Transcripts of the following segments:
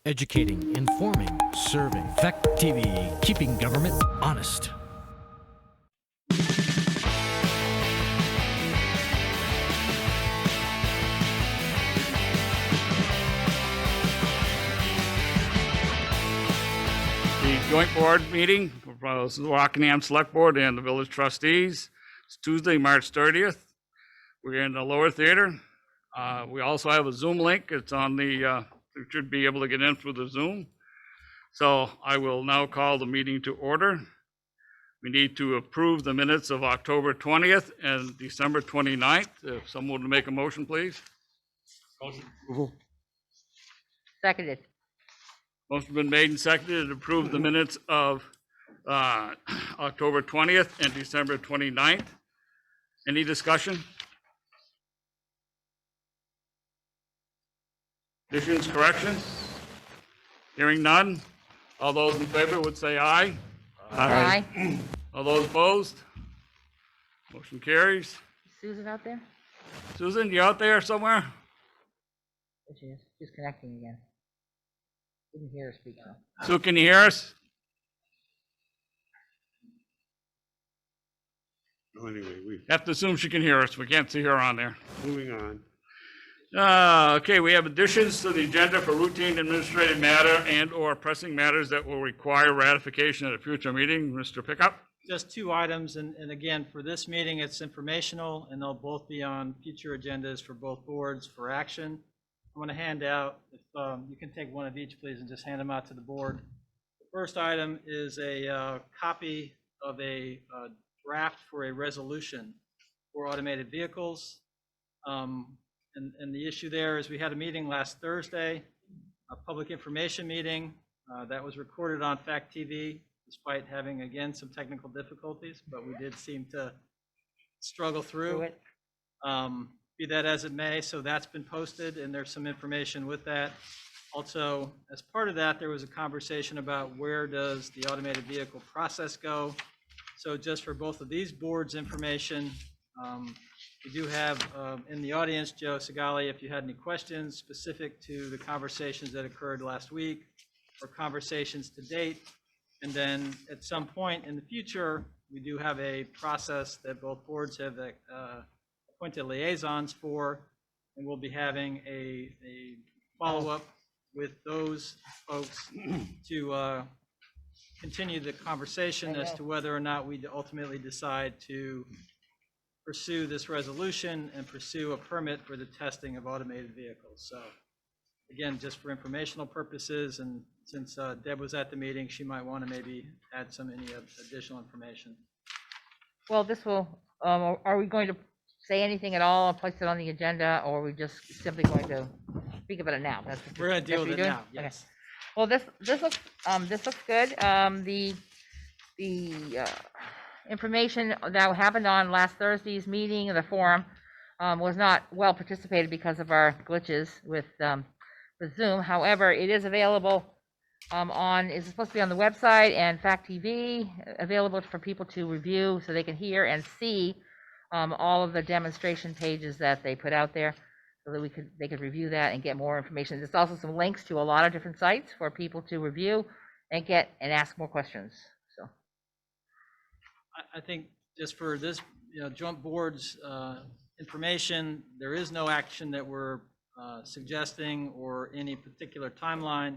Educating, informing, serving. Fact TV, keeping government honest. The joint board meeting for the Rockingham Select Board and the Village Trustees. It's Tuesday, March 30th. We're in the lower theater. We also have a Zoom link. It's on the, you should be able to get in through the Zoom. So I will now call the meeting to order. We need to approve the minutes of October 20th and December 29th. If someone would make a motion, please. Motion approval. Seconded. Motion been made and seconded to approve the minutes of October 20th and December 29th. Any discussion? Additions, corrections? Hearing none. All those in favor would say aye. Aye. All those opposed? Motion carries. Susan out there? Susan, you out there somewhere? There she is. She's connecting again. Didn't hear her speak though. Sue, can you hear us? Anyway, we Have to assume she can hear us. We can't see her on there. moving on. Okay, we have additions to the agenda for routine administrative matter and/or pressing matters that will require ratification at a future meeting. Mr. Pickup? Just two items, and again, for this meeting, it's informational, and they'll both be on future agendas for both boards for action. I'm going to hand out, if you can take one of each, please, and just hand them out to the board. The first item is a copy of a draft for a resolution for automated vehicles. And the issue there is we had a meeting last Thursday, a public information meeting that was recorded on Fact TV, despite having, again, some technical difficulties, but we did seem to struggle through it. Be that as it may, so that's been posted, and there's some information with that. Also, as part of that, there was a conversation about where does the automated vehicle process go. So just for both of these boards' information, we do have in the audience, Joe Segali, if you had any questions specific to the conversations that occurred last week or conversations to date. And then at some point in the future, we do have a process that both boards have appointed liaisons for, and we'll be having a follow-up with those folks to continue the conversation as to whether or not we ultimately decide to pursue this resolution and pursue a permit for the testing of automated vehicles. So again, just for informational purposes, and since Deb was at the meeting, she might want to maybe add any additional information. Well, this will, are we going to say anything at all, place it on the agenda, or are we just simply going to speak about it now? We're going to deal with it now, yes. Okay. Well, this looks good. The information that happened on last Thursday's meeting, the forum, was not well participated because of our glitches with Zoom. However, it is available it's supposed to be on the website and Fact TV, available for people to review so they can hear and see all of the demonstration pages that they put out there, so that they could review that and get more information. There's also some links to a lot of different sites for people to review and ask more questions. So I think just for this, joint boards information, there is no action that we're suggesting or any particular timeline.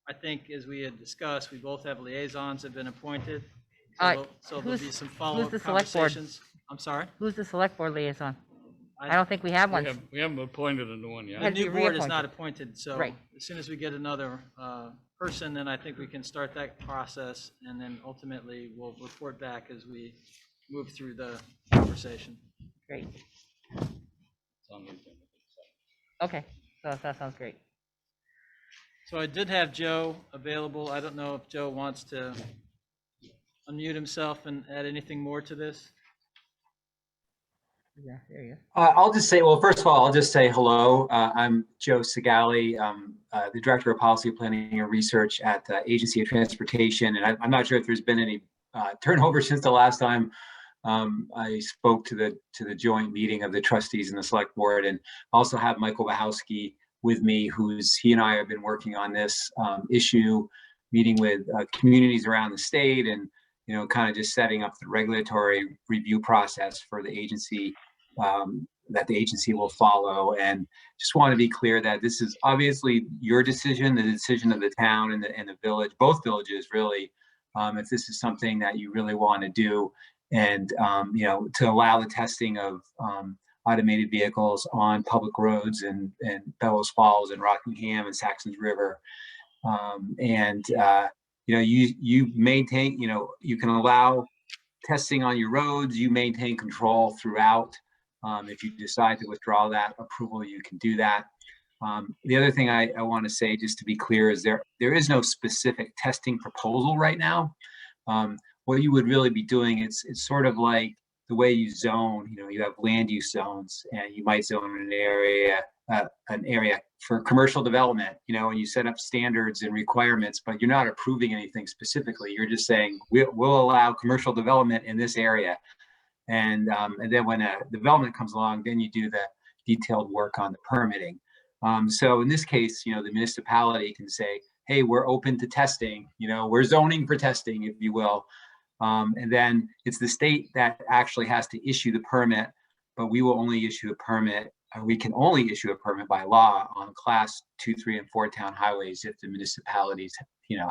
I think, as we had discussed, we both have liaisons that have been appointed. So there'll be some follow-up conversations. I'm sorry? Who's the select board liaison? I don't think we have one. We haven't appointed a new one yet. The Had to be new board is reappointed. not appointed, so Right. as soon as we get another person, then I think we can start that process, and then ultimately we'll report back as we move through the conversation. Great. It's on the agenda. Okay, so that sounds great. So I did have Joe available. I don't know if Joe wants to unmute himself and add anything more to this. Yeah, there you go. I'll just say, well, first of all, I'll just say hello. I'm Joe Segali, the Director of Policy Planning and Research at the Agency of Transportation. And I'm not sure if there's been any turnover since the last time I spoke to the joint meeting of the trustees and the select board, and also have Michael Wachowski with me, he and I have been working on this issue, meeting with communities around the state, and kind of just setting up the regulatory review process for the agency, that the agency will follow. And just want to be clear that this is obviously your decision, the decision of the town and the village, both villages really, if this is something that you really want to do, and to allow the testing of automated vehicles on public roads in Bellows Falls and Rockingham and Saxons River. You maintain, you can allow testing on your roads, you maintain control throughout. If you decide to withdraw that approval, you can do that. The other thing I want to say, just to be clear, is there is no specific testing proposal right now. What you would really be doing, it's sort of like the way you zone. You have land use zones, and you might zone an area for commercial development, and you set up standards and requirements, but you're not approving anything specifically. You're just saying we'll allow commercial development in this area, and then when a development comes along, then you do the detailed work on the permitting. So in this case, the municipality can say, hey, we're open to testing, we're zoning for testing, if you will. And then it's the state that actually has to issue the permit, but we will only issue a permit, we can only issue a permit by law on class 2, 3, and 4 town highways if the municipalities,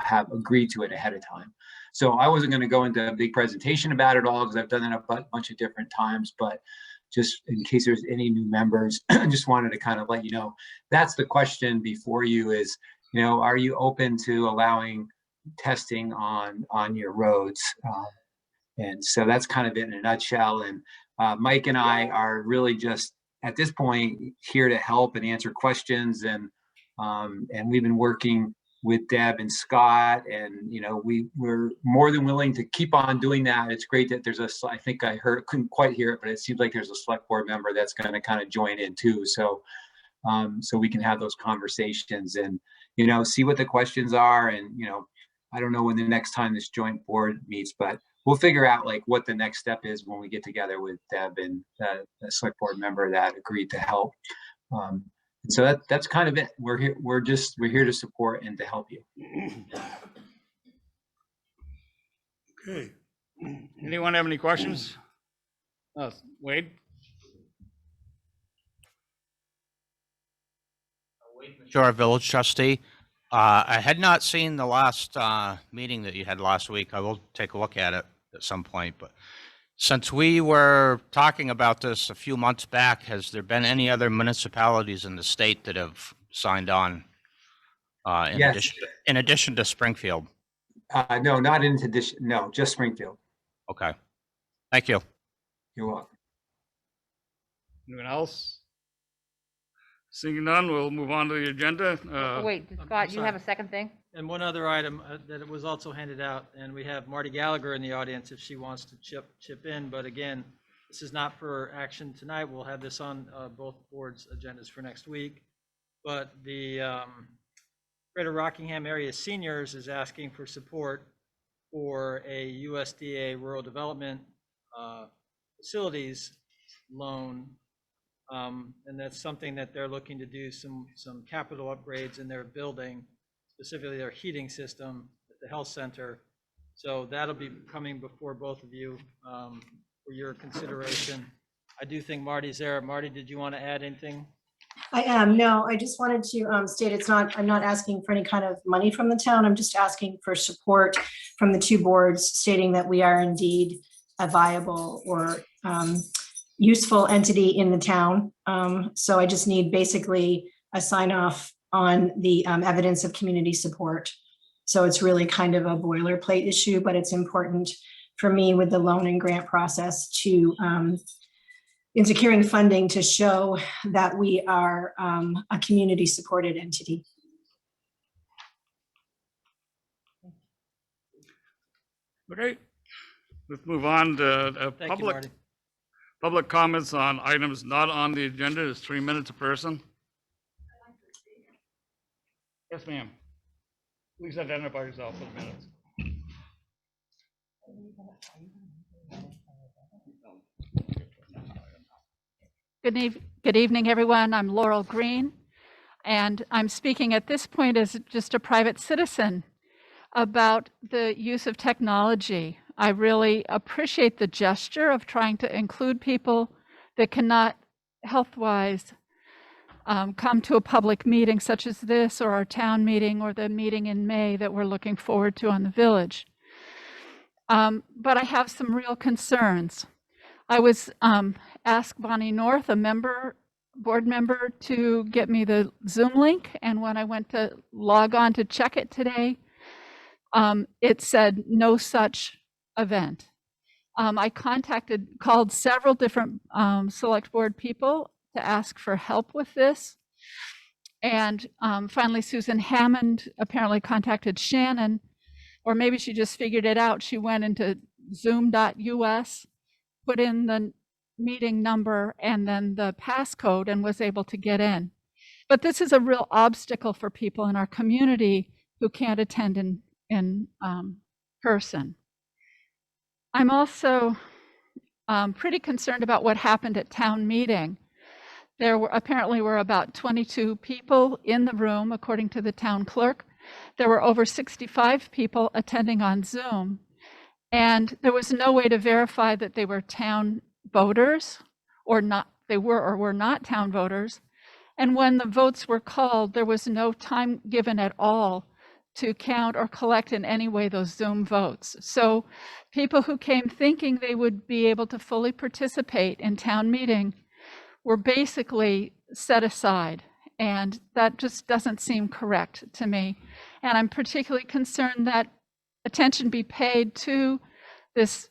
have agreed to it ahead of time. So I wasn't going to go into a big presentation about it all, because I've done that a bunch of different times, but just in case there's any new members, I just wanted to kind of let you know, that's the question before you is, are you open to allowing testing on your roads? And so that's kind of it in a nutshell. And Mike and I are really just at this point here to help and answer questions. And we've been working with Deb and Scott, and we're more than willing to keep on doing that. It's great that there's I think I couldn't quite hear it, but it seems like there's a select board member that's going to kind of join in too. So we can have those conversations and see what the questions are. And I don't know when the next time this joint board meets, but we'll figure out like what the next step is when we get together with Deb and the select board member that agreed to help. And so that's kind of it. We're here to support and to help you. Okay. Anyone have any questions? Wade? Sure, village trustee. I had not seen the last meeting that you had last week. I will take a look at it at some point, but since we were talking about this a few months back, has there been any other municipalities in the state that have signed on Yes. in addition to Springfield? No, not in addition. No, just Springfield. Okay. Thank you. You're welcome. Anyone else? Seeing none, we'll move on to the agenda. Wait, Scott, you have a second thing? And one other item that was also handed out, and we have Marty Gallagher in the audience if she wants to chip in. But again, this is not for action tonight. We'll have this on both boards' agendas for next week. But the Greater Rockingham Area Seniors is asking for support for a USDA Rural Development Facilities loan. And that's something that they're looking to do some capital upgrades in their building, specifically their heating system at the health center. So that'll be coming before both of you for your consideration. I do think Marty's there. Marty, did you want to add anything? I am. No, I just wanted to state I'm not asking for any kind of money from the town. I'm just asking for support from the two boards stating that we are indeed a viable or useful entity in the town. So I just need basically a sign off on the evidence of community support. So it's really kind of a boilerplate issue, but it's important for me with the loan and grant process to in securing funding to show that we are a community supported entity. Okay, let's move on to Thank you, Marty. public comments on items not on the agenda. Is 3 minutes a person. Yes, ma'am. Please identify yourself for the minutes. Good evening, everyone. I'm Laurel Greene. And I'm speaking at this point as just a private citizen about the use of technology. I really appreciate the gesture of trying to include people that cannot health-wise come to a public meeting such as this, or our town meeting, or the meeting in May that we're looking forward to on the village. But I have some real concerns. I was asked Bonnie North, a board member, to get me the Zoom link, and when I went to log on to check it today, it said no such event. I called several different select board people to ask for help with this. And finally, Susan Hammond apparently contacted Shannon, or maybe she just figured it out. She went into zoom.us, put in the meeting number and then the passcode, and was able to get in. But this is a real obstacle for people in our community who can't attend in person. I'm also pretty concerned about what happened at town meeting. There apparently were about 22 people in the room, according to the town clerk. There were over 65 people attending on Zoom, and there was no way to verify that they were town voters or not. They were or were not town voters. And when the votes were called, there was no time given at all to count or collect in any way those Zoom votes. So people who came thinking they would be able to fully participate in town meeting were basically set aside. And that just doesn't seem correct to me. And I'm particularly concerned that attention be paid to this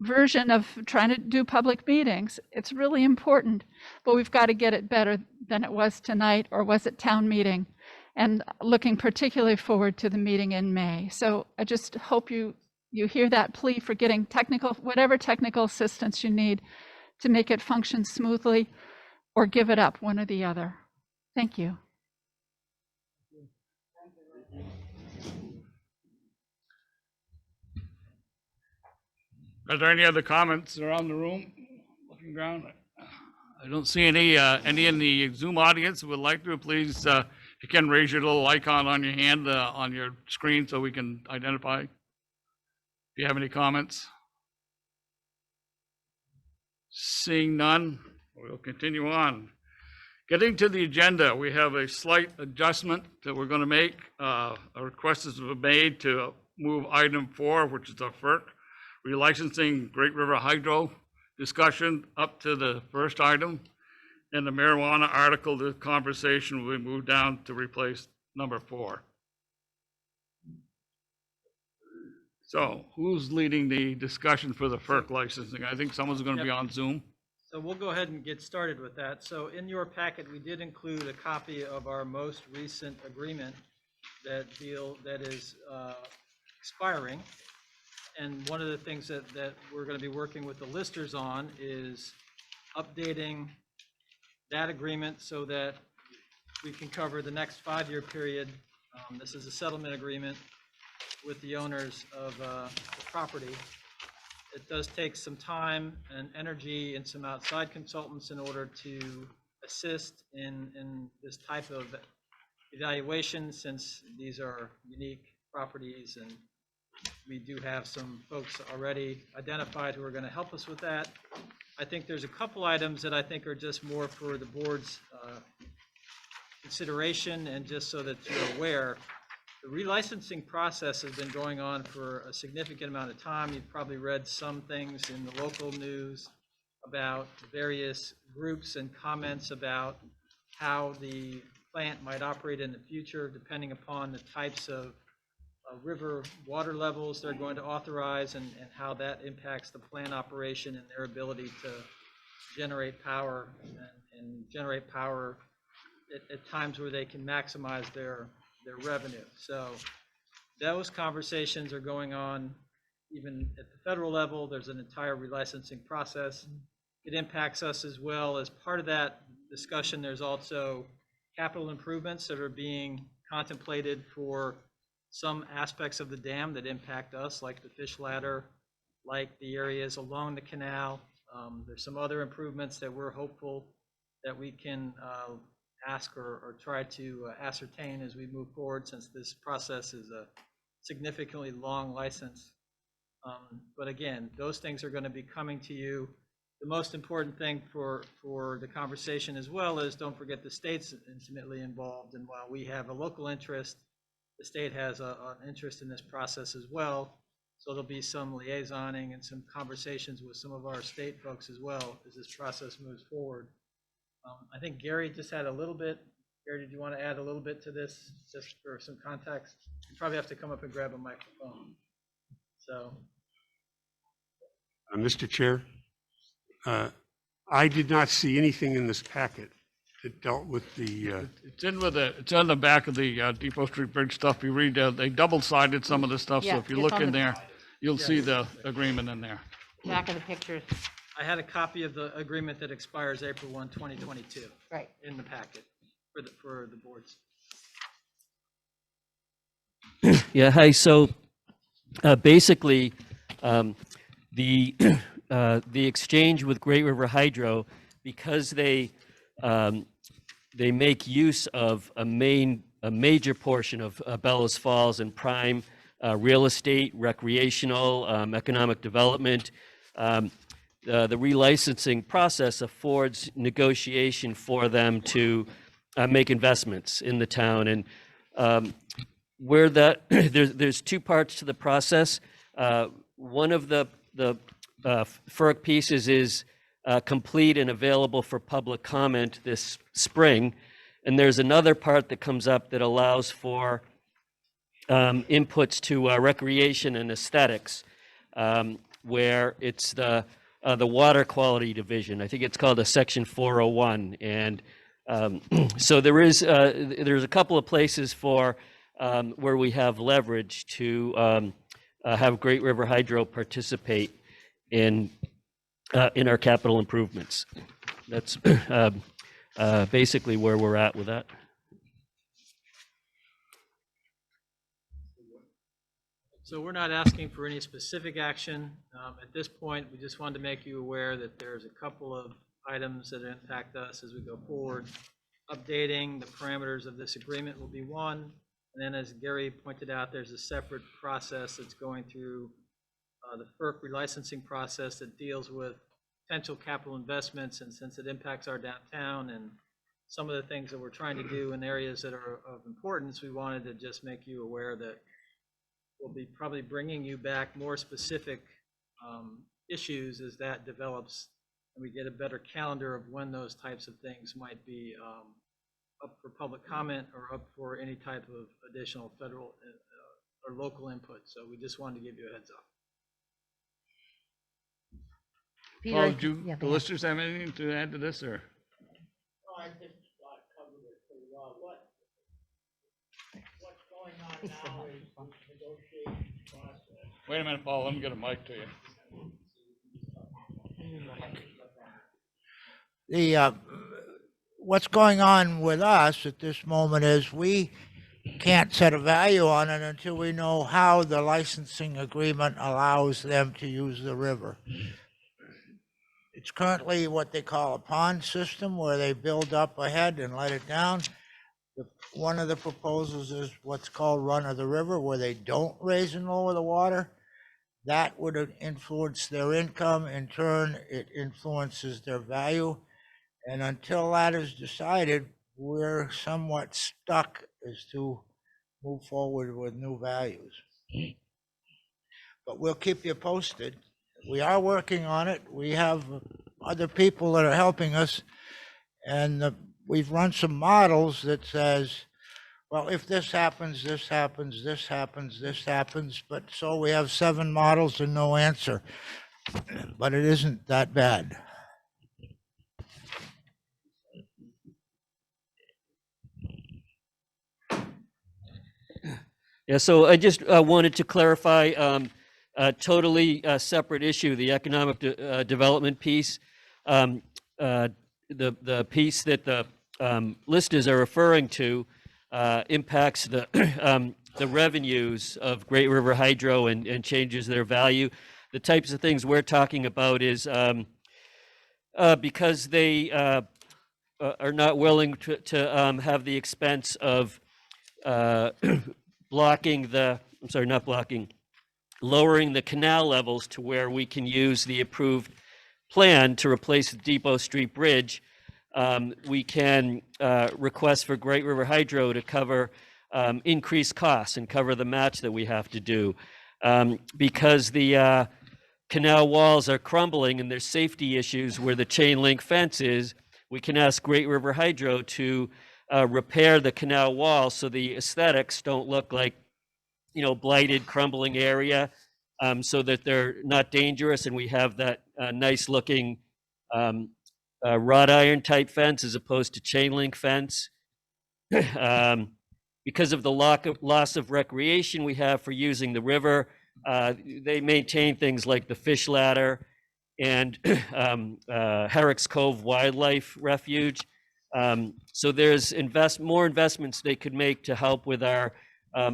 version of trying to do public meetings. It's really important, but we've got to get it better than it was tonight or was at town meeting. And looking particularly forward to the meeting in May. So I just hope you hear that plea for getting whatever technical assistance you need to make it function smoothly, or give it up, one or the other. Thank you. Are there any other comments around the room? Looking around, I don't see any in the Zoom audience who would like to. Please, if you can, raise your little icon on your hand on your screen so we can identify. If you have any comments. Seeing none, we'll continue on. Getting to the agenda, we have a slight adjustment that we're going to make. A request has been made to move item 4, which is the FERC relicensing Great River Hydro discussion, up to the first item. And the marijuana article, the conversation will be moved down to replace number 4. So who's leading the discussion for the FERC licensing? I think someone's going to be on Zoom. So we'll go ahead and get started with that. So in your packet, we did include a copy of our most recent agreement that is expiring. And one of the things that we're going to be working with the listers on is updating that agreement so that we can cover the next 5-year period. This is a settlement agreement with the owners of the property. It does take some time and energy and some outside consultants in order to assist in this type of evaluation, since these are unique properties, and we do have some folks already identified who are going to help us with that. I think there's a couple items that I think are just more for the board's consideration, and just so that you're aware. The relicensing process has been going on for a significant amount of time. You've probably read some things in the local news about various groups and comments about how the plant might operate in the future, depending upon the types of river water levels they're going to authorize, and how that impacts the plant operation and their ability to generate power and generate power at times where they can maximize their revenue. So those conversations are going on even at the federal level. There's an entire relicensing process. It impacts us as well. As part of that discussion, there's also capital improvements that are being contemplated for some aspects of the dam that impact us, like the fish ladder, like the areas along the canal. There's some other improvements that we're hopeful that we can ask or try to ascertain as we move forward, since this process is a significantly long license. But again, those things are going to be coming to you. The most important thing for the conversation as well is, don't forget the state's intimately involved. And while we have a local interest, the state has an interest in this process as well. So there'll be some liaisoning and some conversations with some of our state folks as well as this process moves forward. I think Gary just had a little bit. Gary, did you want to add a little bit to this, just for some context? You probably have to come up and grab a microphone. So. Mr. Chair, I did not see anything in this packet that dealt with the, It's on the back of the Depot Street Bridge stuff. You read, they double-sided some of the stuff, so Yeah, if you it's look on in the- there, you'll see the agreement in there. Back of the pictures, I had a copy of the agreement that expires April 1, 2022 right. in the packet for the boards. Yeah, hi. So basically, the exchange with Great River Hydro, because they make use of a major portion of Bellows Falls and prime real estate, recreational, economic development. The relicensing process affords negotiation for them to make investments in the town. And where that there's two parts to the process. One of the FERC pieces is complete and available for public comment this spring. And there's another part that comes up that allows for inputs to recreation and aesthetics, where it's the water quality division. I think it's called a section 401. And so there's a couple of places for where we have leverage to have Great River Hydro participate in our capital improvements. That's basically where we're at with that. So we're not asking for any specific action. At this point, we just wanted to make you aware that there's a couple of items that impact us as we go forward. Updating the parameters of this agreement will be one. And then, as Gary pointed out, there's a separate process that's going through the FERC relicensing process that deals with potential capital investments. And since it impacts our downtown and some of the things that we're trying to do in areas that are of importance, we wanted to just make you aware that we'll be probably bringing you back more specific issues as that develops, and we get a better calendar of when those types of things might be up for public comment or up for any type of additional federal or local input. So we just wanted to give you a heads up. Peter, Well, do yeah, the listeners have anything to add to this, or? I think Scott covered it pretty well. What's going on now is the negotiation process. Wait a minute, Paul, let me get a mic to you. What's going on with us at this moment is we can't set a value on it until we know how the licensing agreement allows them to use the river. It's currently what they call a pond system, where they build up ahead and let it down. One of the proposals is what's called run of the river, where they don't raise and lower the water. That would influence their income. In turn, it influences their value. And until that is decided, we're somewhat stuck as to move forward with new values. But we'll keep you posted. We are working on it. We have other people that are helping us. And we've run some models that says, well, if this happens, this happens, this happens, this happens. But so we have 7 models and no answer. But it isn't that bad. Yeah, so I just wanted to clarify a totally separate issue, the economic development piece. The piece that the listers are referring to impacts the revenues of Great River Hydro and changes their value. The types of things we're talking about is because they are not willing to have the expense of blocking not blocking, lowering the canal levels to where we can use the approved plan to replace the Depot Street Bridge. We can request for Great River Hydro to cover increased costs and cover the match that we have to do. Because the canal walls are crumbling and there's safety issues where the chain link fence is, we can ask Great River Hydro to repair the canal wall so the aesthetics don't look like, blighted, crumbling area, so that they're not dangerous and we have that nice looking wrought iron type fence as opposed to chain link fence. Because of the loss of recreation we have for using the river, they maintain things like the fish ladder and Herrick's Cove Wildlife Refuge. So there's more investments they could make to help with our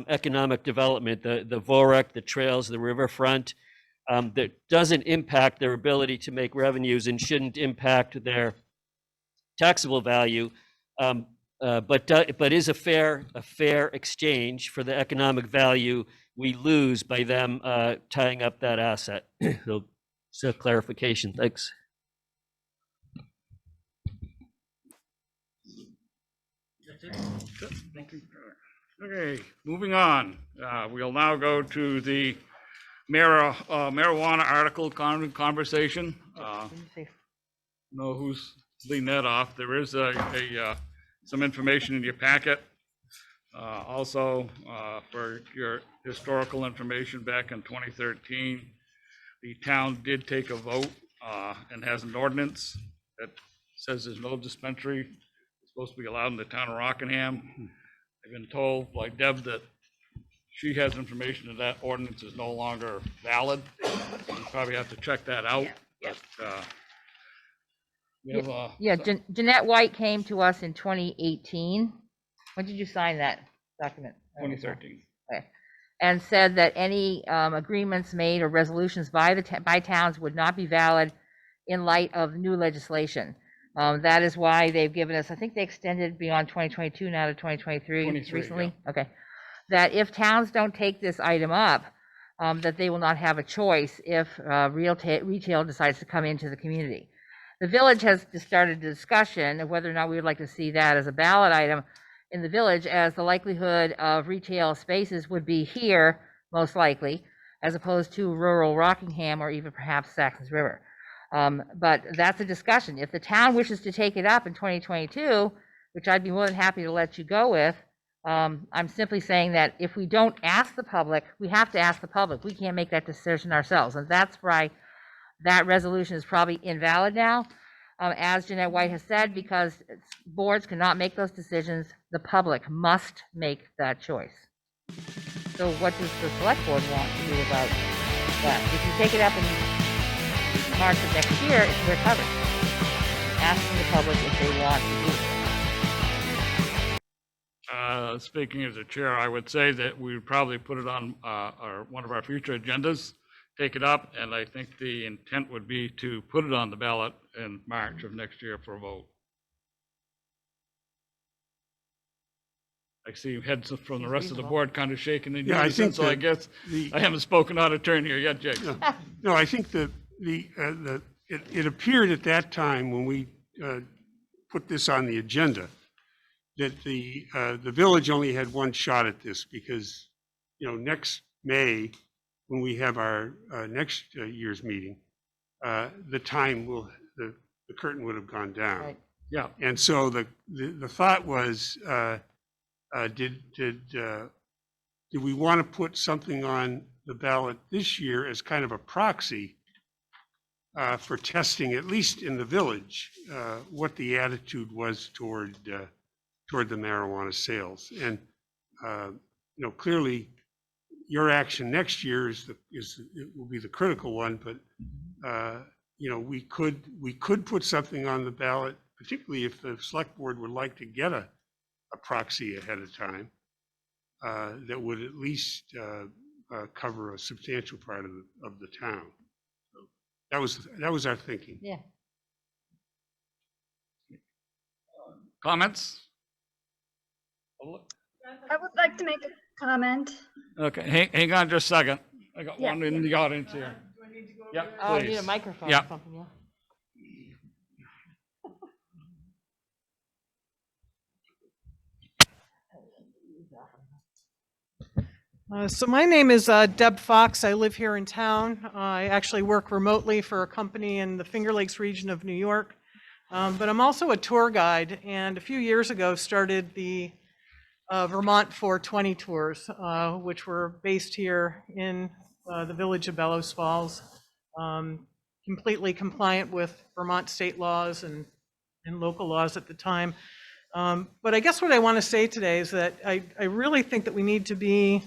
economic development, the VORAC, the trails, the riverfront, that doesn't impact their ability to make revenues and shouldn't impact their taxable value, but is a fair exchange for the economic value we lose by them tying up that asset. So clarification, thanks. Thank you. Okay, moving on. We'll now go to the marijuana article conversation. Know who's leading that off. There is some information in your packet. Also, for your historical information, back in 2013, the town did take a vote and has an ordinance that says there's no dispensary supposed to be allowed in the town of Rockingham. I've been told by Deb that she has information that ordinance is no longer valid. You probably have to check that out. Yeah. But, we have, Jeanette White came to us in 2018. When did you sign that document? 2013. Okay. And said that any agreements made or resolutions by towns would not be valid in light of new legislation. That is why they've given us, I think they extended beyond 2022 now to 2023 recently. Yeah. Okay. That if towns don't take this item up, that they will not have a choice if retail decides to come into the community. The village has started a discussion of whether or not we would like to see that as a ballot item in the village, as the likelihood of retail spaces would be here, most likely, as opposed to rural Rockingham or even perhaps Saxons River. But that's a discussion. If the town wishes to take it up in 2022, which I'd be more than happy to let you go with, I'm simply saying that if we don't ask the public, we have to ask the public. We can't make that decision ourselves. And that's why that resolution is probably invalid now, as Jeanette White has said, because boards cannot make those decisions. The public must make that choice. So what does the select board want to do about that? If you take it up in March of next year, we're covered. Asking the public if they want to do it. Speaking as a chair, I would say that we would probably put it on one of our future agendas, take it up, and I think the intent would be to put it on the ballot in March of next year for a vote. I see heads from the rest of the board kind of shaking in unison, so I guess I haven't spoken out of turn here yet, Jake. No, I think it appeared at that time when we put this on the agenda that the village only had one shot at this, because next May, when we have our next year's meeting, the curtain would have gone down. Right. Yeah. And so the thought was, did we want to put something on the ballot this year as kind of a proxy for testing, at least in the village, what the attitude was toward the marijuana sales? And clearly, your action next year will be the critical one. But we could put something on the ballot, particularly if the select board would like to get a proxy ahead of time that would at least cover a substantial part of the town. So that was our thinking. Yeah. Comments? I would like to make a comment. Okay, hang on just a second. I got Yeah. one in the audience here. Yep, Oh, I need a please. microphone or Yeah. something, yeah. So my name is Deb Fox. I live here in town. I actually work remotely for a company in the Finger Lakes region of New York. But I'm also a tour guide, and a few years ago started the Vermont 420 tours, which were based here in the village of Bellows Falls, completely compliant with Vermont state laws and local laws at the time. But I guess what I want to say today is that I really think that we need to be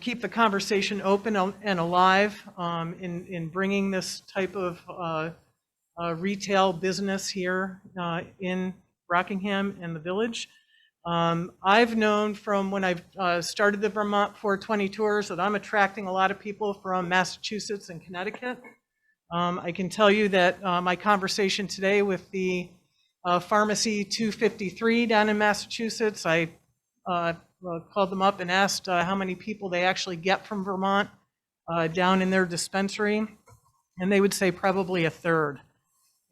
keep the conversation open and alive in bringing this type of retail business here in Rockingham and the village. I've known from when I've started the Vermont 420 tours that I'm attracting a lot of people from Massachusetts and Connecticut. I can tell you that my conversation today with the Pharmacy 253 down in Massachusetts, I called them up and asked how many people they actually get from Vermont down in their dispensary, and they would say probably a third.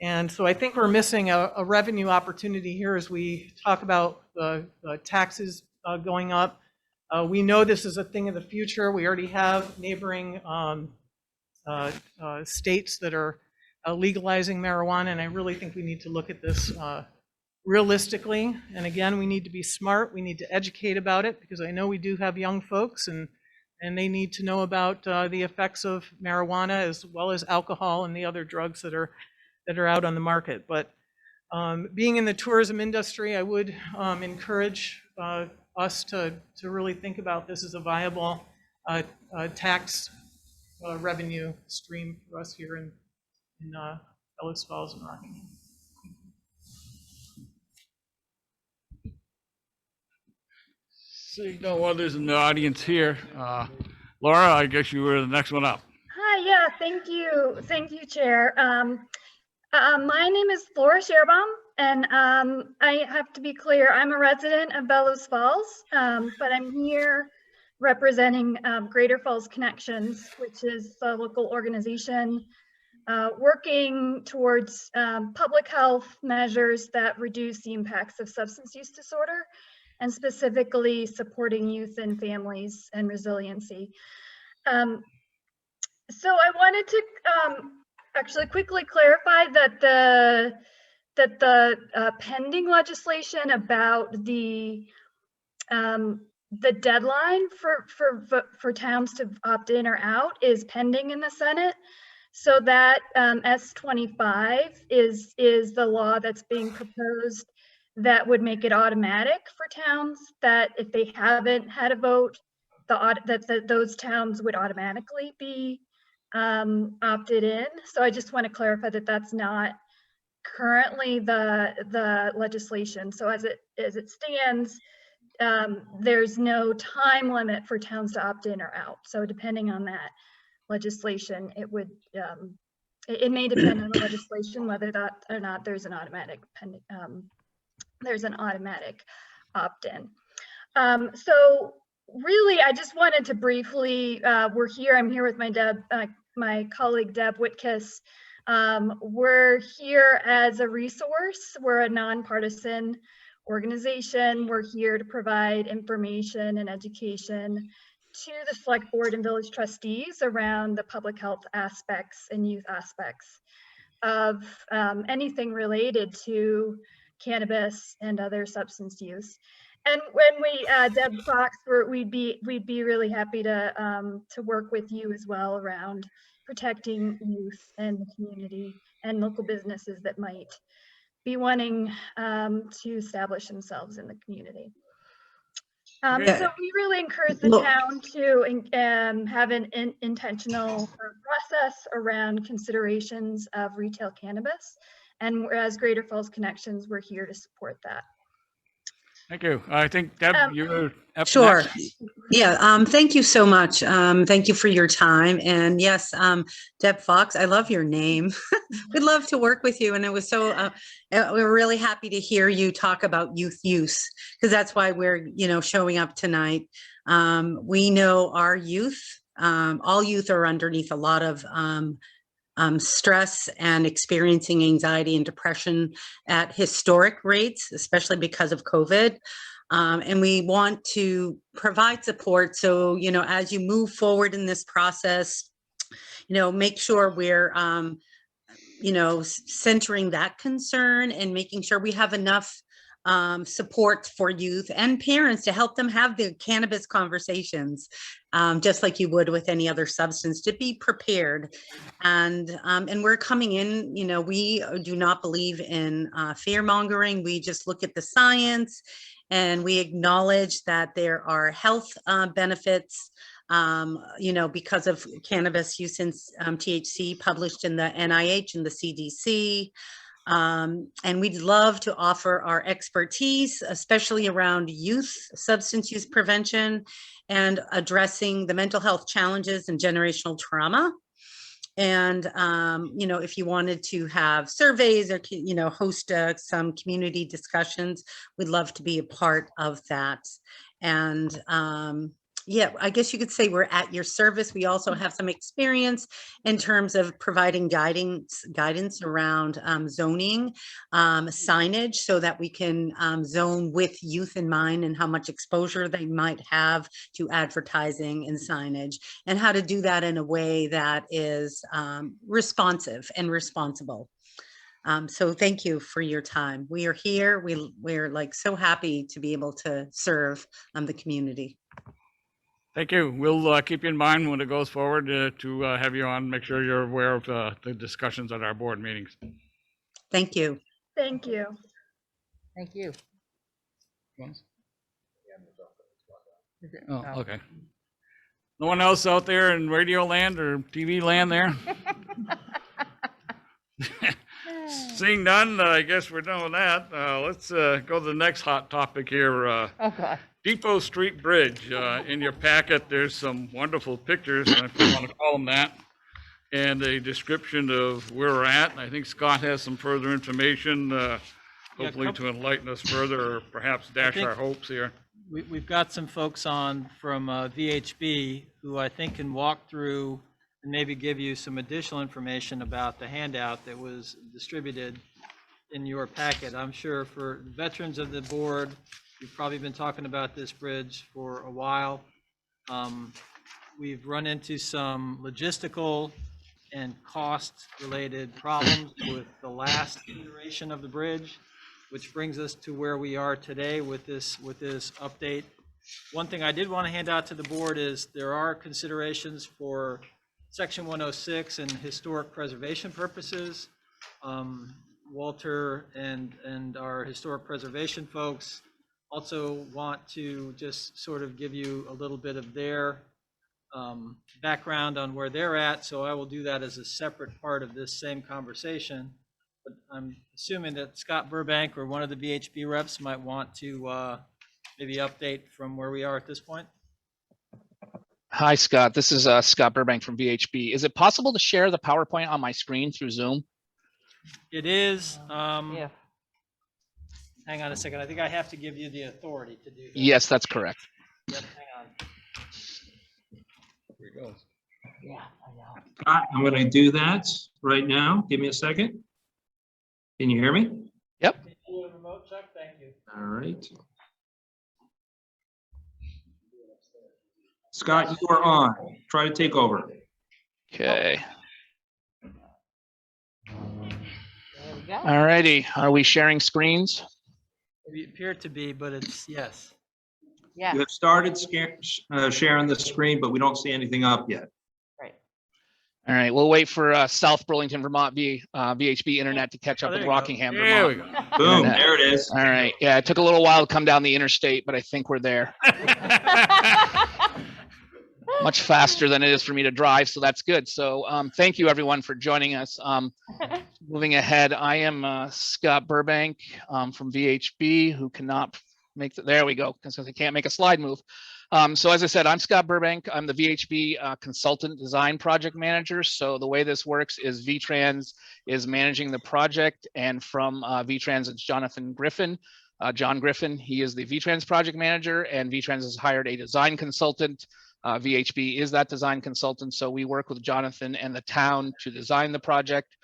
And so I think we're missing a revenue opportunity here as we talk about the taxes going up. We know this is a thing of the future. We already have neighboring states that are legalizing marijuana, and I really think we need to look at this realistically. And again, we need to be smart. We need to educate about it, because I know we do have young folks, and they need to know about the effects of marijuana as well as alcohol and the other drugs that are out on the market. But being in the tourism industry, I would encourage us to really think about this as a viable tax revenue stream for us here in Bellows Falls and Rockingham. Seeing no others in the audience here, Laura, I guess you were the next one up. Hi, yeah, thank you. Thank you, Chair. My name is Flora Sherbaum, and I have to be clear, I'm a resident of Bellows Falls, but I'm here representing Greater Falls Connections, which is a local organization working towards public health measures that reduce the impacts of substance use disorder, and specifically supporting youth and families and resiliency. So I wanted to actually quickly clarify that the pending legislation about the deadline for towns to opt in or out is pending in the Senate. So that S25 is the law that's being proposed that would make it automatic for towns, that if they haven't had a vote, that those towns would automatically be opted in. So I just want to clarify that that's not currently the legislation. So as it stands, there's no time limit for towns to opt in or out. So depending on that legislation, it would it may depend on the legislation whether that or not there's an automatic opt-in. So really, I just wanted to briefly, I'm here with my colleague Deb Whitkiss. We're here as a resource. We're a nonpartisan organization. We're here to provide information and education to the select board and village trustees around the public health aspects and youth aspects of anything related to cannabis and other substance use. And when we, Deb Fox, we'd be really happy to work with you as well around protecting youth and the community and local businesses that might be wanting to establish themselves in the community. So we really encourage the town to have an intentional process around considerations of retail cannabis. And as Greater Falls Connections, we're here to support that. Thank you. I think Deb, you're up Sure. next. Yeah, thank you so much. Thank you for your time. And yes, Deb Fox, I love your name. We'd love to work with you. And it was so, we were really happy to hear you talk about youth use, because that's why we're, showing up tonight. We know our youth, all youth are underneath a lot of stress and experiencing anxiety and depression at historic rates, especially because of COVID. And we want to provide support. So, as you move forward in this process, make sure we're, centering that concern and making sure we have enough support for youth and parents to help them have the cannabis conversations, just like you would with any other substance, to be prepared. And we're coming in, we do not believe in fear mongering. We just look at the science, and we acknowledge that there are health benefits, because of cannabis use in THC published in the NIH and the CDC. And we'd love to offer our expertise, especially around youth substance use prevention and addressing the mental health challenges and generational trauma. And, if you wanted to have surveys or, host some community discussions, we'd love to be a part of that. And, yeah, I guess you could say we're at your service. We also have some experience in terms of providing guidance around zoning, signage, so that we can zone with youth in mind and how much exposure they might have to advertising and signage, and how to do that in a way that is responsive and responsible. So thank you for your time. We are here. We're like so happy to be able to serve the community. Thank you. We'll keep you in mind when it goes forward to have you on, make sure you're aware of the discussions at our board meetings. Thank you. Thank you. Thank you. Oh, okay. No one else out there in radio land or TV land there? Seeing none, I guess we're done with that. Let's go to the next hot topic here. Oh, God. Depot Street Bridge. In your packet, there's some wonderful pictures, if you want to call them that, and a description of where we're at. And I think Scott has some further information, hopefully to enlighten us further, or perhaps dash our hopes here. We've got some folks on from VHB who I think can walk through and maybe give you some additional information about the handout that was distributed in your packet. I'm sure for veterans of the board, you've probably been talking about this bridge for a while. We've run into some logistical and cost-related problems with the last iteration of the bridge, which brings us to where we are today with this update. One thing I did want to hand out to the board is there are considerations for Section 106 and historic preservation purposes. Walter and our historic preservation folks also want to just sort of give you a little bit of their background on where they're at. So I will do that as a separate part of this same conversation. But I'm assuming that Scott Burbank or one of the VHB reps might want to maybe update from where we are at this point. Hi, Scott. This is Scott Burbank from VHB. Is it possible to share the PowerPoint on my screen through Zoom? It is. Yeah. Hang on a second. I think I have to give you the authority to do that. Yes, that's correct. Yep, hang on. Here he goes. Yeah, I know. Scott, I'm going to do that right now. Give me a second. Can you hear me? Yep. Can you do a remote check? Thank you. All right. Scott, you are on. Try to take over. Okay. There we go. All righty. Are we sharing screens? We appear to be, but it's yes. Yeah. You have started sharing the screen, but we don't see anything up yet. Right. All right. We'll wait for South Burlington, Vermont VHB Internet to catch up there with you go. Rockingham, There we Vermont. go. Boom, Internet. there it is. All right. Yeah, it took a little while to come down the interstate, but I think we're there. Much faster than it is for me to drive, so that's good. So thank you everyone for joining us. Moving ahead, I am Scott Burbank from VHB, who cannot there we go, because I can't make a slide move. So as I said, I'm Scott Burbank. I'm the VHB Consultant Design Project Manager. So the way this works is VTrans is managing the project, and from VTrans, it's Jonathan Griffin. John Griffin, he is the VTrans Project Manager, and VTrans has hired a design consultant. VHB is that design consultant. So we work with Jonathan and the town to design the project.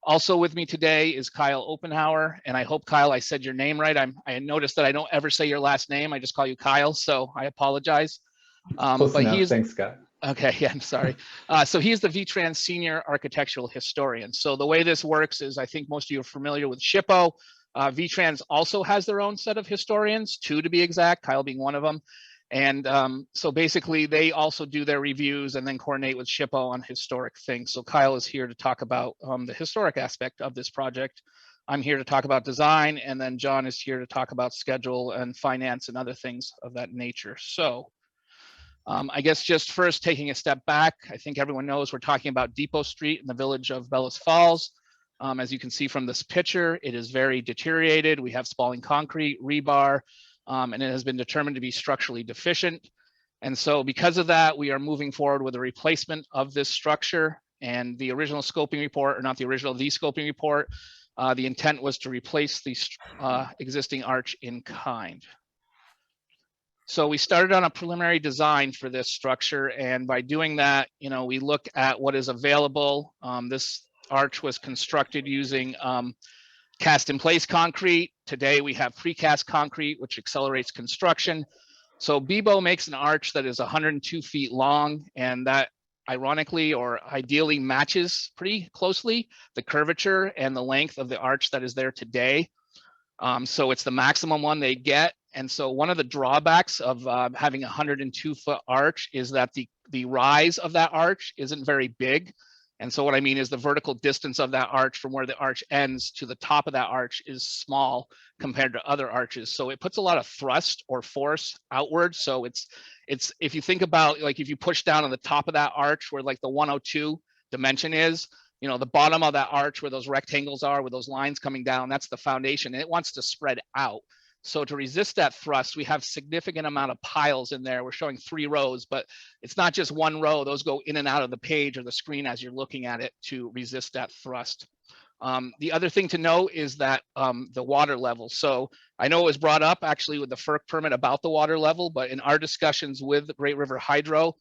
Also with me today is Kyle Oppenhauer, and I hope, Kyle, I said your name right. I noticed that I don't ever say your last name. I just call you Kyle, so I apologize. Close enough. Thanks, Scott. Okay, yeah, I'm sorry. So he's the VTrans Senior Architectural Historian. So the way this works is, I think most of you are familiar with SHPO. VTrans also has their own set of historians, 2 to be exact, Kyle being one of them. And so basically they also do their reviews and then coordinate with SHPO on historic things. So Kyle is here to talk about the historic aspect of this project. I'm here to talk about design, and then John is here to talk about schedule and finance and other things of that nature. So I guess just first taking a step back, I think everyone knows we're talking about Depot Street in the village of Bellas Falls. As you can see from this picture, it is very deteriorated. We have spalling concrete, rebar, and it has been determined to be structurally deficient. And so because of that, we are moving forward with a replacement of this structure. And the original scoping report, or not the original, the scoping report, the intent was to replace the existing arch in kind. So we started on a preliminary design for this structure. And by doing that, we look at what is available. This arch was constructed using cast in place concrete. Today we have precast concrete, which accelerates construction. So BIBO makes an arch that is 102 feet long, and that ironically or ideally matches pretty closely the curvature and the length of the arch that is there today. So it's the maximum one they get. And so one of the drawbacks of having a 102-foot arch is that the rise of that arch isn't very big. And so what I mean is the vertical distance of that arch from where the arch ends to the top of that arch is small compared to other arches. So it puts a lot of thrust or force outward. So it's if you think about, like, if you push down on the top of that arch where like the 102 dimension is, the bottom of that arch where those rectangles are with those lines coming down, that's the foundation, and it wants to spread out. So to resist that thrust, we have significant amount of piles in there. We're showing 3 rows, but it's not just one row. Those go in and out of the page or the screen as you're looking at it to resist that thrust. The other thing to note is that the water level. So I know it was brought up actually with the FERC permit about the water level, but in our discussions with Great River Hydro,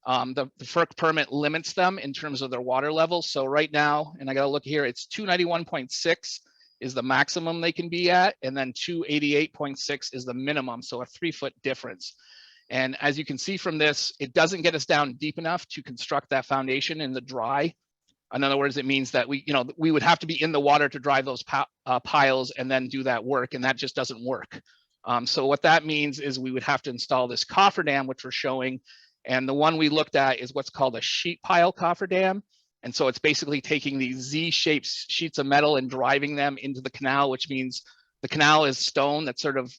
the FERC permit limits them in terms of their water level. So right now, and I got to look here, it's 291.6 is the maximum they can be at, and then 288.6 is the minimum, so a 3-foot difference. And as you can see from this, it doesn't get us down deep enough to construct that foundation in the dry. In other words, it means that we would have to be in the water to drive those piles and then do that work, and that just doesn't work. So what that means is we would have to install this cofferdam, which we're showing, and the one we looked at is what's called a sheet pile cofferdam. And so it's basically taking these Z-shaped sheets of metal and driving them into the canal, which means the canal is stone that's sort of,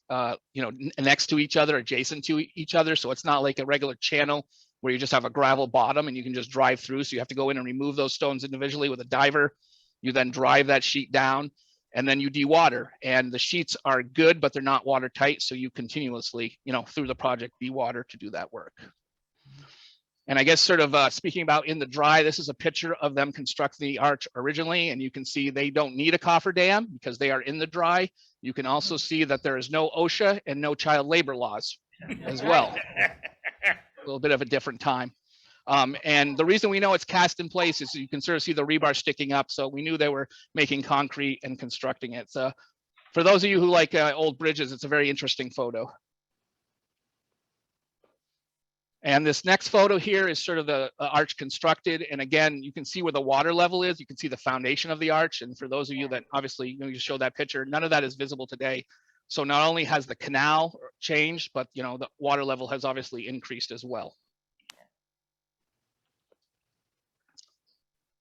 next to each other, adjacent to each other. So it's not like a regular channel where you just have a gravel bottom and you can just drive through. So you have to go in and remove those stones individually with a diver. You then drive that sheet down and then you dewater. And the sheets are good, but they're not watertight. So you continuously, through the project, dewater to do that work. And I guess sort of speaking about in the dry, this is a picture of them constructing the arch originally, and you can see they don't need a cofferdam because they are in the dry. You can also see that there is no OSHA and no child labor laws as well. A little bit of a different time. And the reason we know it's cast in place is you can sort of see the rebar sticking up. So we knew they were making concrete and constructing it. So for those of you who like old bridges, it's a very interesting photo. And this next photo here is sort of the arch constructed. And again, you can see where the water level is. You can see the foundation of the arch. And for those of you that obviously, you show that picture, none of that is visible today. So not only has the canal changed, but the water level has obviously increased as well.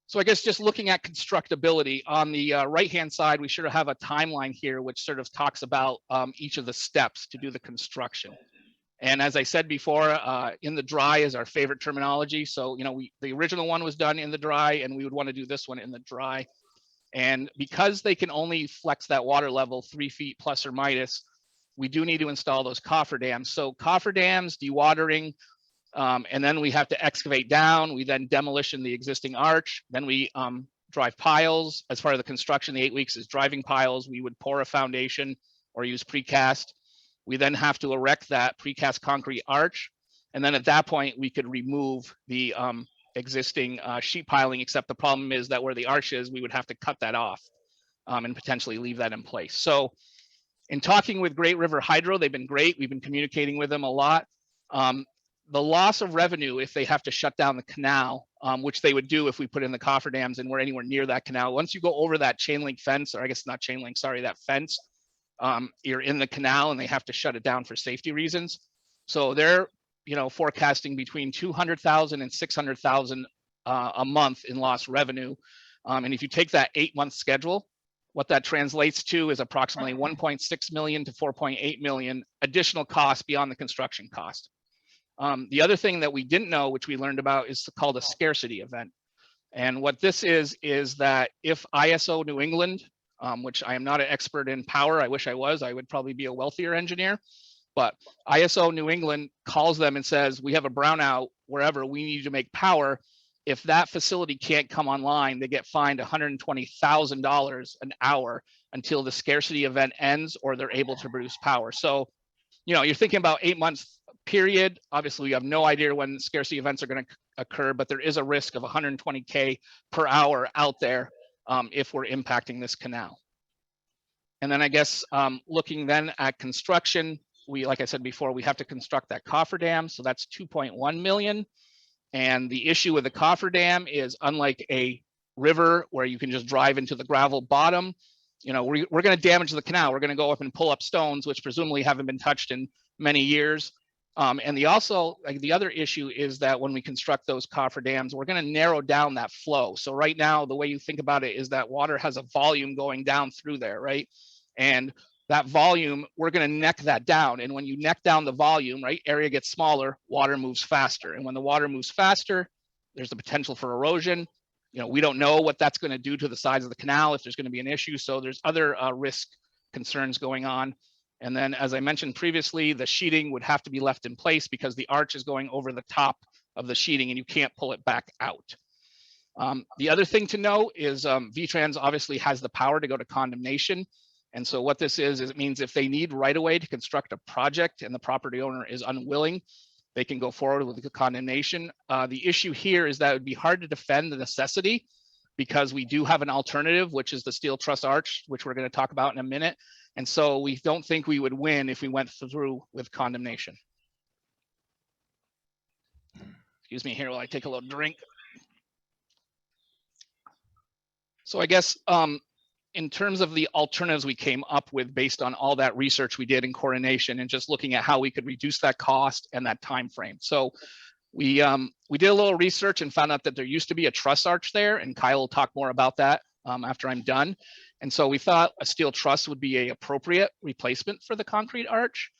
So I guess just looking at constructability on the right-hand side, we sort of have a timeline here, which sort of talks about each of the steps to do the construction. And as I said before, in the dry is our favorite terminology. So, the original one was done in the dry, and we would want to do this one in the dry. And because they can only flex that water level 3 feet plus or minus, we do need to install those cofferdams. So cofferdams, dewatering, and then we have to excavate down. We then demolition the existing arch. Then we drive piles. As part of the construction, the 8 weeks is driving piles. We would pour a foundation or use precast. We then have to erect that precast concrete arch. And then at that point, we could remove the existing sheet piling, except the problem is that where the arch is, we would have to cut that off and potentially leave that in place. So in talking with Great River Hydro, they've been great. We've been communicating with them a lot. The loss of revenue if they have to shut down the canal, which they would do if we put in the cofferdams and we're anywhere near that canal. Once you go over that chain link fence, or I guess not chain link, sorry, that fence, you're in the canal and they have to shut it down for safety reasons. So they're, forecasting between 200,000 and 600,000 a month in lost revenue. And if you take that 8-month schedule, what that translates to is approximately 1.6 million to 4.8 million additional costs beyond the construction cost. The other thing that we didn't know, which we learned about, is called a scarcity event. And what this is that if ISO New England, which I am not an expert in power, I wish I was, I would probably be a wealthier engineer, but ISO New England calls them and says, we have a brownout wherever, we need to make power. If that facility can't come online, they get fined $120,000 an hour until the scarcity event ends or they're able to produce power. So, you're thinking about 8 months period. Obviously, we have no idea when scarcity events are going to occur, but there is a risk of 120K per hour out there if we're impacting this canal. And then I guess looking then at construction, like I said before, we have to construct that cofferdam. So that's 2.1 million. And the issue with the cofferdam is, unlike a river where you can just drive into the gravel bottom, we're going to damage the canal. We're going to go up and pull up stones, which presumably haven't been touched in many years. And the other issue is that when we construct those cofferdams, we're going to narrow down that flow. So right now, the way you think about it is that water has a volume going down through there, right? And that volume, we're going to neck that down. And when you neck down the volume, right, area gets smaller, water moves faster. And when the water moves faster, there's the potential for erosion. We don't know what that's going to do to the sides of the canal, if there's going to be an issue. So there's other risk concerns going on. And then, as I mentioned previously, the sheeting would have to be left in place because the arch is going over the top of the sheeting and you can't pull it back out. The other thing to know is VTrans obviously has the power to go to condemnation. And so what this is it means if they need right of way to construct a project and the property owner is unwilling, they can go forward with the condemnation. The issue here is that it would be hard to defend the necessity because we do have an alternative, which is the steel truss arch, which we're going to talk about in a minute. And so we don't think we would win if we went through with condemnation. Excuse me here while I take a little drink. So I guess in terms of the alternatives we came up with based on all that research we did in coordination and just looking at how we could reduce that cost and that time frame. So we did a little research and found out that there used to be a truss arch there, and Kyle will talk more about that after I'm done. And so we thought a steel truss would be an appropriate replacement for the concrete arch.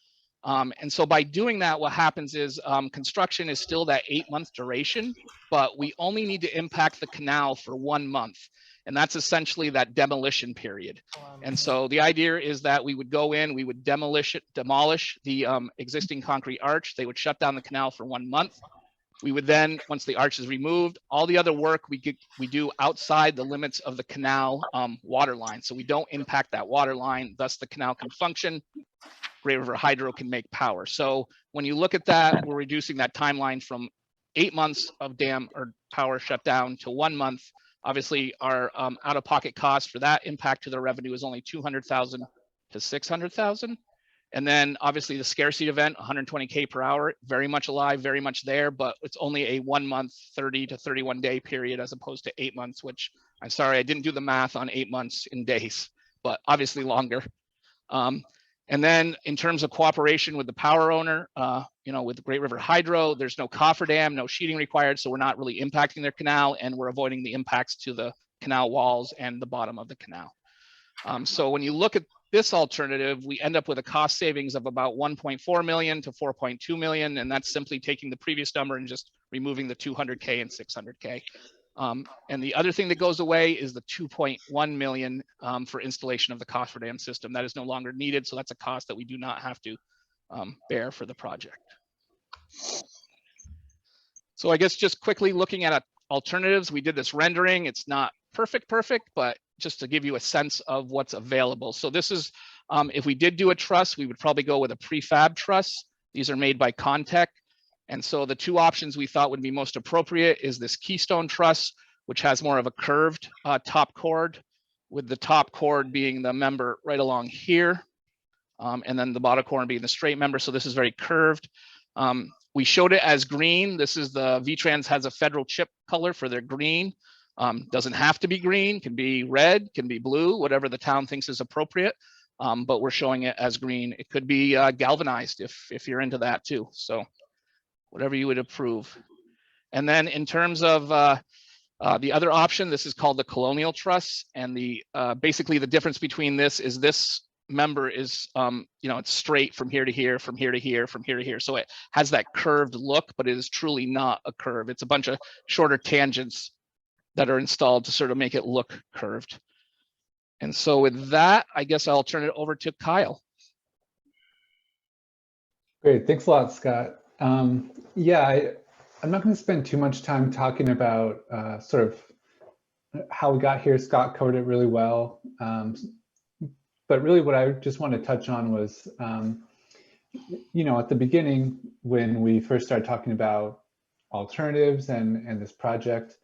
And so by doing that, what happens is construction is still that 8-month duration, but we only need to impact the canal for 1 month. And that's essentially that demolition period. And so the idea is that we would go in, we would demolish the existing concrete arch. They would shut down the canal for 1 month. We would then, once the arch is removed, all the other work we do outside the limits of the canal water line. So we don't impact that water line, thus the canal can function. Great River Hydro can make power. So when you look at that, we're reducing that timeline from 8 months of dam or power shutdown to 1 month. Obviously, our out-of-pocket cost for that impact to the revenue is only 200,000 to 600,000. And then obviously the scarcity event, 120K per hour, very much alive, very much there, but it's only a 1 month, 30 to 31 day period as opposed to 8 months, which I'm sorry, I didn't do the math on 8 months in days, but obviously longer. And then in terms of cooperation with the power owner, with Great River Hydro, there's no cofferdam, no sheeting required, so we're not really impacting their canal, and we're avoiding the impacts to the canal walls and the bottom of the canal. So when you look at this alternative, we end up with a cost savings of about 1.4 million to 4.2 million, and that's simply taking the previous number and just removing the 200K and 600K. And the other thing that goes away is the 2.1 million for installation of the cofferdam system. That is no longer needed, so that's a cost that we do not have to bear for the project. So I guess just quickly looking at alternatives, we did this rendering. It's not perfect, but just to give you a sense of what's available. So this is, if we did do a truss, we would probably go with a prefab truss. These are made by Contech. And so the two options we thought would be most appropriate is this Keystone truss, which has more of a curved top chord, with the top chord being the member right along here, and then the bottom chord being the straight member. So this is very curved. We showed it as green. This is the VTrans has a federal chip color for their green. Doesn't have to be green, can be red, can be blue, whatever the town thinks is appropriate. But we're showing it as green. It could be galvanized if you're into that too. So whatever you would approve. And then in terms of the other option, this is called the Colonial Truss. And the basically the difference between this is this member is, it's straight from here to here, from here to here, from here to here. So it has that curved look, but it is truly not a curve. It's a bunch of shorter tangents that are installed to sort of make it look curved. And so with that, I guess I'll turn it over to Kyle. Great, thanks a lot, Scott. Yeah, I'm not going to spend too much time talking about sort of how we got here. Scott covered it really well. But really what I just want to touch on was, at the beginning, when we first started talking about alternatives and this project,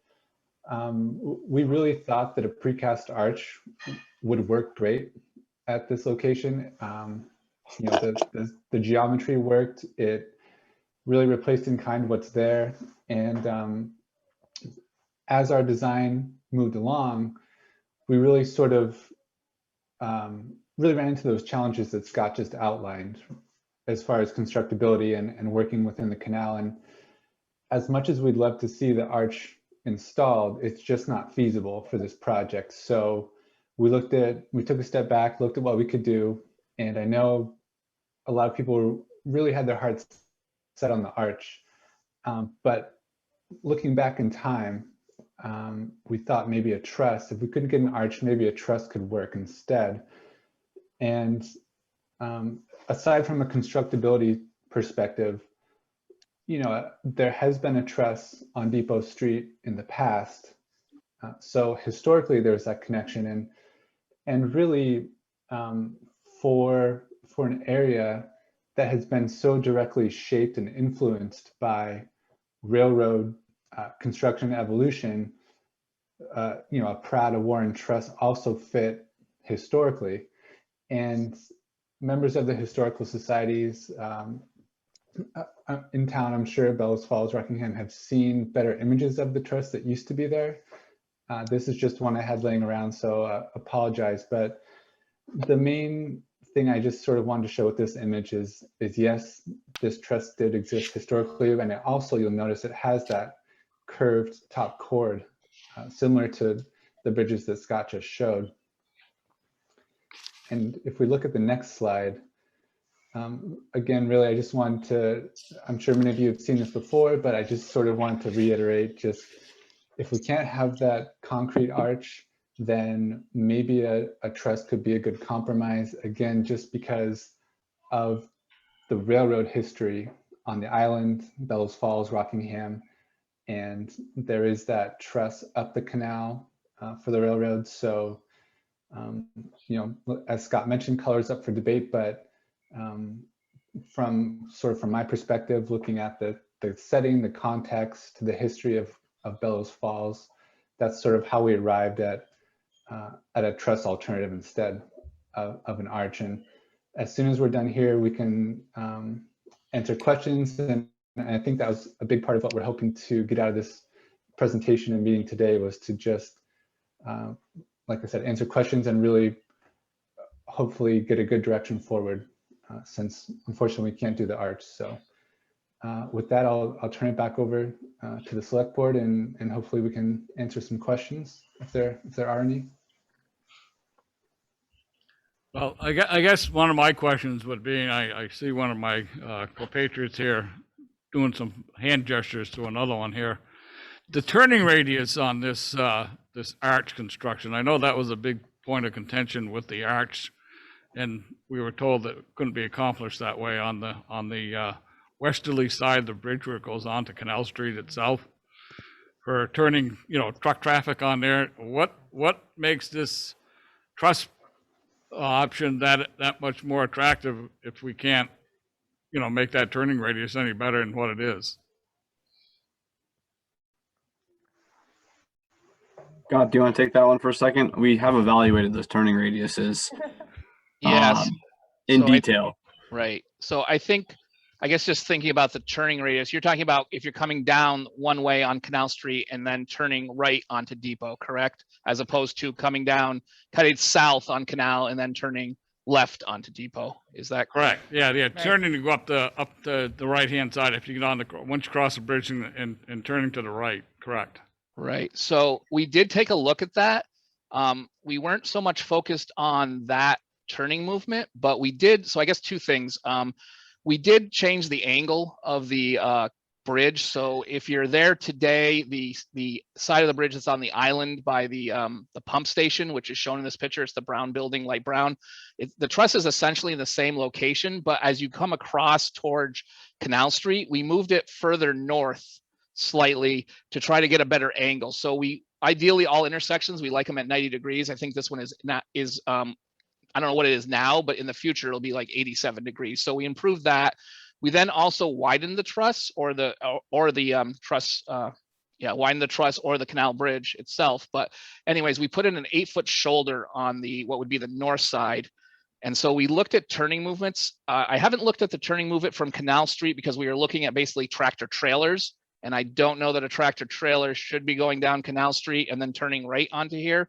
we really thought that a precast arch would work great at this location. The geometry worked. It really replaced in kind what's there. And as our design moved along, we really sort of really ran into those challenges that Scott just outlined as far as constructability and working within the canal. And as much as we'd love to see the arch installed, it's just not feasible for this project. So we took a step back, looked at what we could do. And I know a lot of people really had their hearts set on the arch. But looking back in time, we thought maybe a truss, if we couldn't get an arch, maybe a truss could work instead. And aside from a constructability perspective, there has been a truss on Depot Street in the past. So historically, there's that connection. And really, for an area that has been so directly shaped and influenced by railroad construction evolution, a Pratt, a Warren truss also fit historically. And members of the historical societies in town, I'm sure Bellows Falls, Rockingham, have seen better images of the truss that used to be there. This is just one I had laying around, so apologize. But the main thing I just sort of wanted to show with this image is yes, this truss did exist historically, and it also, you'll notice it has that curved top chord, similar to the bridges that Scott just showed. And if we look at the next slide, again, really, I just wanted to, I'm sure many of you have seen this before, but I just sort of wanted to reiterate, just if we can't have that concrete arch, then maybe a truss could be a good compromise, again, just because of the railroad history on the island, Bellows Falls, Rockingham, and there is that truss up the canal for the railroad. So, as Scott mentioned, colors up for debate, but from my perspective, looking at the setting, the context, the history of Bellows Falls, that's sort of how we arrived at a truss alternative instead of an arch. And as soon as we're done here, we can answer questions. And I think that was a big part of what we're hoping to get out of this presentation and meeting today, was to just, like I said, answer questions and really hopefully get a good direction forward, since unfortunately we can't do the arch. So with that, I'll turn it back over to the select board, and hopefully we can answer some questions if there are any. Well, I guess one of my questions would be, I see one of my compatriots here doing some hand gestures to another one here. The turning radius on this, this arch construction, I know that was a big point of contention with the arch. And we were told that it couldn't be accomplished that way on the westerly side of the bridge where it goes on to Canal Street itself. For turning, truck traffic on there, what makes this truss option that much more attractive if we can't, make that turning radius any better than what it is? God, do you want to take that one for a second? We have evaluated those turning radiuses Yes. in So detail. Right. So I guess just thinking about the turning radius, you're talking about if you're coming down one way on Canal Street and then turning right onto Depot, correct? As opposed to coming down, cutting south on Canal and then turning left onto Depot. Is that correct? Yeah. Turning to go up the right-hand side if you get on once you cross the bridge and turning to the right, correct? Right. So we did take a look at that. We weren't so much focused on that turning movement, but we did. So I guess two things. We did change the angle of the bridge. So if you're there today, the side of the bridge that's on the island by the pump station, which is shown in this picture, it's the brown building, light brown. The truss is essentially in the same location, but as you come across towards Canal Street, we moved it further north slightly to try to get a better angle. So we ideally all intersections, we like them at 90 degrees. I think this one is I don't know what it is now, but in the future it'll be like 87 degrees. So we improved that. We then also widened the truss widened the truss or the canal bridge itself. But anyways, we put in an 8-foot shoulder on what would be the north side. And so we looked at turning movements. I haven't looked at the turning movement from Canal Street because we were looking at basically tractor trailers. And I don't know that a tractor trailer should be going down Canal Street and then turning right onto here.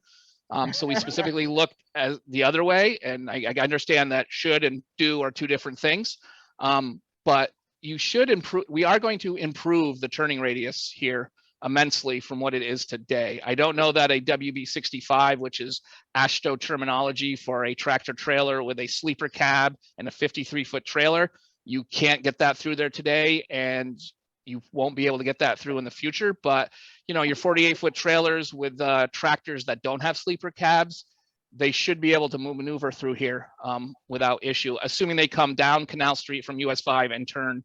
So we specifically looked at the other way, and I understand that should and do are two different things. But you should improve. We are going to improve the turning radius here immensely from what it is today. I don't know that a WB65, which is AASHTO terminology for a tractor trailer with a sleeper cab and a 53-foot trailer, you can't get that through there today, and you won't be able to get that through in the future. But your 48-foot trailers with tractors that don't have sleeper cabs, they should be able to maneuver through here without issue, assuming they come down Canal Street from US 5 and turn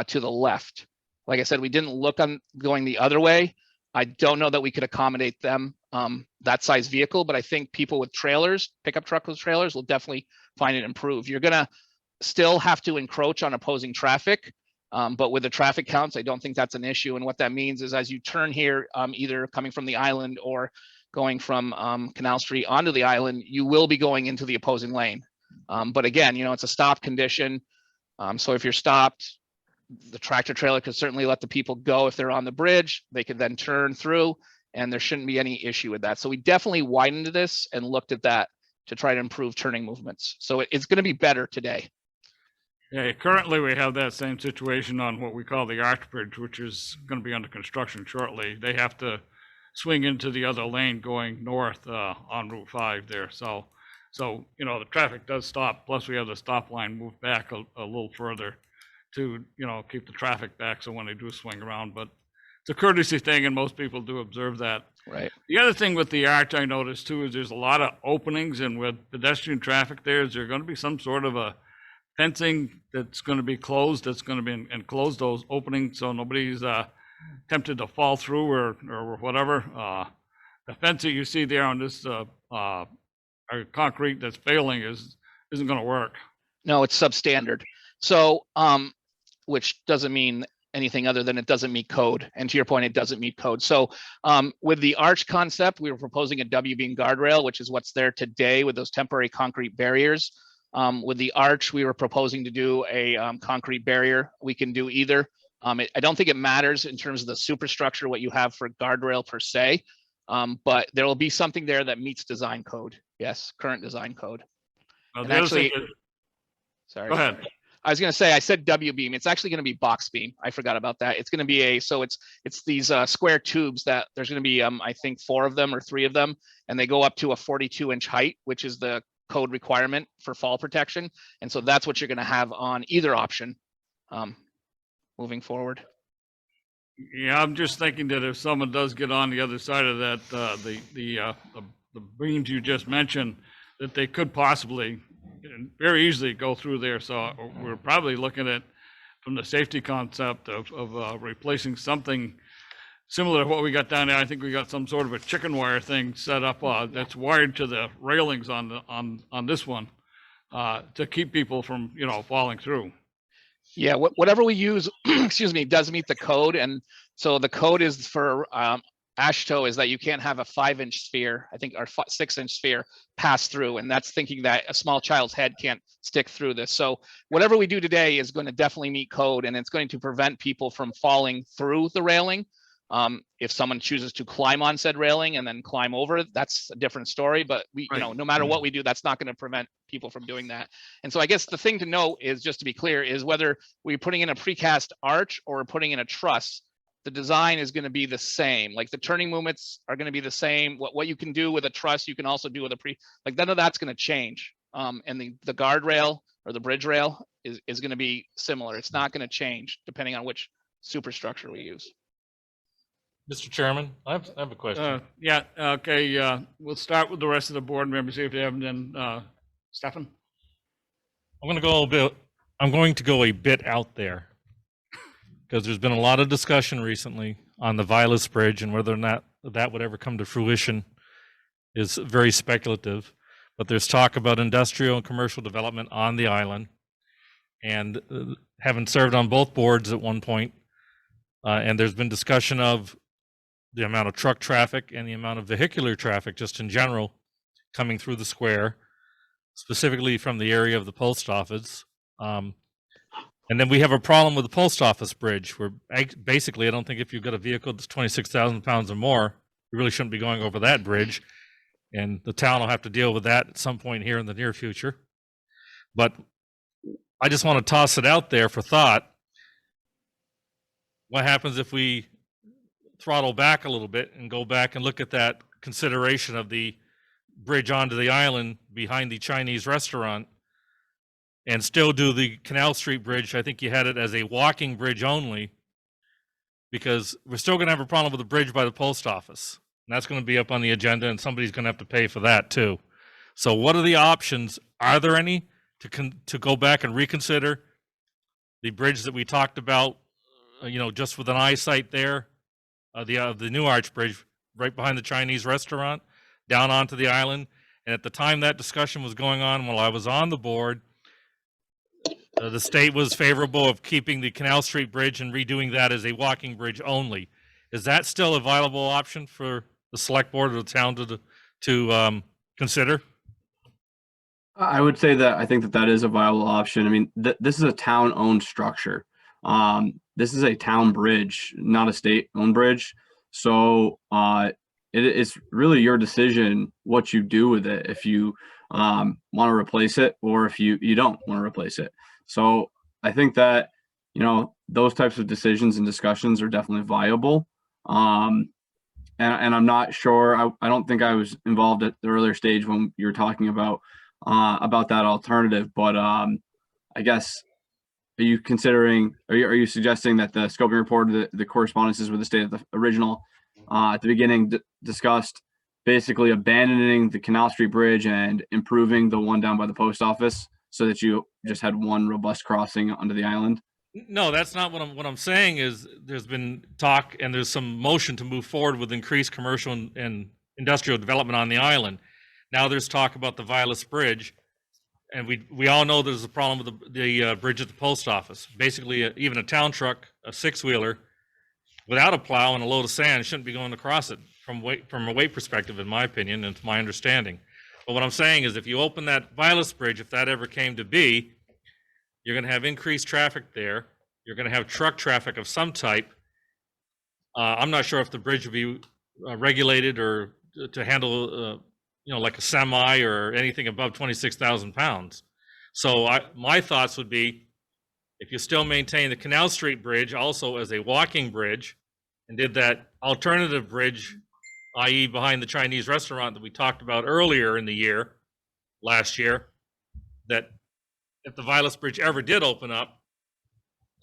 to the left. Like I said, we didn't look on going the other way. I don't know that we could accommodate them, that size vehicle, but I think people with trailers, pickup truck with trailers, will definitely find it improved. You're gonna still have to encroach on opposing traffic. But with the traffic counts, I don't think that's an issue. And what that means is as you turn here, either coming from the island or going from Canal Street onto the island, you will be going into the opposing lane. But again, it's a stop condition. So if you're stopped, the tractor trailer could certainly let the people go. If they're on the bridge, they could then turn through, and there shouldn't be any issue with that. So we definitely widened this and looked at that to try to improve turning movements. So it's going to be better today. Yeah, currently we have that same situation on what we call the Arch Bridge, which is going to be under construction shortly. They have to swing into the other lane going north on Route 5 there. So the traffic does stop. Plus we have the stop line moved back a little further to, keep the traffic back. So when they do swing around, but it's a courtesy thing and most people do observe that. Right. The other thing with the arch I noticed too is there's a lot of openings, and with pedestrian traffic there, is there going to be some sort of a fencing that's going to be closed, that's going to be enclose those openings so nobody's tempted to fall through or whatever. The fence that you see there on this concrete that's failing isn't going to work. No, it's substandard. So, which doesn't mean anything other than it doesn't meet code. And to your point, it doesn't meet code. So with the arch concept, we were proposing a W-beam guardrail, which is what's there today with those temporary concrete barriers. With the arch, we were proposing to do a concrete barrier. We can do either. I don't think it matters in terms of the superstructure, what you have for guardrail per se, but there will be something there that meets design code. Yes, current design code. And actually, sorry. Go ahead. I was going to say, I said W-beam. It's actually going to be box beam. I forgot about that. It's going to be it's these square tubes that there's going to be, I think 4 of them or 3 of them, and they go up to a 42-inch height, which is the code requirement for fall protection. And so that's what you're going to have on either option moving forward. Yeah, I'm just thinking that if someone does get on the other side of that, the beams you just mentioned, that they could possibly very easily go through there. So we're probably looking at, from the safety concept of replacing something similar to what we got down there. I think we got some sort of a chicken wire thing set up that's wired to the railings on this one to keep people from, falling through. Yeah, whatever we use, excuse me, does meet the code. And so the code is for AASHTO is that you can't have a 5-inch sphere, I think, or 6-inch sphere pass through. And that's thinking that a small child's head can't stick through this. So whatever we do today is going to definitely meet code, and it's going to prevent people from falling through the railing. If someone chooses to climb on said railing and then climb over it, that's a different story. But we, no matter what we do, that's not going to prevent people from doing that. And so I guess the thing to note is, just to be clear, is whether we're putting in a precast arch or we're putting in a truss, the design is going to be the same. Like the turning movements are going to be the same. What you can do with a truss, you can also do with a none of that's going to change. And the guardrail or the bridge rail is going to be similar. It's not going to change depending on which superstructure we use. Mr. Chairman, I have a question. Yeah, okay, we'll start with the rest of the board members, see if they have, and then Stefan? I'm going to go a bit out there, because there's been a lot of discussion recently on the Vilas Bridge, and whether or not that would ever come to fruition is very speculative. But there's talk about industrial and commercial development on the island, and having served on both boards at one point, and there's been discussion of the amount of truck traffic and the amount of vehicular traffic just in general coming through the square, specifically from the area of the post office. And then we have a problem with the post office bridge, where basically I don't think if you've got a vehicle that's 26,000 pounds or more, you really shouldn't be going over that bridge. And the town will have to deal with that at some point here in the near future. But I just want to toss it out there for thought. What happens if we throttle back a little bit and go back and look at that consideration of the bridge onto the island behind the Chinese restaurant, and still do the Canal Street Bridge? I think you had it as a walking bridge only, because we're still going to have a problem with the bridge by the post office. And that's going to be up on the agenda, and somebody's going to have to pay for that too. So what are the options? Are there any to go back and reconsider the bridge that we talked about, just with an eyesight there, the New Arch Bridge right behind the Chinese restaurant down onto the island? And at the time that discussion was going on, while I was on the board, the state was favorable of keeping the Canal Street Bridge and redoing that as a walking bridge only. Is that still a viable option for the select board of the town to consider? I would say that I think that is a viable option. I mean, this is a town-owned structure. This is a town bridge, not a state-owned bridge. So it's really your decision what you do with it, if you want to replace it or if you don't want to replace it. So I think that, those types of decisions and discussions are definitely viable. And I'm not sure, I don't think I was involved at the earlier stage when you were talking about that alternative, but I guess, are you suggesting that the scoping report, the correspondences with the state of the original at the beginning discussed basically abandoning the Canal Street Bridge and improving the one down by the post office so that you just had one robust crossing onto the island? No, that's not what I'm saying. Is there's been talk and there's some motion to move forward with increased commercial and industrial development on the island. Now there's talk about the Vilas Bridge, and we all know there's a problem with the bridge at the post office. Basically, even a town truck, a 6-wheeler, without a plow and a load of sand shouldn't be going across it from a weight perspective, in my opinion, and it's my understanding. But what I'm saying is, if you open that Vilas Bridge, if that ever came to be, you're going to have increased traffic there. You're going to have truck traffic of some type. I'm not sure if the bridge would be regulated or to handle, like a semi or anything above 26,000 pounds. So my thoughts would be, if you still maintain the Canal Street Bridge also as a walking bridge, and did that alternative bridge, i.e. behind the Chinese restaurant that we talked about earlier in the year, last year, that if the Vilas Bridge ever did open up,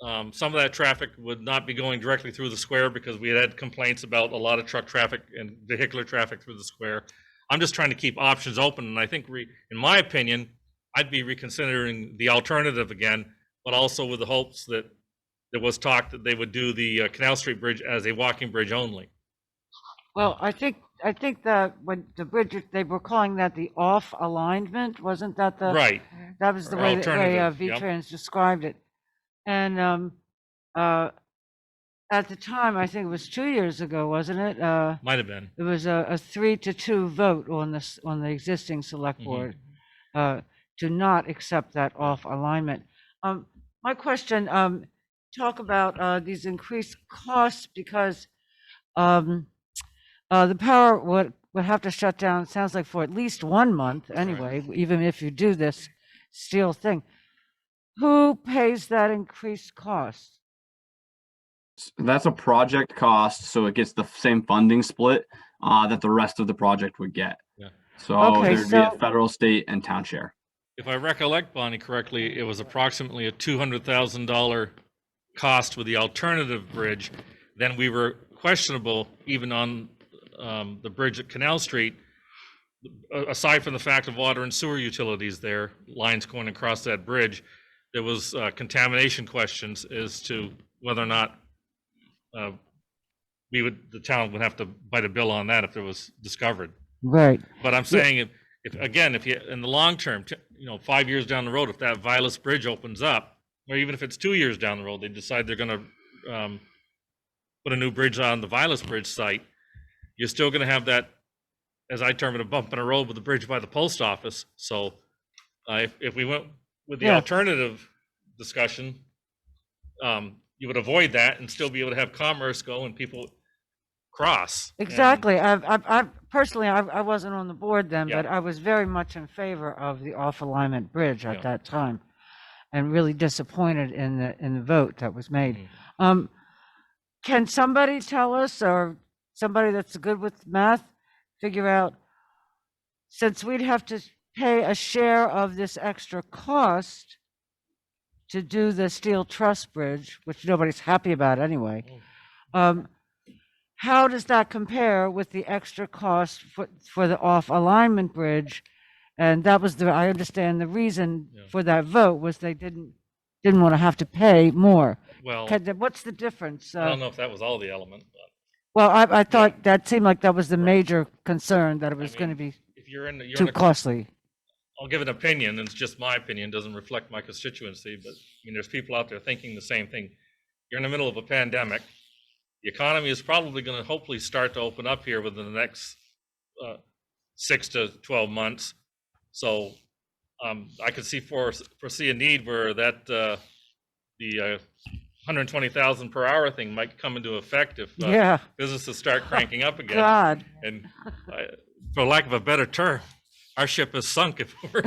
some of that traffic would not be going directly through the square because we had complaints about a lot of truck traffic and vehicular traffic through the square. I'm just trying to keep options open, and I think, in my opinion, I'd be reconsidering the alternative again, but also with the hopes that there was talk that they would do the Canal Street Bridge as a walking bridge only. Well, I think that when the bridge, they were calling that the off alignment, wasn't that the? Right. That was the way Alternative, V-Trans described it. And at the time, I think it was 2 years ago, wasn't it? Might have been. It was a 3-2 vote on the existing select board to not accept that off alignment. My question, talk about these increased costs because the power would have to shut down, it sounds like, for at least 1 month anyway, even if you do this steel thing. Who pays that increased cost? That's a project cost, so it gets the same funding split that the rest of the project would get. Yeah. So Okay, there'd be a federal, state, and town share. If I recollect, Bonnie, correctly, it was approximately a $200,000 cost with the alternative bridge. Then we were questionable even on the bridge at Canal Street, aside from the fact of water and sewer utilities there, lines going across that bridge, there was contamination questions as to whether or not the town would have to bite a bill on that if it was discovered. Right. But I'm saying if you, in the long term, 5 years down the road, if that Vilas Bridge opens up, or even if it's 2 years down the road, they decide they're going to put a new bridge on the Vilas Bridge site, you're still going to have that, as I term it, a bump in a road with the bridge by the post office. So if we went with the alternative discussion, you would avoid that and still be able to have commerce go and people cross. Exactly. I personally, I wasn't on the board then, but I was very much in favor of the off alignment bridge at that time, and really disappointed in the vote that was made. Can somebody tell us, or somebody that's good with math, figure out, since we'd have to pay a share of this extra cost to do the steel truss bridge, which nobody's happy about anyway, how does that compare with the extra cost for the off alignment bridge? And that was I understand the reason for that vote was they didn't want to have to pay more. Well, what's the difference? I don't know if that was all the element. But well, I thought that seemed like that was the major concern, that it was going to be if you're too costly. I'll give an opinion, and it's just my opinion, doesn't reflect my constituency, but there's people out there thinking the same thing. You're in the middle of a pandemic. The economy is probably going to hopefully start to open up here within the next 6 to 12 months. So I could foresee a need where that the 120,000 per hour thing might come into effect if businesses start cranking up again. God. And for lack of a better term, our ship has sunk if we're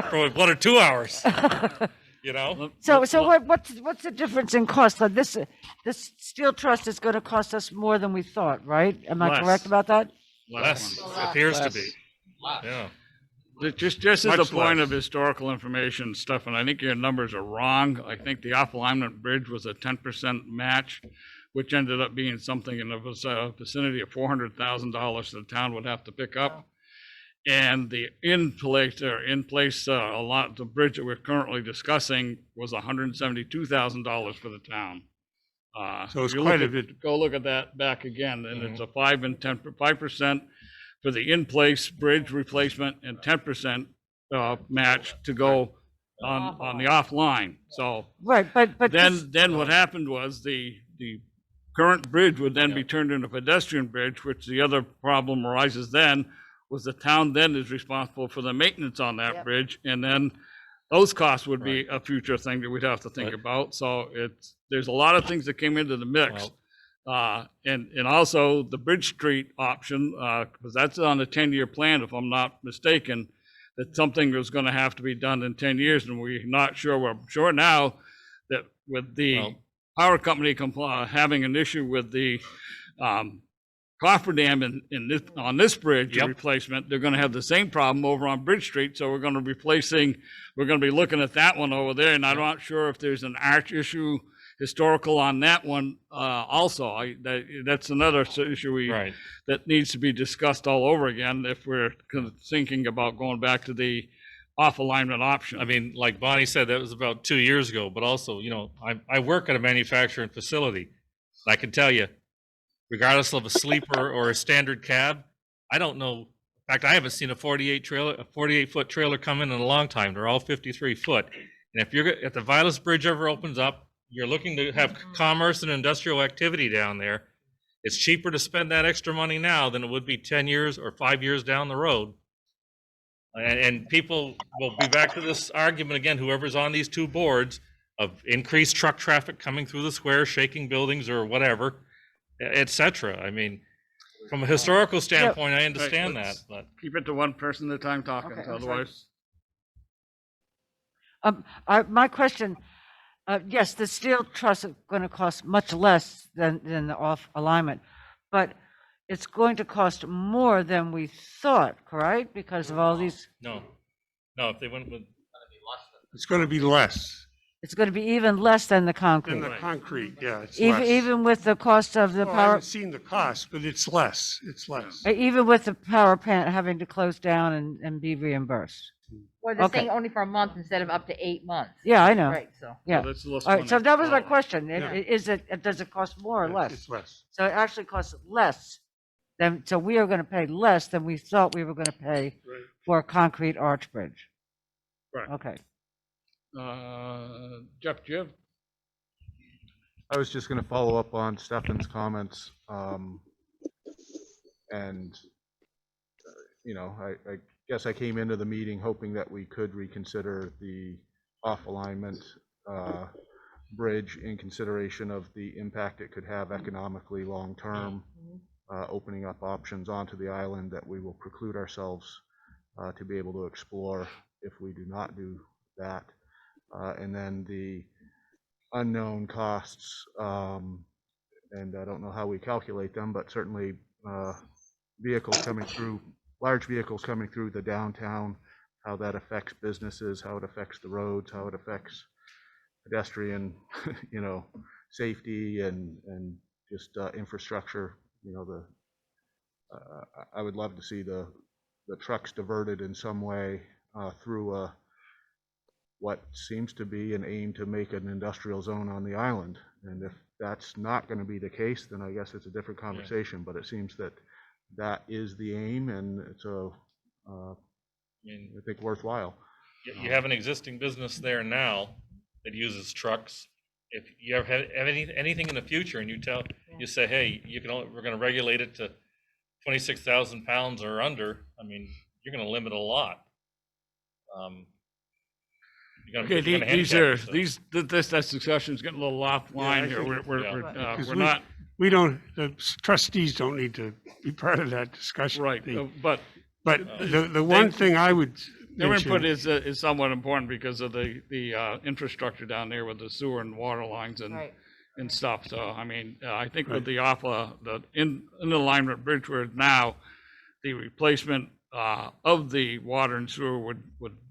for 1 or 2 hours. So what's the difference in cost? Like this steel truss is going to cost us more than we thought, right? Am I correct about that? Less. Appears to be. Yeah. Just as a point of historical information stuff, and I think your numbers are wrong. I think the off alignment bridge was a 10% match, which ended up being something in the vicinity of $400,000 the town would have to pick up. And the in place the bridge that we're currently discussing was $172,000 for the town. So it's quite a bit. Go look at that back again, and it's a 5% for the in-place bridge replacement and 10% match to go on the offline. So right, but then what happened was the current bridge would then be turned into a pedestrian bridge, which the other problem arises then was the town then is responsible for the maintenance on that bridge, and then those costs would be a future thing that we'd have to think about. So there's a lot of things that came into the mix. And also the Bridge Street option, because that's on a 10-year plan, if I'm not mistaken, that something was going to have to be done in 10 years, and we're not sure. We're sure now that with the power company having an issue with the cofferdam on this bridge replacement, they're going to have the same problem over on Bridge Street. So we're going to be looking at that one over there, and I'm not sure if there's an arch issue historical on that one also. That's another issue Right. that needs to be discussed all over again if we're thinking about going back to the off alignment option. I mean, like Bonnie said, that was about 2 years ago, but also, I work at a manufacturing facility. I can tell you, regardless of a sleeper or a standard cab, I don't know. In fact, I haven't seen a 48-foot trailer come in a long time. They're all 53 foot. And if the Vilas Bridge ever opens up, you're looking to have commerce and industrial activity down there, it's cheaper to spend that extra money now than it would be 10 years or 5 years down the road. And people will be back to this argument again, whoever's on these two boards, of increased truck traffic coming through the square, shaking buildings or whatever, et cetera. I mean, from a historical standpoint, I understand that, but keep it to one person at a time talking, Okay, otherwise. My question, yes, the steel truss is going to cost much less than the off alignment, but it's going to cost more than we thought, correct? Because of all these. no, if they went with. It's going to be less It's going to be even less than the concrete. than the concrete, yeah, it's Even, less. even with the cost of the Well, I power, haven't seen the cost, but it's less, it's less. even with the power plant having to close down and be reimbursed. Or they're Okay. saying only for a month instead of up to 8 months. Yeah, I know. Right, so. Yeah. So that's less All right, so money. that was my question. Yeah. Does it cost more or less? It's less. So it actually costs less than, so we are going to pay less than we thought we were going to pay Right. for a concrete arch bridge. Right. Okay. Jeff, do you have? I was just going to follow up on Stefan's comments. I guess I came into the meeting hoping that we could reconsider the off alignment bridge in consideration of the impact it could have economically long term, opening up options onto the island that we will preclude ourselves to be able to explore if we do not do that. And then the unknown costs, and I don't know how we calculate them, but certainly vehicles coming through, large vehicles coming through the downtown, how that affects businesses, how it affects the roads, how it affects pedestrian, safety and just infrastructure. I would love to see the trucks diverted in some way through what seems to be an aim to make an industrial zone on the island. And if that's not going to be the case, then I guess it's a different conversation. But it seems that that is the aim, and it's I think worthwhile. You have an existing business there now that uses trucks. If you ever have anything in the future and you say, hey, we're going to regulate it to 26,000 pounds or under, I mean, you're going to limit a lot. Okay, this discussion's getting a little offline here. We're not. The trustees don't need to be part of that discussion. Right, but the one thing I would their mention. input is somewhat important because of the infrastructure down there with the sewer and water lines and stuff. So I mean, I think with the in alignment bridge where now, the replacement of the water and sewer would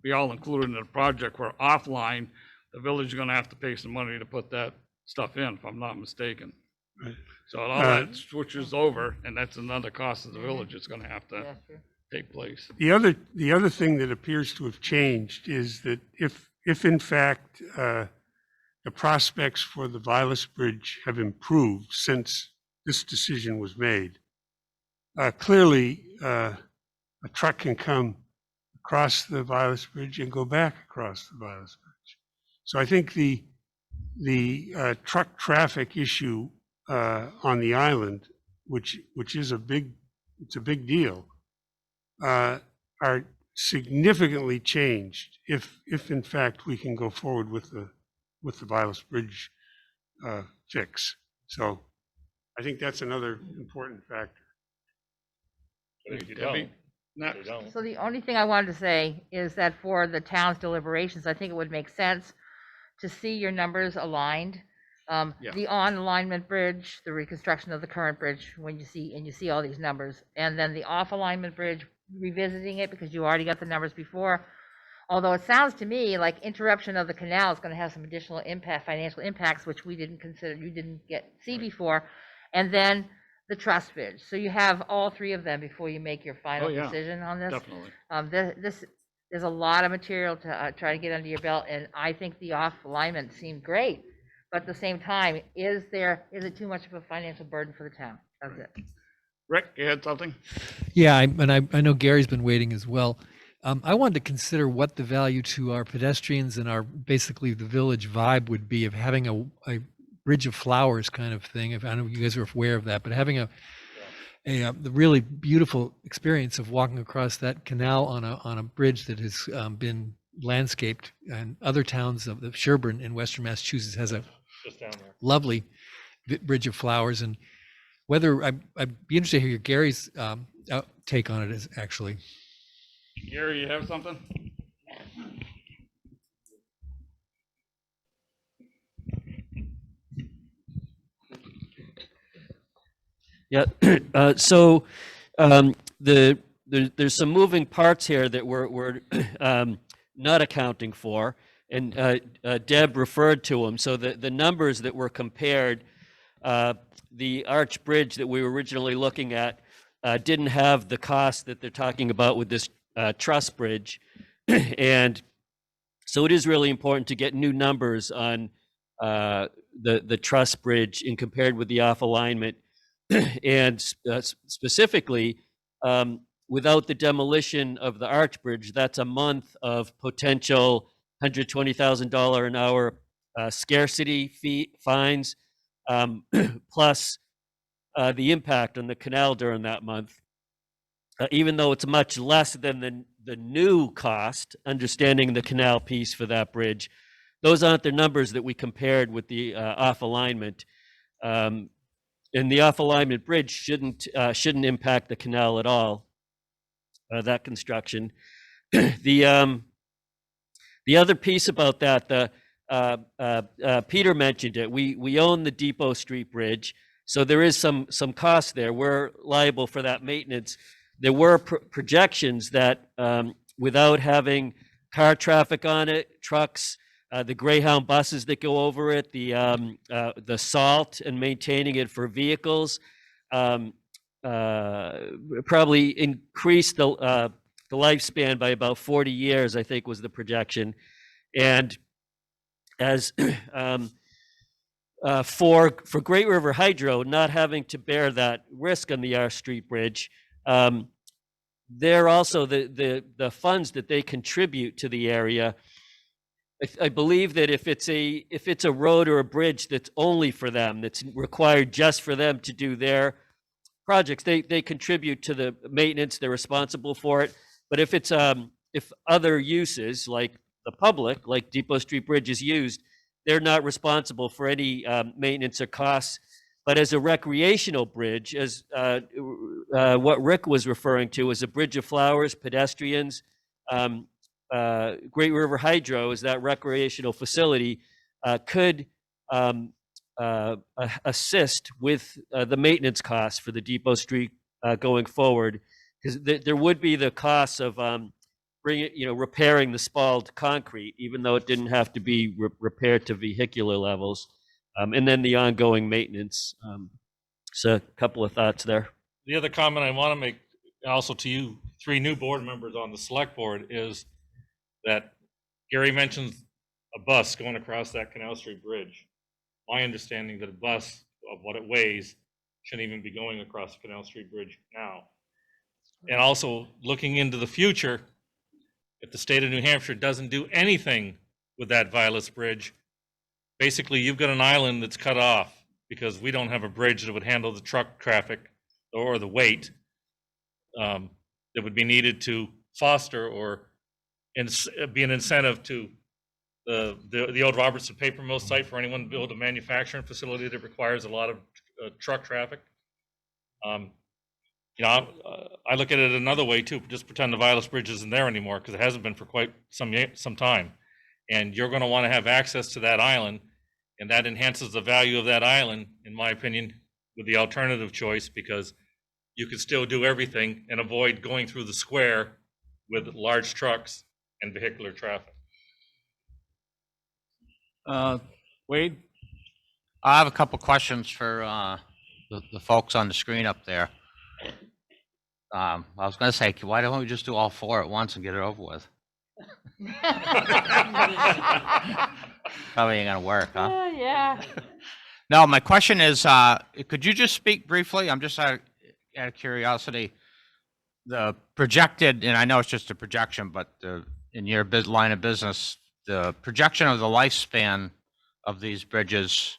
be all included in the project. Where offline, the village is going to have to pay some money to put that stuff in, if I'm not mistaken. Right. So all that switches over, and that's another cost of the village. It's going to have to take place. The other thing that appears to have changed is that if in fact the prospects for the Vilas Bridge have improved since this decision was made, clearly a truck can come across the Vilas Bridge and go back across the Vilas Bridge. So I think the truck traffic issue on the island, which is a big deal, are significantly changed if in fact we can go forward with the Vilas Bridge fix. So I think that's another important factor. So the only thing I wanted to say is that for the town's deliberations, I think it would make sense to see your numbers aligned. The on alignment bridge, the reconstruction of the current bridge, when you see all these numbers, and then the off alignment bridge, revisiting it because you already got the numbers before. Although it sounds to me like interruption of the canal is going to have some additional impact, financial impacts, which we didn't consider, you didn't see before. And then the Truss Bridge. So you have all three of them before you make your final yeah, decision on this. definitely. There's a lot of material to try to get under your belt, and I think the off alignment seemed great. But at the same time, is it too much of a financial burden for the town? That's it. Rick, you had something? Yeah, I know Gary's been waiting as well. I wanted to consider what the value to our pedestrians and our basically the village vibe would be of having a bridge of flowers kind of thing. If I know you guys are aware of that, but having the really beautiful experience of walking across that canal on a bridge that has been landscaped, and other towns of the Sherburne in Western Massachusetts has a Just down there. lovely bridge of flowers. And whether I'd be interested to hear Gary's take on it is actually. Gary, you have something? Yeah, so there's some moving parts here that we're not accounting for, and Deb referred to them. So the numbers that were compared, the arch bridge that we were originally looking at didn't have the cost that they're talking about with this truss bridge, and so it is really important to get new numbers on the truss bridge and compared with the off alignment. And specifically, without the demolition of the arch bridge, that's a month of potential $120,000 an hour scarcity fee fines, plus the impact on the canal during that month. Even though it's much less than the new cost, understanding the canal piece for that bridge, those aren't the numbers that we compared with the off alignment. And the off alignment bridge shouldn't impact the canal at all. That construction. The other piece about that, Peter mentioned it. We own the Depot Street Bridge, so there is some cost there. We're liable for that maintenance. There were projections that without having car traffic on it, trucks, the Greyhound buses that go over it, the salt and maintaining it for vehicles, probably increase the lifespan by about 40 years, I think was the projection. And as for Great River Hydro not having to bear that risk on the R Street Bridge, they're also the funds that they contribute to the area. I believe that if it's a road or a bridge that's only for them, that's required just for them to do their projects, they contribute to the maintenance, they're responsible for it. But if it's if other uses like the public, like Depot Street Bridge is used, they're not responsible for any maintenance or costs. But as a recreational bridge, as what Rick was referring to, as a bridge of flowers, pedestrians, Great River Hydro is that recreational facility, could assist with the maintenance costs for the Depot Street going forward, because there would be the costs of repairing the spalled concrete, even though it didn't have to be repaired to vehicular levels, and then the ongoing maintenance. So a couple of thoughts there. The other comment I want to make also to you, 3 new board members on the select board, is that Gary mentions a bus going across that Canal Street Bridge. My understanding that a bus of what it weighs shouldn't even be going across the Canal Street Bridge now. And also looking into the future, if the state of New Hampshire doesn't do anything with that Vilas Bridge, basically you've got an island that's cut off because we don't have a bridge that would handle the truck traffic or the weight that would be needed to foster or be an incentive to the old Robertson paper mill site for anyone to build a manufacturing facility that requires a lot of truck traffic. I look at it another way too. Just pretend the Vilas Bridge isn't there anymore, because it hasn't been for quite some time, and you're going to want to have access to that island, and that enhances the value of that island, in my opinion, with the alternative choice, because you could still do everything and avoid going through the square with large trucks and vehicular traffic. Wade? I have a couple questions for the folks on the screen up there. I was going to say, why don't we just do all four at once and get it over with? Probably ain't going to work, huh? Yeah. No, my question is, could you just speak briefly? I'm just out of curiosity. The projected, and I know it's just a projection, but in your line of business, the projection of the lifespan of these bridges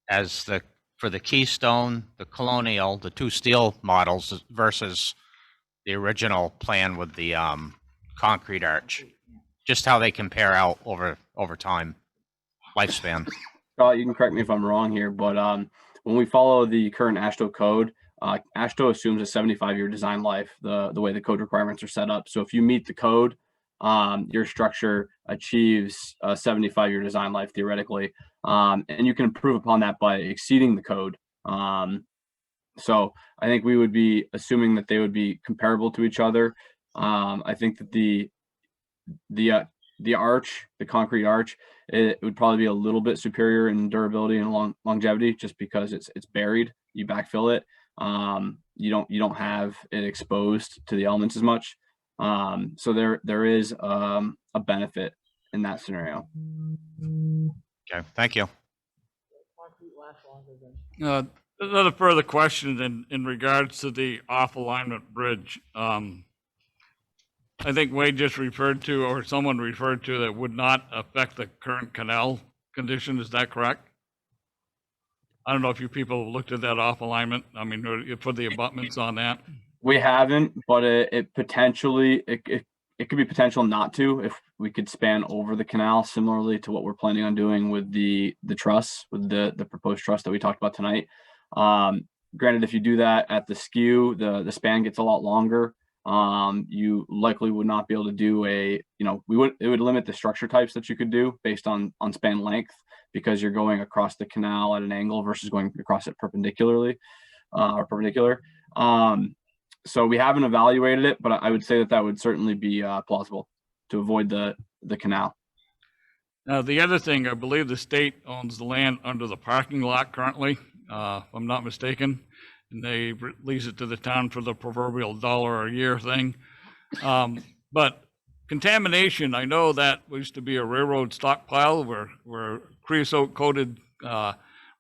as for the Keystone, the Colonial, the two steel models versus the original plan with the concrete arch, just how they compare out over time, lifespan. Scott, you can correct me if I'm wrong here, but when we follow the current AASHTO code, AASHTO assumes a 75-year design life, the way the code requirements are set up. So if you meet the code, your structure achieves a 75-year design life theoretically, and you can improve upon that by exceeding the code. So I think we would be assuming that they would be comparable to each other. I think that the arch, the concrete arch, it would probably be a little bit superior in durability and longevity, just because it's buried. You backfill it. You don't have it exposed to the elements as much. So there is a benefit in that scenario. Okay, thank you. Another further question in regards to the off-alignment bridge. I think Wade just referred to, or someone referred to, that would not affect the current canal condition. Is that correct? I don't know if you people looked at that off alignment. I mean, for the abutments on that. We haven't, but it potentially, it could be potential not to, if we could span over the canal, similarly to what we're planning on doing with the truss, with the proposed truss that we talked about tonight. Granted, if you do that at the skew, the span gets a lot longer. You likely would not be able to do it would limit the structure types that you could do based on span length, because you're going across the canal at an angle versus going across it perpendicular. So we haven't evaluated it, but I would say that would certainly be plausible to avoid the canal. Now, the other thing, I believe the state owns the land under the parking lot currently, if I'm not mistaken, and they lease it to the town for the proverbial $1 a year thing. But contamination, I know that used to be a railroad stockpile where creosote coated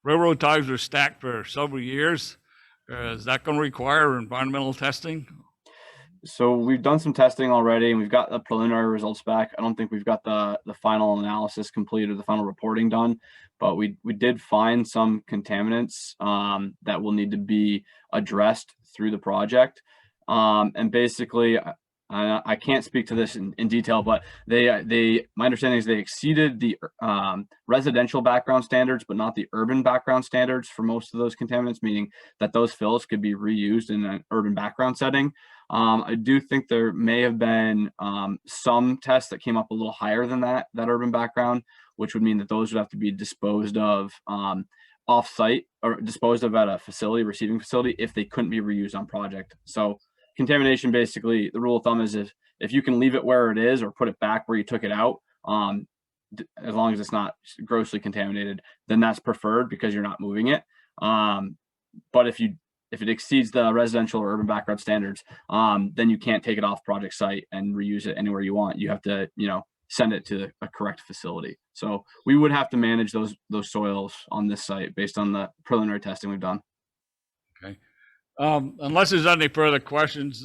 railroad ties were stacked for several years. Is that going to require environmental testing? So we've done some testing already, and we've got the preliminary results back. I don't think we've got the final analysis complete or the final reporting done, but we did find some contaminants that will need to be addressed through the project. And basically, I can't speak to this in detail, but my understanding is they exceeded the residential background standards, but not the urban background standards for most of those contaminants, meaning that those fills could be reused in an urban background setting. I do think there may have been some tests that came up a little higher than that urban background, which would mean that those would have to be disposed of off-site or disposed of at a receiving facility, if they couldn't be reused on project. So contamination, basically, the rule of thumb is if you can leave it where it is or put it back where you took it out, as long as it's not grossly contaminated, then that's preferred because you're not moving it. But if it exceeds the residential or urban background standards, then you can't take it off project site and reuse it anywhere you want. You have to, send it to a correct facility. So we would have to manage those soils on this site based on the preliminary testing we've done. Okay. Unless there's any further questions,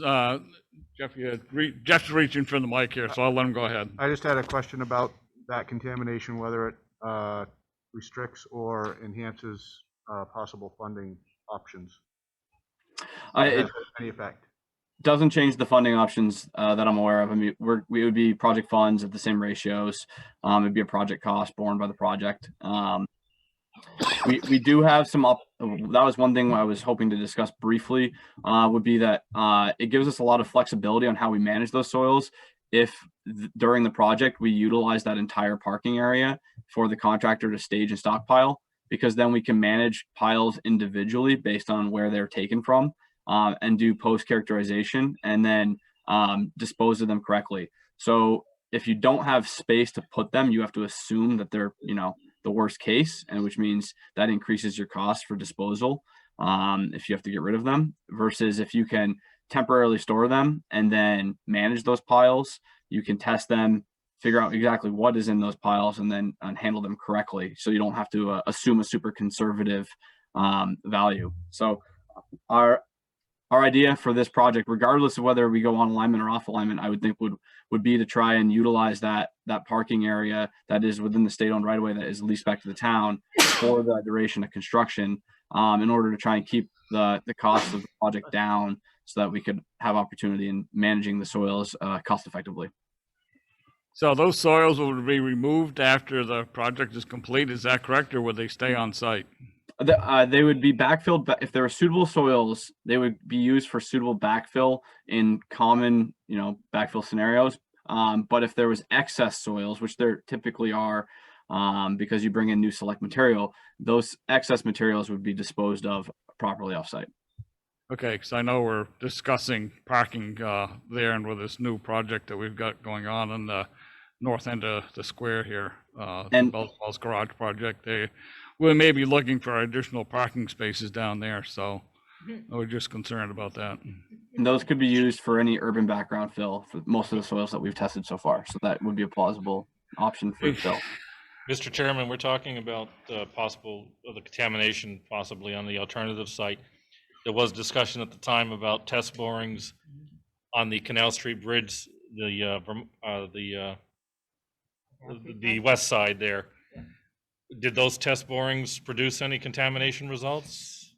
Jeff's reaching for the mic here, so I'll let him go ahead. I just had a question about that contamination, whether it restricts or enhances possible funding options. It any effect? Doesn't change the funding options that I'm aware of. I mean, we would be project funds at the same ratios. It'd be a project cost borne by the project. We do have some that was one thing I was hoping to discuss briefly, would be that it gives us a lot of flexibility on how we manage those soils. If during the project we utilize that entire parking area for the contractor to stage and stockpile, because then we can manage piles individually based on where they're taken from, and do post characterization and then dispose of them correctly. So if you don't have space to put them, you have to assume that they're, the worst case, and which means that increases your cost for disposal if you have to get rid of them, versus if you can temporarily store them and then manage those piles, you can test them, figure out exactly what is in those piles, and then handle them correctly. So you don't have to assume a super conservative value. So our idea for this project, regardless of whether we go on alignment or off alignment, I would think would be to try and utilize that parking area that is within the state-owned right-of-way that is leased back to the town for the duration of construction, in order to try and keep the cost of the project down, so that we could have opportunity in managing the soils cost effectively. So those soils will be removed after the project is complete, is that correct, or will they stay on site? They would be backfilled, but if there are suitable soils, they would be used for suitable backfill in common, backfill scenarios. But if there was excess soils, which there typically are, because you bring in new select material, those excess materials would be disposed of properly offsite. Okay, because I know we're discussing parking there, and with this new project that we've got going on the north end of the square here, And- the Bell's Garage project, we may be looking for additional parking spaces down there, so we're just concerned about that. And those could be used for any urban background fill for most of the soils that we've tested so far. So that would be a plausible option for fill. Mr. Chairman, we're talking about the contamination possibly on the alternative site. There was discussion at the time about test borings on the Canal Street Bridge, the west side there. Did those test borings produce any contamination results?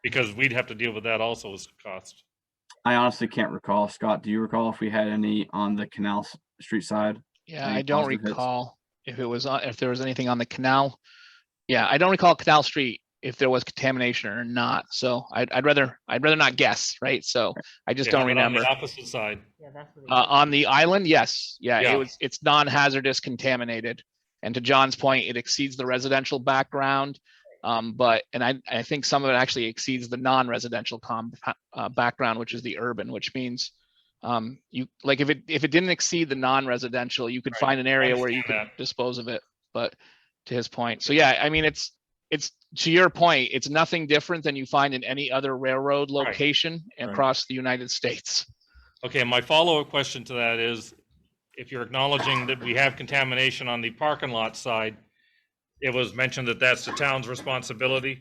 Because we'd have to deal with that also as cost. I honestly can't recall. Scott, do you recall if we had any on the Canal Street side? Yeah, Any I don't positive hits? recall if there was anything on the canal. Yeah, I don't recall Canal Street if there was contamination or not. So I'd rather not guess, right? So I just don't remember. On the opposite side. Yeah, that's what On the island, yes, Yeah. it's non-hazardous contaminated, and to John's point, it exceeds the residential background. But I think some of it actually exceeds the non-residential background, which is the urban, which means you like if it didn't exceed the non-residential, you could find an area where you could dispose of it. But to his point, so yeah, I mean it's to your point, it's nothing different than you find in any other railroad location across the United States. Okay, my follow-up question to that is, if you're acknowledging that we have contamination on the parking lot side, it was mentioned that that's the town's responsibility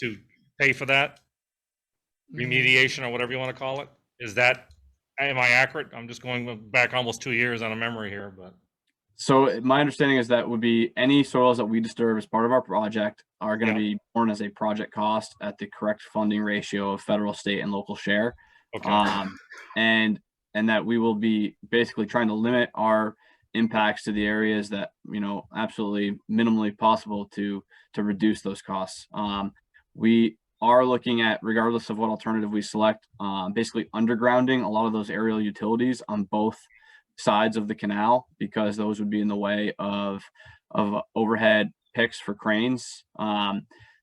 to pay for that remediation or whatever you want to call it. Am I accurate? I'm just going back almost 2 years on a memory here, but. So my understanding is that would be any soils that we disturb as part of our project are going to be borne as a project cost at the correct funding ratio of federal, state, and local share. Okay. And that we will be basically trying to limit our impacts to the areas that, absolutely minimally possible to reduce those costs. We are looking at, regardless of what alternative we select, basically undergrounding a lot of those aerial utilities on both sides of the canal, because those would be in the way of overhead picks for cranes.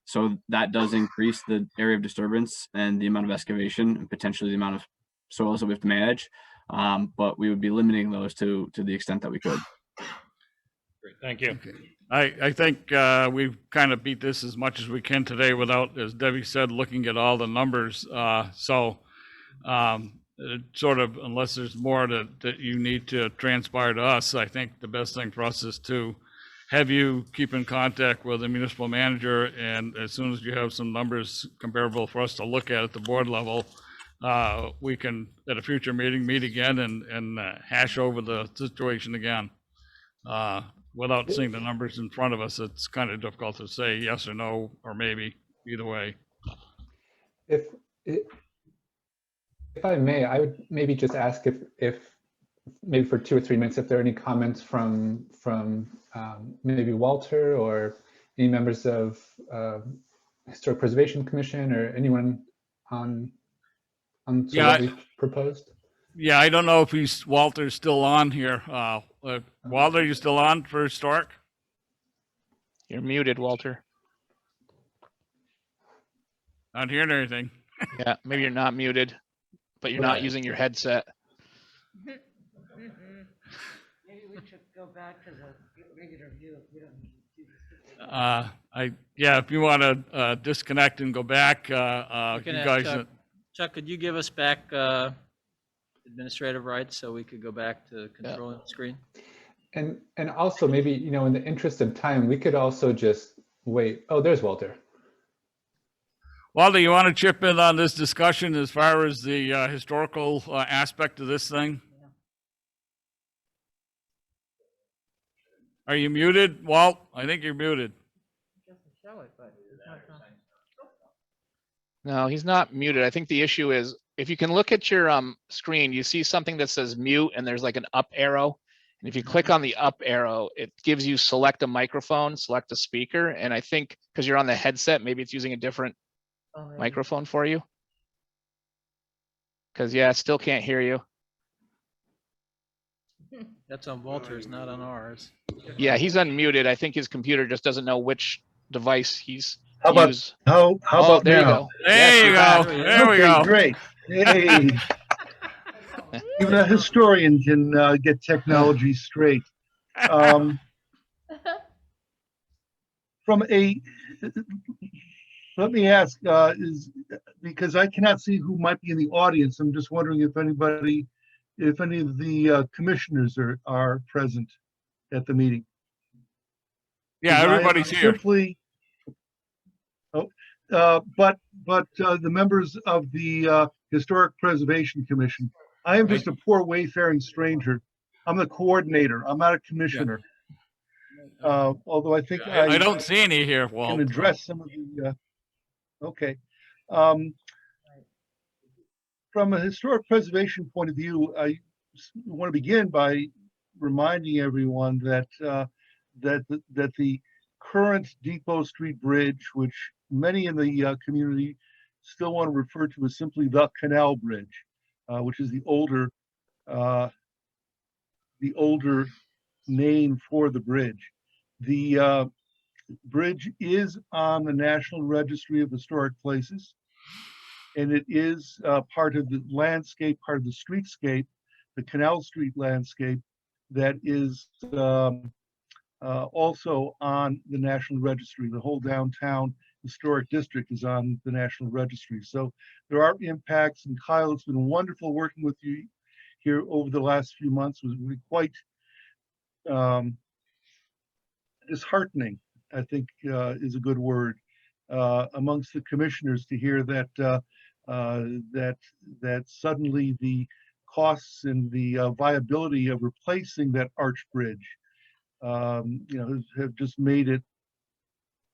So that does increase the area of disturbance and the amount of excavation and potentially the amount of soils that we have to manage. But we would be limiting those to the extent that we could. Great, thank you. I think we've kind of beat this as much as we can today without, as Debbie said, looking at all the numbers. Sort of, unless there's more that you need to transpire to us, I think the best thing for us is to have you keep in contact with the municipal manager, and as soon as you have some numbers comparable for us to look at the board level, we can, at a future meeting, meet again and hash over the situation again. Without seeing the numbers in front of us, it's kind of difficult to say yes or no, or maybe, either way. If I may, I would maybe just ask if maybe for 2 or 3 minutes, if there are any comments from maybe Walter or any members of Historic Preservation Commission or anyone on what we proposed. Yeah, I don't know if Walter's still on here. Walter, you still on for Historic? You're muted, Walter. Not hearing anything. Yeah, maybe you're not muted, but you're not using your headset. Maybe we should go back to the regular view. We don't need to do this. Yeah, if you want to disconnect and go back, You you can have guys. Chuck, could you give us back administrative rights so we could go back to controlling the screen? And also maybe, you know, in the interest of time, we could also just wait. Oh, there's Walter. Walter, you want to chip in on this discussion as far as the historical aspect of this thing? Are you muted, Walt? I think you're muted. Show it, but it's not showing. No, he's not muted. I think the issue is if you can look at your screen, you see something that says mute and there's like an up arrow. And if you click on the up arrow, it gives you select a microphone, select a speaker. And I think because you're on the headset, maybe it's using a different microphone for you. Because yeah, I still can't hear you. That's on Walter's, not on ours. Yeah, he's unmuted. I think his computer just doesn't know which device he's How about used. how Oh, about there you now? go. There Yes, you you're go. back. There we Okay, go. great. Hey, even a historian can get technology straight. From a, let me ask, is because I cannot see who might be in the audience. I'm just wondering if anybody, if any of the commissioners are present at the meeting. Yeah, everybody's here. Simply, but the members of the Historic Preservation Commission, I am just a poor wayfaring stranger. I'm the coordinator. I'm not a commissioner. Although I think I don't see any here, can Walt. address some of the, okay. From a historic preservation point of view, I want to begin by reminding everyone that that the current Depot Street Bridge, which many in the community still want to refer to as simply the Canal Bridge, which is the older name for the bridge. The bridge is on the National Registry of Historic Places, and it is part of the landscape, part of the streetscape, the Canal Street landscape that is also on the National Registry. The whole downtown historic district is on the National Registry. So there are impacts, and Kyle, it's been wonderful working with you here over the last few months. It was really quite disheartening, I think is a good word, amongst the commissioners to hear that that suddenly the costs and the viability of replacing that arch bridge, have just made it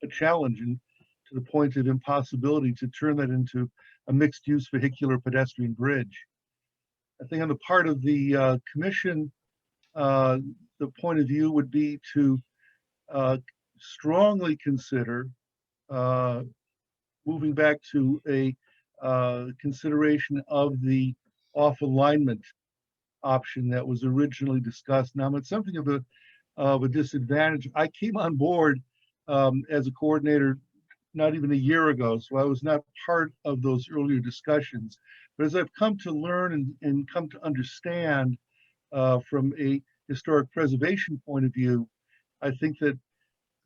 a challenge, and to the point of impossibility to turn that into a mixed-use vehicular pedestrian bridge. I think on the part of the commission, the point of view would be to strongly consider moving back to a consideration of the off-alignment option that was originally discussed. Now, it's something of a disadvantage. I came on board as a coordinator not even a year ago, so I was not part of those earlier discussions. But as I've come to learn and come to understand from a historic preservation point of view, I think that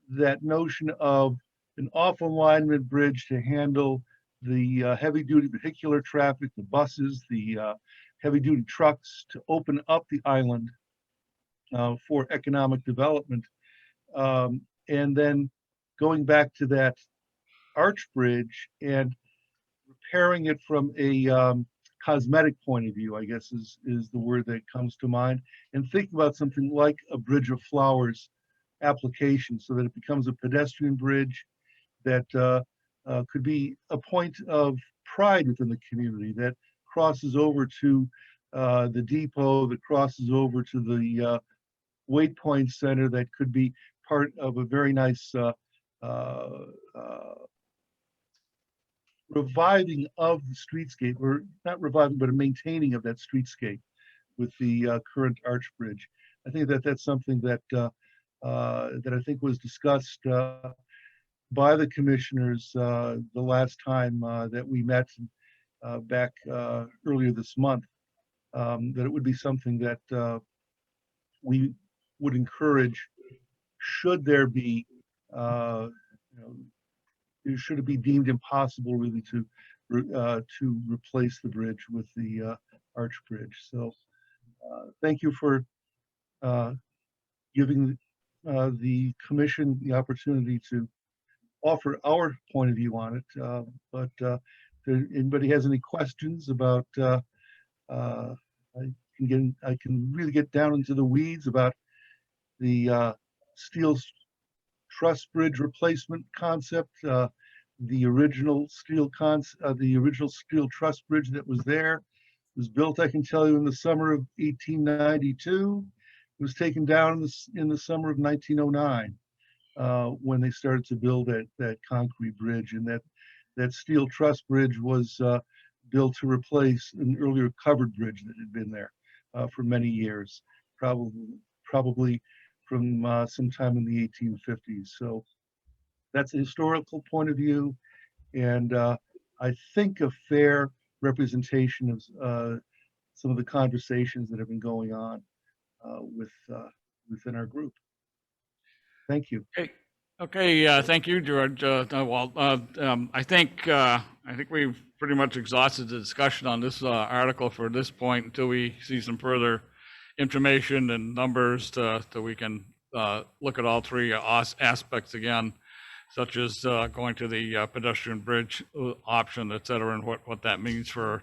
that notion of an off-alignment bridge to handle the heavy-duty vehicular traffic, the buses, the heavy-duty trucks, to open up the island for economic development, and then going back to that arch bridge and repairing it from a cosmetic point of view, I guess is the word that comes to mind, and think about something like a bridge of flowers application so that it becomes a pedestrian bridge that could be a point of pride within the community, that crosses over to the depot, that crosses over to the Waypoint Center, that could be part of a very nice reviving of the streetscape, or not reviving, but a maintaining of that streetscape with the current arch bridge. I think that that's something that that I think was discussed by the commissioners the last time that we met back earlier this month, that it would be something that we would encourage, should there be, should it be deemed impossible really to replace the bridge with the arch bridge. So thank you for giving the commission the opportunity to offer our point of view on it. But if anybody has any questions about, I can really get down into the weeds about the steel truss bridge replacement concept, the original steel truss bridge that was there was built, I can tell you, in the summer of 1892. It was taken down in the summer of 1909 when they started to build that concrete bridge, and that steel truss bridge was built to replace an earlier covered bridge that had been there for many years, probably from sometime in the 1850s. So that's a historical point of view, and I think a fair representation of some of the conversations that have been going on within our group. Thank you. Okay, thank you, George. Walt. I think we've pretty much exhausted the discussion on this article for this point until we see some further information and numbers so we can look at all three aspects again, such as going to the pedestrian bridge option, et cetera, and what that means for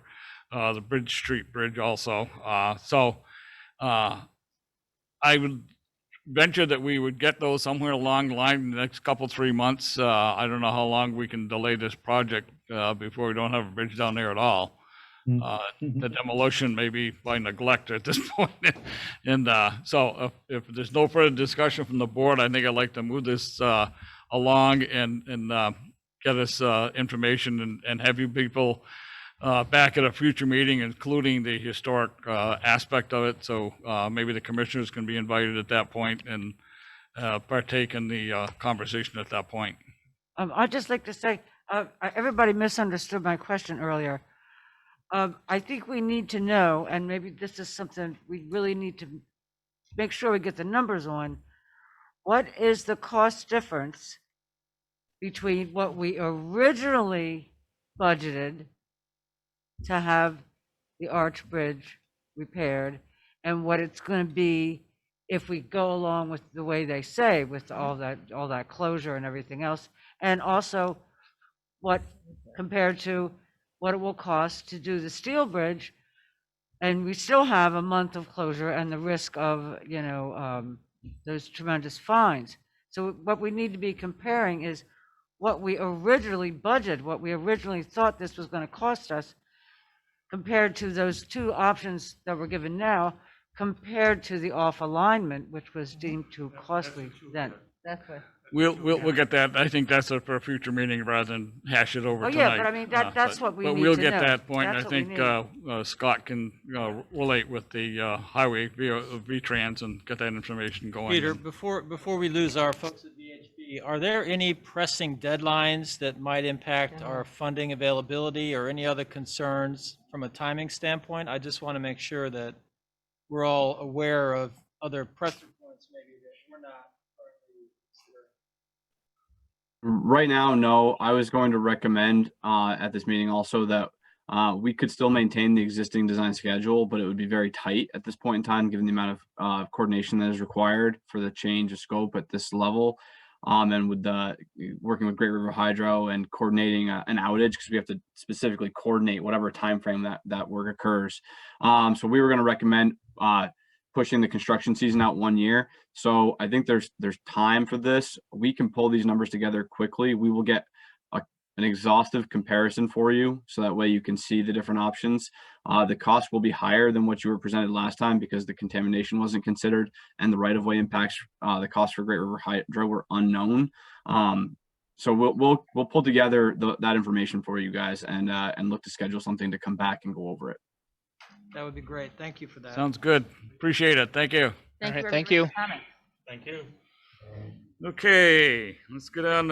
the Bridge Street Bridge also. I would venture that we would get those somewhere along the line in the next couple, 3 months. I don't know how long we can delay this project before we don't have a bridge down there at all. The demolition may be by neglect at this point. And so if there's no further discussion from the board, I think I'd like to move this along and get us information and have you people back at a future meeting, including the historic aspect of it. So maybe the commissioners can be invited at that point and partake in the conversation at that point. I'd just like to say, everybody misunderstood my question earlier. I think we need to know, and maybe this is something we really need to make sure we get the numbers on. What is the cost difference between what we originally budgeted to have the arch bridge repaired and what it's going to be if we go along with the way they say, with all that closure and everything else, and also what compared to what it will cost to do the steel bridge, and we still have a month of closure and the risk of those tremendous fines. So what we need to be comparing is what we originally budgeted, what we originally thought this was going to cost us, compared to those two options that were given now, compared to the off alignment, which was deemed too costly then. That's what. We'll get that. I think that's for a future meeting rather than hash it over tonight. Yeah, but I mean, that's what we need to know. But we'll get that point. That's I think Scott can relate with the highway V-Trans and get that information going. Peter, before we lose our folks at VHB, are there any pressing deadlines that might impact our funding availability or any other concerns from a timing standpoint? I just want to make sure that we're all aware of other pressing points maybe that we're not currently considering. Right now, no. I was going to recommend at this meeting also that we could still maintain the existing design schedule, but it would be very tight at this point in time, given the amount of coordination that is required for the change of scope at this level. And with working with Great River Hydro and coordinating an outage, because we have to specifically coordinate whatever time frame that work occurs. So we were going to recommend pushing the construction season out 1 year. So I think there's time for this. We can pull these numbers together quickly. We will get an exhaustive comparison for you, so that way you can see the different options. The cost will be higher than what you were presented last time because the contamination wasn't considered and the right-of-way impacts, the cost for Great River Hydro were unknown. So we'll pull together that information for you guys and look to schedule something to come back and go over it. That would be great. Thank you for that. Sounds good. Appreciate it. Thank you. Thank you. Thank you. Okay, let's get on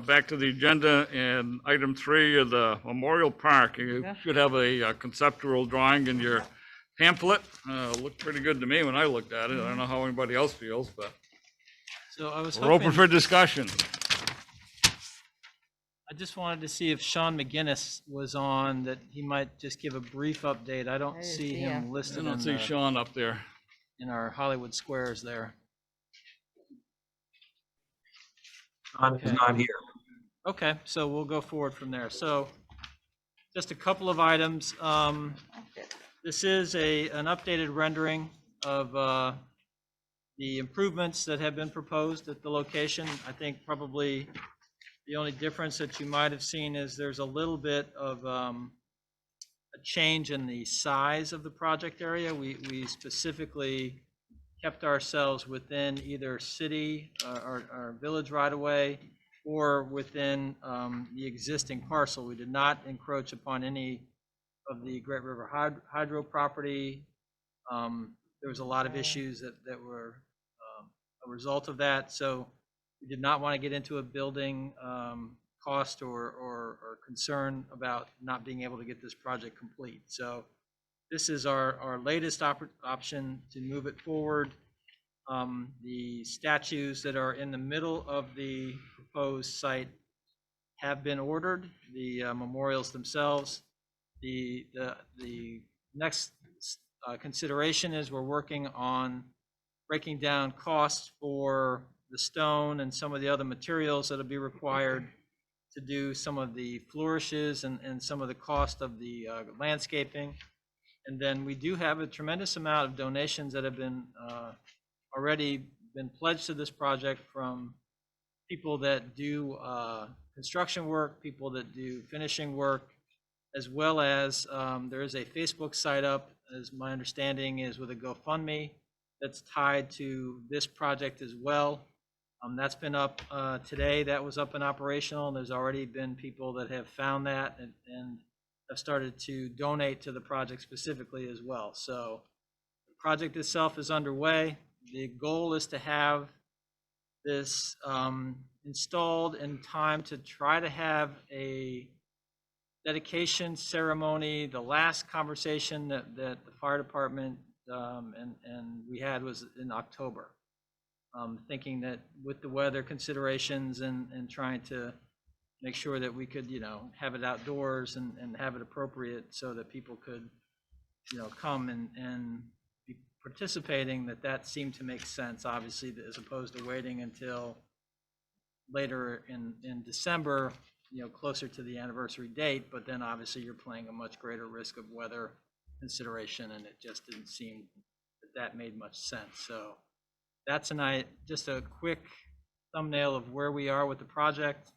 back to the agenda, and item 3 of the Memorial Park. You should have a conceptual drawing in your pamphlet. Looked pretty good to me when I looked at it. I don't know how anybody else feels, but So I was we're open hoping, for discussion. I just wanted to see if Sean McGinnis was on, that he might just give a brief update. I don't I didn't see see him him. I listed don't see Sean up there. in our Hollywood squares there. Sean is Okay. not here. Okay, so we'll go forward from there. So just a couple of items. This is an updated rendering of the improvements that have been proposed at the location. I think probably the only difference that you might have seen is there's a little bit of a change in the size of the project area. We specifically kept ourselves within either city or village right away or within the existing parcel. We did not encroach upon any of the Great River Hydro property. There was a lot of issues that were a result of that. So we did not want to get into a building cost or concern about not being able to get this project complete. So this is our latest option to move it forward. The statues that are in the middle of the proposed site have been ordered, the memorials themselves. The next consideration is we're working on breaking down costs for the stone and some of the other materials that'll be required to do some of the flourishes and some of the cost of the landscaping. And then we do have a tremendous amount of donations that have been already been pledged to this project from people that do construction work, people that do finishing work, as well as there is a Facebook site up, as my understanding is, with a GoFundMe that's tied to this project as well. That's been up today. That was up and operational, and there's already been people that have found that and have started to donate to the project specifically as well. So the project itself is underway. The goal is to have this installed in time to try to have a dedication ceremony. The last conversation that the fire department and we had was in October. Thinking that with the weather considerations and trying to make sure that we could, have it outdoors and have it appropriate so that people could, come and be participating, that seemed to make sense, obviously, as opposed to waiting until later in December, closer to the anniversary date, but then obviously you're playing a much greater risk of weather consideration, and it just didn't seem that made much sense. So that's just a quick thumbnail of where we are with the project.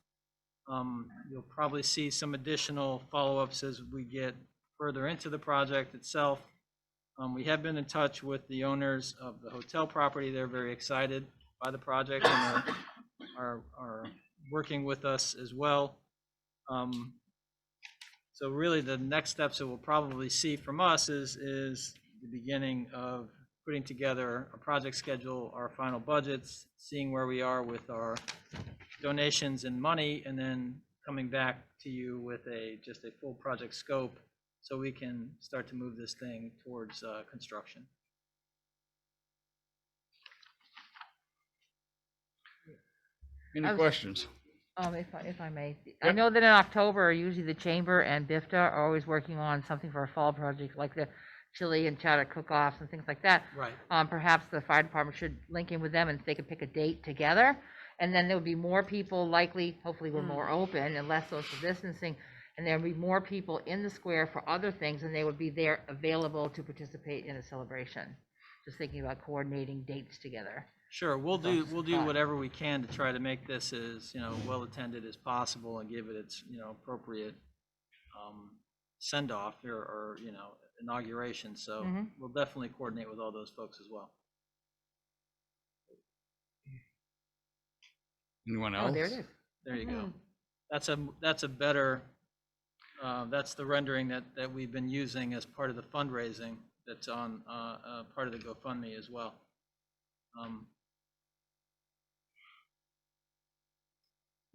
You'll probably see some additional follow-ups as we get further into the project itself. We have been in touch with the owners of the hotel property. They're very excited by the project and are working with us as well. So really the next steps that we'll probably see from us is the beginning of putting together a project schedule, our final budgets, seeing where we are with our donations and money, and then coming back to you with just a full project scope so we can start to move this thing towards construction. Any questions? If I may, I know that in October, usually the chamber and BIFTA are always working on something for a fall project, like the chili and chowder cook-offs and things like that. Right. Perhaps the fire department should link in with them and they could pick a date together. And then there would be more people likely, hopefully we're more open and less social distancing. And there would be more people in the square for other things, and they would be there available to participate in a celebration. Just thinking about coordinating dates together. Sure, we'll do whatever we can to try to make this as, well attended as possible and give it its, appropriate send off or inauguration. So we'll definitely coordinate with all those folks as well. Anyone else? Oh, there it is. There you go. That's a better, that's the rendering that we've been using as part of the fundraising that's on part of the GoFundMe as well.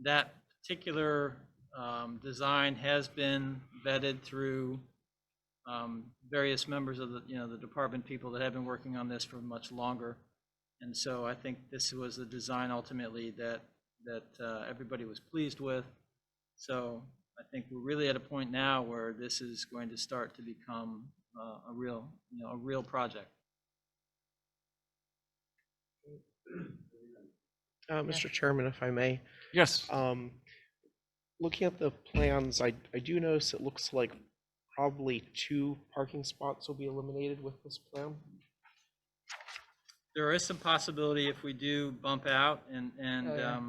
That particular design has been vetted through various members of the, the department people that have been working on this for much longer. And so I think this was the design ultimately that everybody was pleased with. So I think we're really at a point now where this is going to start to become a real project. Mr. Chairman, if I may. Yes. Looking at the plans, I do notice it looks like probably 2 parking spots will be eliminated with this plan. There is some possibility if we do bump out and Oh, yeah.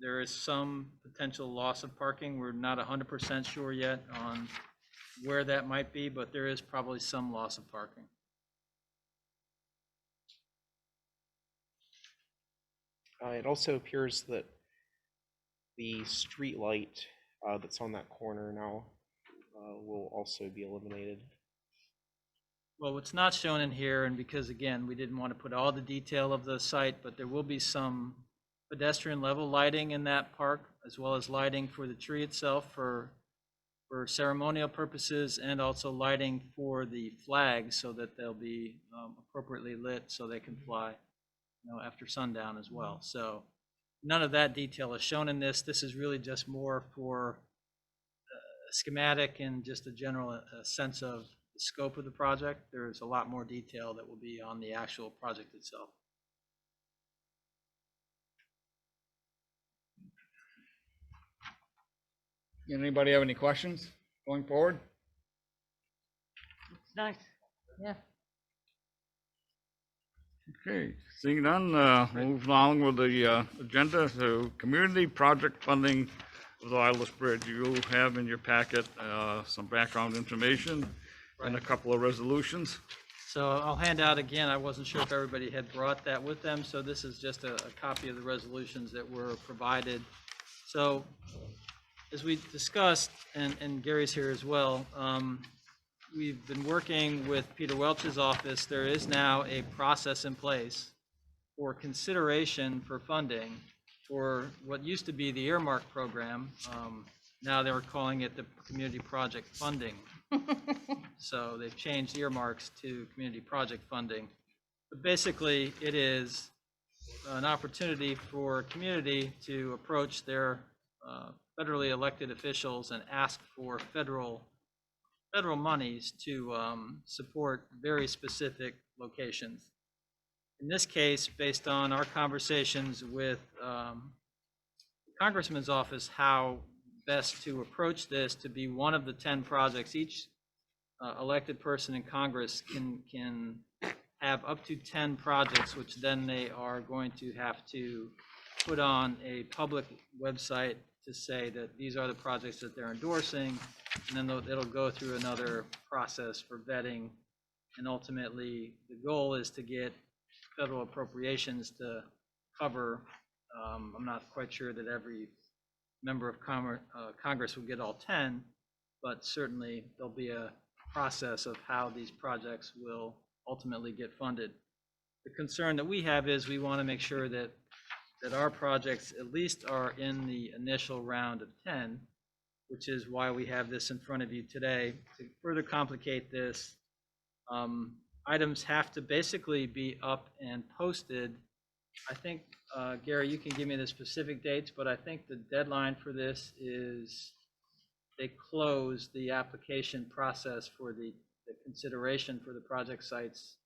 there is some potential loss of parking. We're not 100% sure yet on where that might be, but there is probably some loss of parking. It also appears that the street light that's on that corner now will also be eliminated. Well, what's not shown in here, and because again, we didn't want to put all the detail of the site, but there will be some pedestrian level lighting in that park, as well as lighting for the tree itself for ceremonial purposes, and also lighting for the flags so that they'll be appropriately lit so they can fly, after sundown as well. So none of that detail is shown in this. This is really just more for a schematic and just a general sense of the scope of the project. There's a lot more detail that will be on the actual project itself. Anybody have any questions going forward? It's nice. Yeah. Okay, seeing none, move along with the agenda. So community project funding of the Vilas Bridge. You have in your packet some background information and a couple of resolutions. So I'll hand out again, I wasn't sure if everybody had brought that with them, so this is just a copy of the resolutions that were provided. So as we discussed, and Gary's here as well, we've been working with Peter Welch's office. There is now a process in place for consideration for funding for what used to be the earmark program. Now they were calling it the community project funding. So they've changed earmarks to community project funding. But basically, it is an opportunity for community to approach their federally elected officials and ask for federal monies to support very specific locations. In this case, based on our conversations with the Congressman's office, how best to approach this to be one of the 10 projects. Each elected person in Congress can have up to 10 projects, which then they are going to have to put on a public website to say that these are the projects that they're endorsing, and then it'll go through another process for vetting, and ultimately the goal is to get federal appropriations to cover. I'm not quite sure that every member of Congress will get all 10, but certainly there'll be a process of how these projects will ultimately get funded. The concern that we have is we want to make sure that our projects at least are in the initial round of 10, which is why we have this in front of you today. To further complicate this, items have to basically be up and posted. I think, Gary, you can give me the specific dates, but I think the deadline for this is they close the application process for the consideration for the project sites.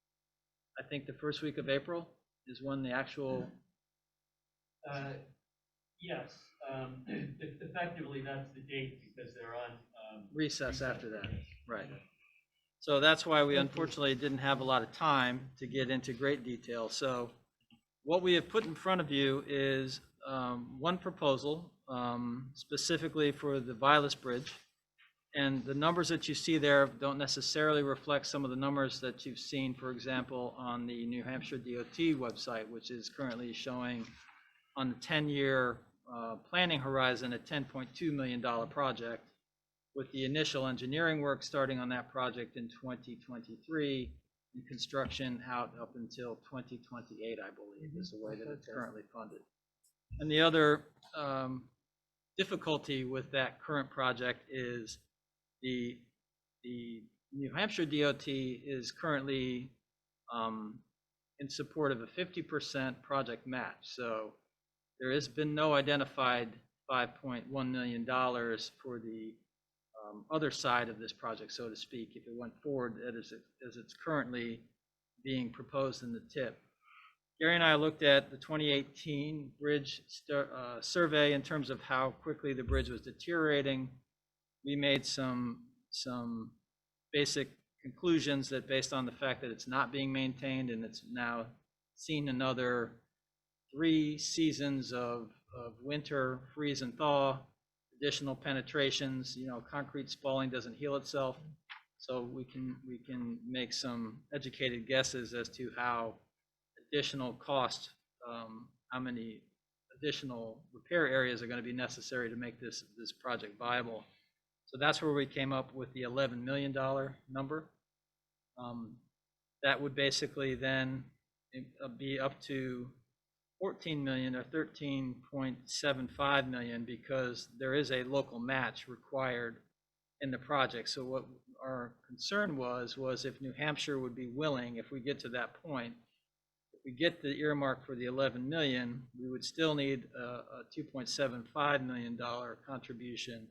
I think the first week of April is when the actual. Yes, effectively that's the date because they're on Recess after that, right. So that's why we unfortunately didn't have a lot of time to get into great detail. So what we have put in front of you is one proposal specifically for the Vilas Bridge. And the numbers that you see there don't necessarily reflect some of the numbers that you've seen, for example, on the New Hampshire DOT website, which is currently showing on the 10-year planning horizon a $10.2 million project, with the initial engineering work starting on that project in 2023 and construction out up until 2028, I believe, is the way that it's currently funded. And the other difficulty with that current project is the New Hampshire DOT is currently in support of a 50% project match. So there has been no identified $5.1 million for the other side of this project, so to speak, if it went forward as it's currently being proposed in the tip. Gary and I looked at the 2018 bridge survey in terms of how quickly the bridge was deteriorating. We made some basic conclusions that based on the fact that it's not being maintained and it's now seen another 3 seasons of winter freeze and thaw, additional penetrations, concrete spalling doesn't heal itself. So we can make some educated guesses as to how additional cost, how many additional repair areas are going to be necessary to make this project viable. So that's where we came up with the $11 million number. That would basically then be up to 14 million or 13.75 million because there is a local match required in the project. So what our concern was if New Hampshire would be willing, if we get to that point, if we get the earmark for the 11 million, we would still need a $2.75 million contribution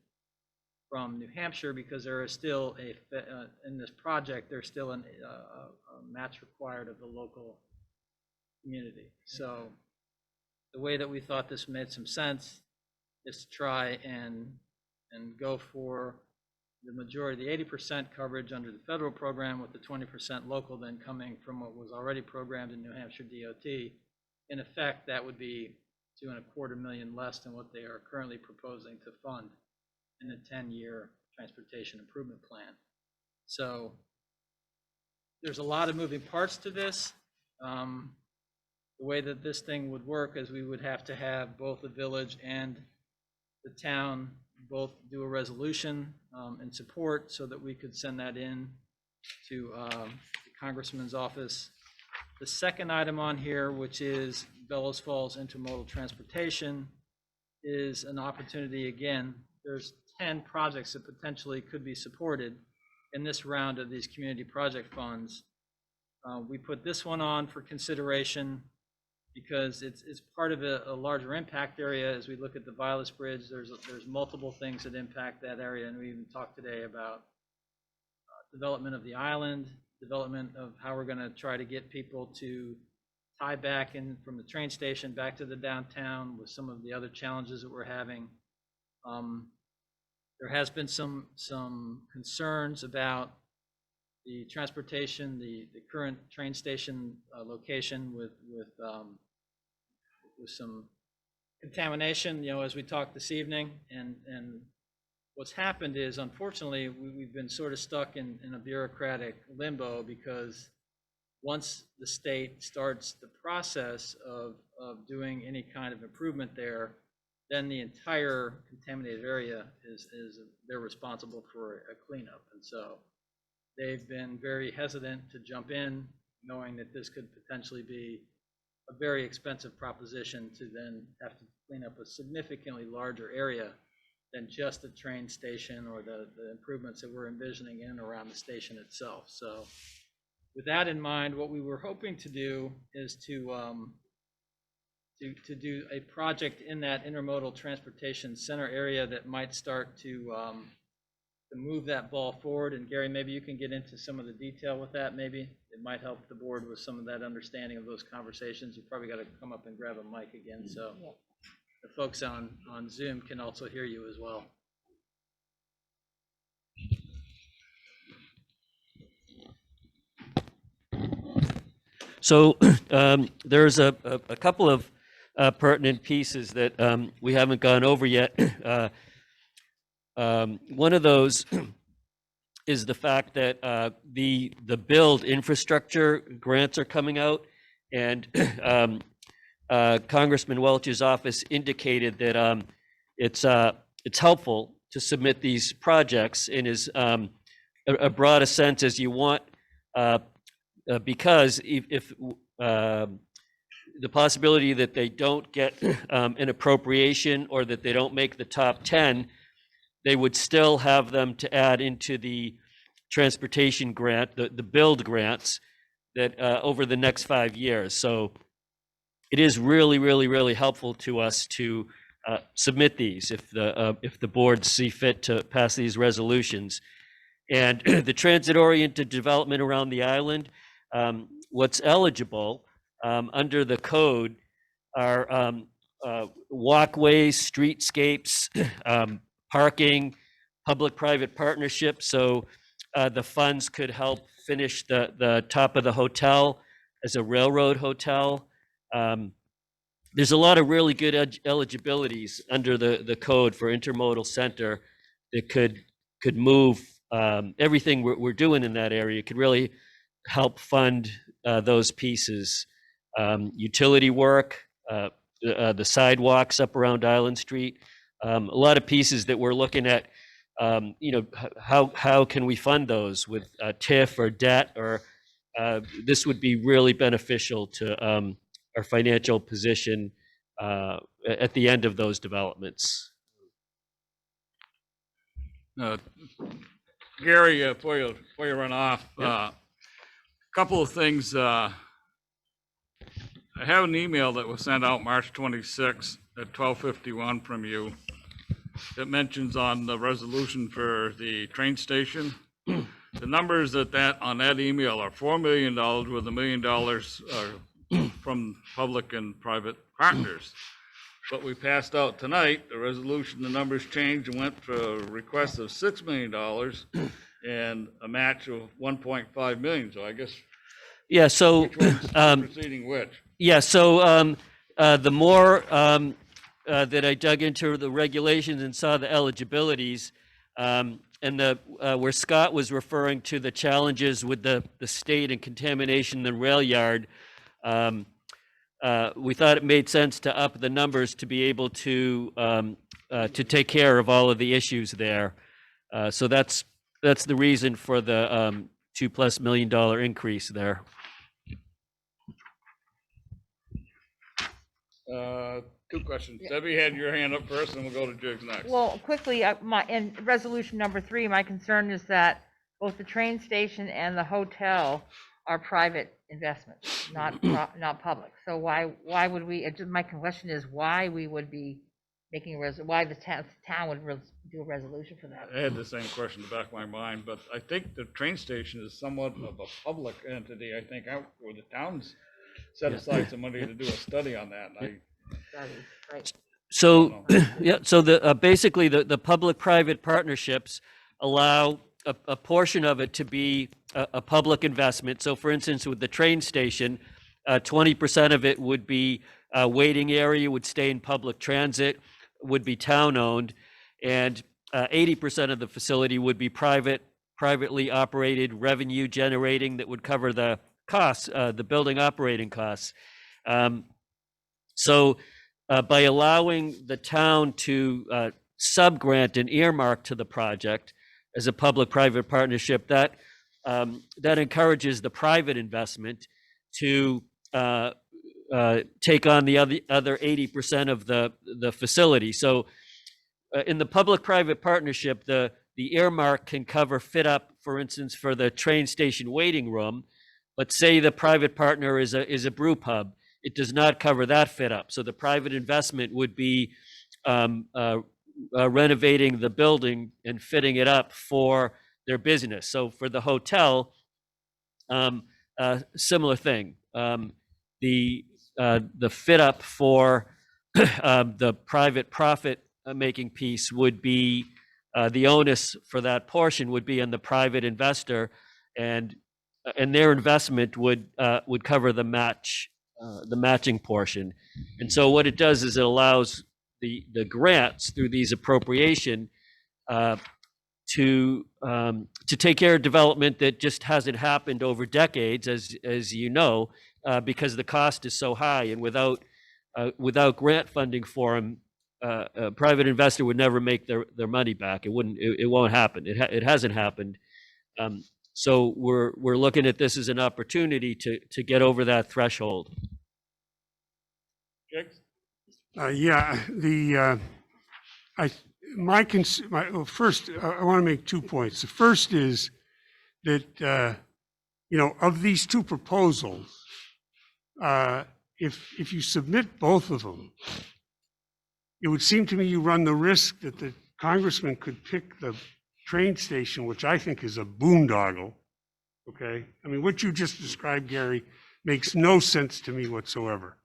from New Hampshire because there is still in this project, there's still a match required of the local community. So the way that we thought this made some sense is to try and go for the majority, the 80% coverage under the federal program with the 20% local then coming from what was already programmed in New Hampshire DOT. In effect, that would be $2.25 million less than what they are currently proposing to fund in the 10-year transportation improvement plan. So there's a lot of moving parts to this. The way that this thing would work is we would have to have both the village and the town both do a resolution in support so that we could send that in to the Congressman's office. The second item on here, which is Bellows Falls intermodal transportation, is an opportunity. Again, there's 10 projects that potentially could be supported in this round of these community project funds. We put this one on for consideration because it's part of a larger impact area. As we look at the Vilas Bridge, there's multiple things that impact that area, and we even talked today about development of the island, development of how we're going to try to get people to tie back in from the train station back to the downtown with some of the other challenges that we're having. There has been some concerns about the transportation, the current train station location with some contamination, as we talked this evening. And what's happened is, unfortunately, we've been sort of stuck in a bureaucratic limbo because once the state starts the process of doing any kind of improvement there, then the entire contaminated area they're responsible for a cleanup. And so they've been very hesitant to jump in, knowing that this could potentially be a very expensive proposition to then have to clean up a significantly larger area than just the train station or the improvements that we're envisioning in and around the station itself. So with that in mind, what we were hoping to do is to do a project in that intermodal transportation center area that might start to move that ball forward. And Gary, maybe you can get into some of the detail with that. Maybe it might help the board with some of that understanding of those conversations. You probably got to come up and grab a mic again, so the folks on Zoom can also hear you as well. So there's a couple of pertinent pieces that we haven't gone over yet. One of those is the fact that the build infrastructure grants are coming out, and Congressman Welch's office indicated that it's helpful to submit these projects in as broad a sense as you want, because if the possibility that they don't get an appropriation or that they don't make the top 10, they would still have them to add into the transportation grant, the build grants that over the next 5 years. So it is really, really, really helpful to us to submit these if the boards see fit to pass these resolutions. And the transit-oriented development around the island, what's eligible under the code are walkways, streetscapes, parking, public-private partnerships. So the funds could help finish the top of the hotel as a railroad hotel. There's a lot of really good eligibilities under the code for intermodal center that could move everything we're doing in that area. Could really help fund those pieces. Utility work, the sidewalks up around Island Street, a lot of pieces that we're looking at. How can we fund those with TIF or debt, or this would be really beneficial to our financial position at the end of those developments. Gary, before you run off, a couple of things. I have an email that was sent out March 26th at 12:51 from you that mentions on the resolution for the train station. The numbers on that email are $4 million with $1 million from public and private partners. But we passed out tonight, the resolution, the numbers changed and went for a request of $6 million and a match of 1.5 million. So I guess. Yeah, so. Which one's proceeding which? Yeah, so the more that I dug into the regulations and saw the eligibilities, and where Scott was referring to the challenges with the state and contamination in the rail yard, we thought it made sense to up the numbers to be able to take care of all of the issues there. So that's the reason for the $2+ million increase there. Two questions. Debbie had your hand up first, and we'll go to Jigs next. Well, quickly, in resolution number 3, my concern is that both the train station and the hotel are private investments, not public. So why would we? My question is why we would be making why the town would do a resolution for that. I had the same question in the back of my mind, but I think the train station is somewhat of a public entity. I think where the town's set aside some money to do a study on that. And Right. So, yeah, so basically the public-private partnerships allow a portion of it to be a public investment. So for instance, with the train station, 20% of it would be a waiting area, would stay in public transit, would be town-owned, and 80% of the facility would be privately operated, revenue generating, that would cover the costs, the building operating costs. So by allowing the town to sub-grant an earmark to the project as a public-private partnership, that encourages the private investment to take on the other 80% of the facility. So in the public-private partnership, the earmark can cover fit up, for instance, for the train station waiting room, but say the private partner is a brew pub. It does not cover that fit up. So the private investment would be renovating the building and fitting it up for their business. So for the hotel, similar thing. The fit up for the private profit making piece would be the onus for that portion would be on the private investor, and their investment would cover the matching portion. And so what it does is it allows the grants through these appropriation to take care of development that just hasn't happened over decades, as you know, because the cost is so high, and without grant funding for them, a private investor would never make their money back. It won't happen. It hasn't happened. So we're looking at this as an opportunity to get over that threshold. Yeah, first, I want to make 2 points. The first is that, of these two proposals, if you submit both of them, it would seem to me you run the risk that the congressman could pick the train station, which I think is a boondoggle, okay? I mean, what you just described, Gary, makes no sense to me whatsoever,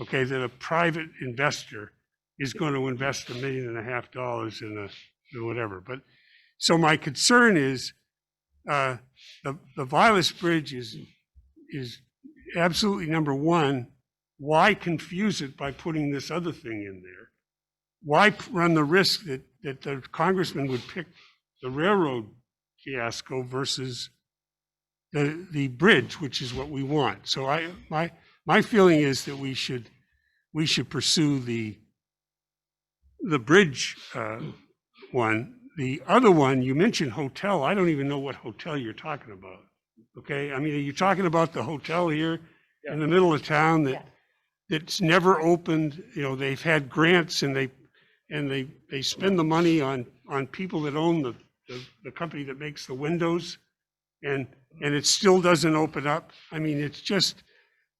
okay? That a private investor is going to invest $1.5 million in whatever. But so my concern is the Vilas Bridge is absolutely number one. Why confuse it by putting this other thing in there? Why run the risk that the congressman would pick the railroad fiasco versus the bridge, which is what we want? So my feeling is that we should pursue the bridge one. The other one, you mentioned hotel. I don't even know what hotel you're talking about. Okay, I mean, are you talking about the hotel here in the middle of town that's never opened? They've had grants and they spend the money on people that own the company that makes the windows, and it still doesn't open up. I mean, it's just,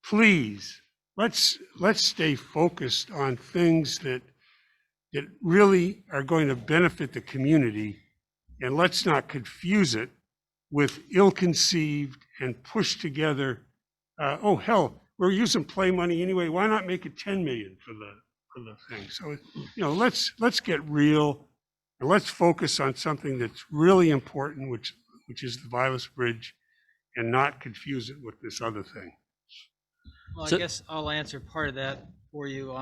please, let's stay focused on things that really are going to benefit the community, and let's not confuse it with ill-conceived and pushed together. Oh hell, we're using play money anyway. Why not make it 10 million for the thing? So let's get real, and let's focus on something that's really important, which is the Vilas Bridge, and not confuse it with this other thing. Well, I guess I'll answer part of that for you.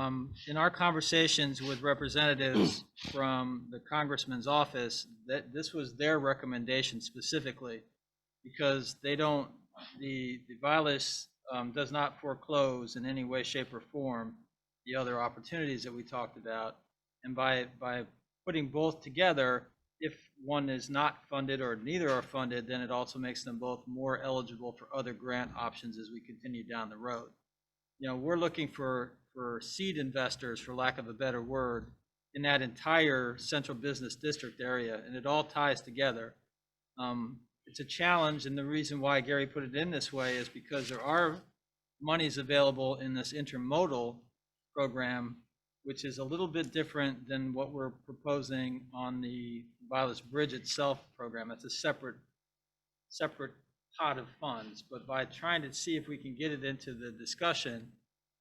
In our conversations with representatives from the congressman's office, that this was their recommendation specifically, because the Vilas does not foreclose in any way, shape, or form the other opportunities that we talked about. And by putting both together, if one is not funded or neither are funded, then it also makes them both more eligible for other grant options as we continue down the road. We're looking for seed investors, for lack of a better word, in that entire central business district area, and it all ties together. It's a challenge, and the reason why Gary put it in this way is because there are monies available in this intermodal program, which is a little bit different than what we're proposing on the Vilas Bridge itself program. It's a separate pot of funds, but by trying to see if we can get it into the discussion,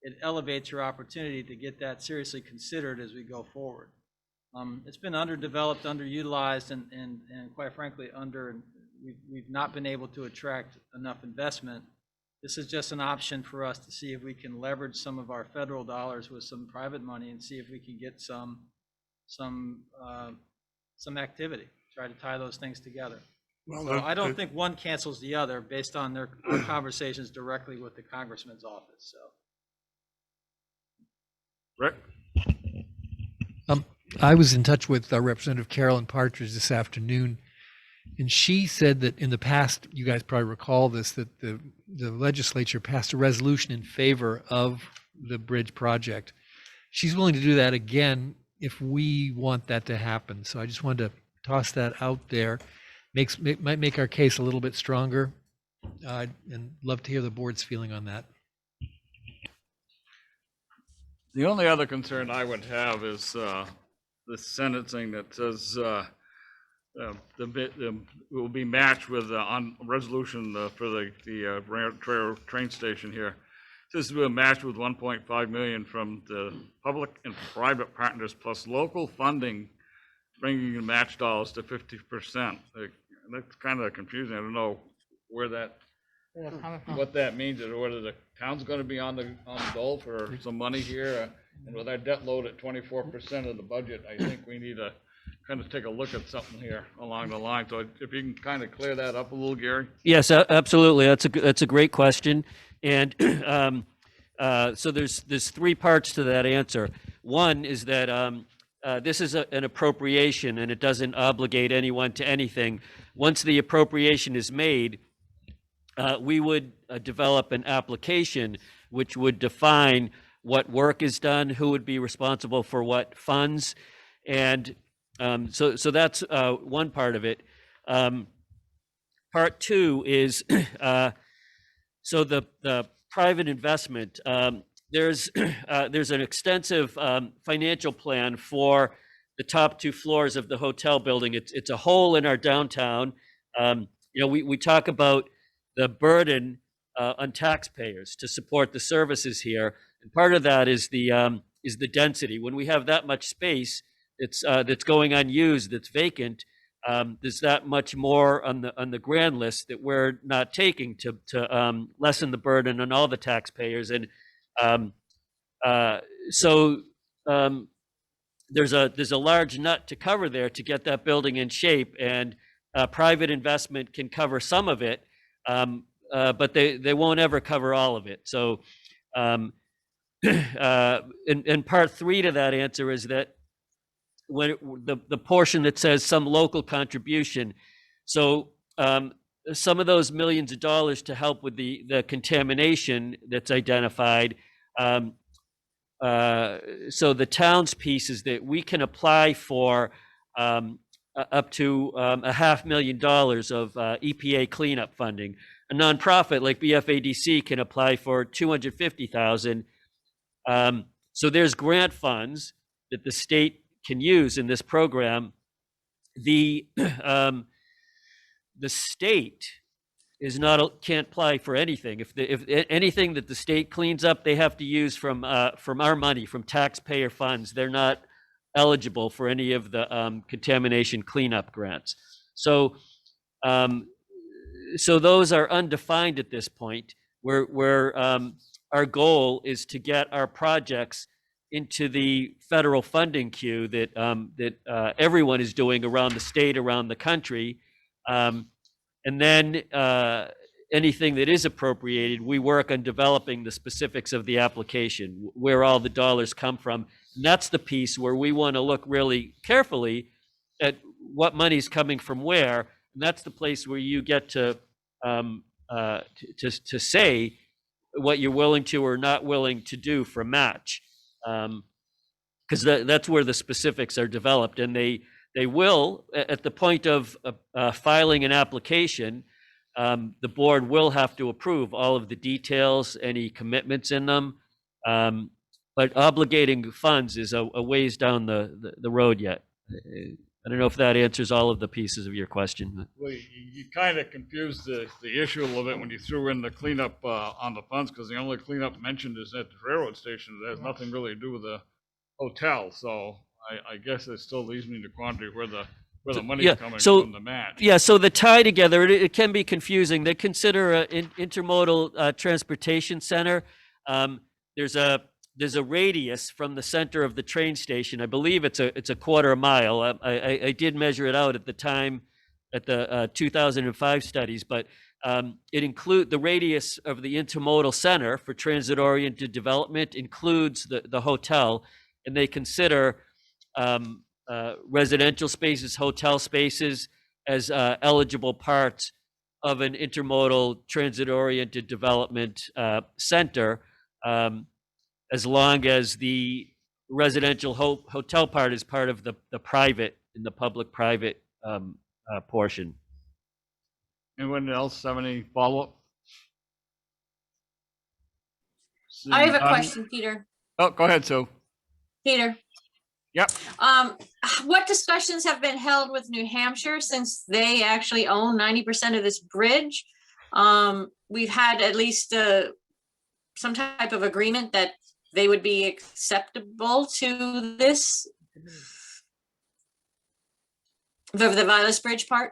it elevates your opportunity to get that seriously considered as we go forward. It's been underdeveloped, underutilized, and quite frankly, we've not been able to attract enough investment. This is just an option for us to see if we can leverage some of our federal dollars with some private money and see if we can get some activity, try to tie those things together. Well, so I don't think one cancels the other based on our conversations directly with the congressman's office. So, Rick? I was in touch with Representative Carolyn Partridge this afternoon, and she said that in the past, you guys probably recall this, that the legislature passed a resolution in favor of the bridge project. She's willing to do that again if we want that to happen. So I just wanted to toss that out there. Might make our case a little bit stronger, and love to hear the board's feeling on that. The only other concern I would have is the sentencing that says it will be matched with on resolution for the train station here. This will be matched with 1.5 million from the public and private partners plus local funding, bringing the match dollars to 50%. That's kind of confusing. I don't know where that, what that means, or whether the town's going to be on the dole for some money here. And with our debt load at 24% of the budget, I think we need to kind of take a look at something here along the line. So if you can kind of clear that up a little, Gary. Yes, absolutely. That's a great question. And so there's three parts to that answer. One is that this is an appropriation, and it doesn't obligate anyone to anything. Once the appropriation is made, we would develop an application which would define what work is done, who would be responsible for what funds, and so that's one part of it. part two is, so the private investment, there's an extensive financial plan for the top 2 floors of the hotel building. It's a hole in our downtown. We talk about the burden on taxpayers to support the services here, and part of that is the density. When we have that much space that's going unused, that's vacant, there's that much more on the grand list that we're not taking to lessen the burden on all the taxpayers. And there's a large nut to cover there to get that building in shape, and private investment can cover some of it, but they won't ever cover all of it. So and part 3 to that answer is that when the portion that says some local contribution, so some of those millions of dollars to help with the contamination that's identified, so the town's piece is that we can apply for up to $500,000 of EPA cleanup funding. A nonprofit like BFADC can apply for $250,000. So there's grant funds that the state can use in this program. The state can't apply for anything. If anything that the state cleans up, they have to use from our money, from taxpayer funds. They're not eligible for any of the contamination cleanup grants. So those are undefined at this point. Where our goal is to get our projects into the federal funding queue that everyone is doing around the state, around the country. And then anything that is appropriated, we work on developing the specifics of the application, where all the dollars come from. And that's the piece where we want to look really carefully at what money's coming from where. And that's the place where you get to say what you're willing to or not willing to do for match. Because that's where the specifics are developed, and they will, at the point of filing an application, the board will have to approve all of the details, any commitments in them. But obligating funds is a ways down the road yet. I don't know if that answers all of the pieces of your question. Well, you kind of confused the issue a little bit when you threw in the cleanup on the funds, because the only cleanup mentioned is at the railroad station. It has nothing really to do with the hotel. So I guess it still leaves me in the quandary where the money's coming from the match. Yeah, so the tie together, it can be confusing. They consider an intermodal transportation center. There's a radius from the center of the train station. I believe it's a quarter mile. I did measure it out at the time at the 2005 studies, but it includes the radius of the intermodal center for transit-oriented development includes the hotel, and they consider residential spaces, hotel spaces as eligible parts of an intermodal transit-oriented development center. As long as the residential hotel part is part of the private, in the public-private portion. Anyone else have any follow-up? I have a question, Peter. Oh, go ahead, Sue. Peter. Yep. What discussions have been held with New Hampshire, since they actually own 90% of this bridge? We've had at least some type of agreement that they would be acceptable to this, the Vilas Bridge part?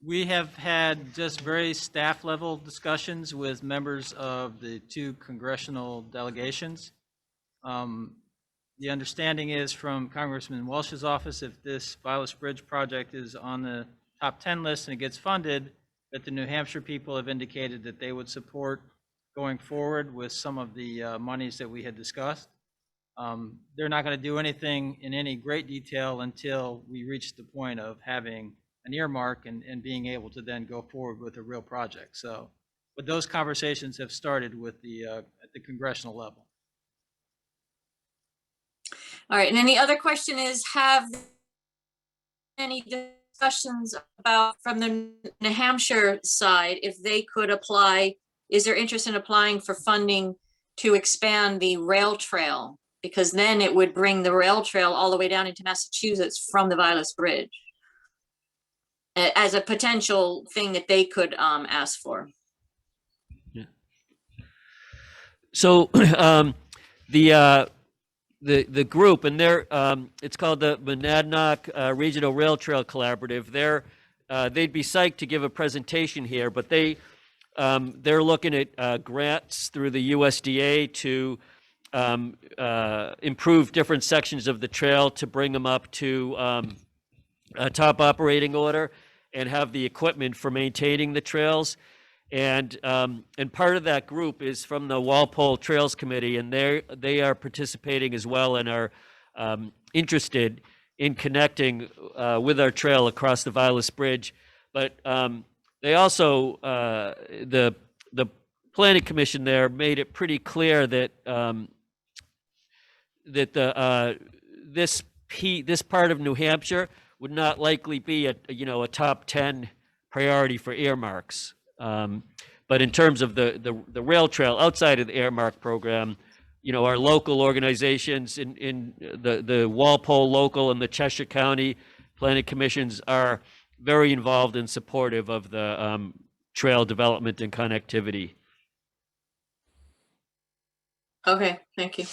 We have had just very staff level discussions with members of the 2 congressional delegations. The understanding is from Congressman Welch's office, if this Vilas Bridge project is on the top 10 list and it gets funded, that the New Hampshire people have indicated that they would support going forward with some of the monies that we had discussed. They're not going to do anything in any great detail until we reach the point of having an earmark and being able to then go forward with a real project. So, but those conversations have started with at the congressional level. All right, and then the other question is, have any discussions about, from the New Hampshire side, if they could apply, is there interest in applying for funding to expand the rail trail? Because then it would bring the rail trail all the way down into Massachusetts from the Vilas Bridge as a potential thing that they could ask for. So the group, and they're it's called the Monadnock Regional Rail Trail Collaborative. They'd be psyched to give a presentation here, but they're looking at grants through the USDA to improve different sections of the trail to bring them up to a top operating order and have the equipment for maintaining the trails. And part of that group is from the Walpole Trails Committee, and they are participating as well and are interested in connecting with our trail across the Vilas Bridge. But they also, the Planning Commission there made it pretty clear that this part of New Hampshire would not likely be a top 10 priority for earmarks. But in terms of the rail trail outside of the earmark program, our local organizations in the Walpole local and the Cheshire County Planning Commissions are very involved and supportive of the trail development and connectivity. Okay, thank you.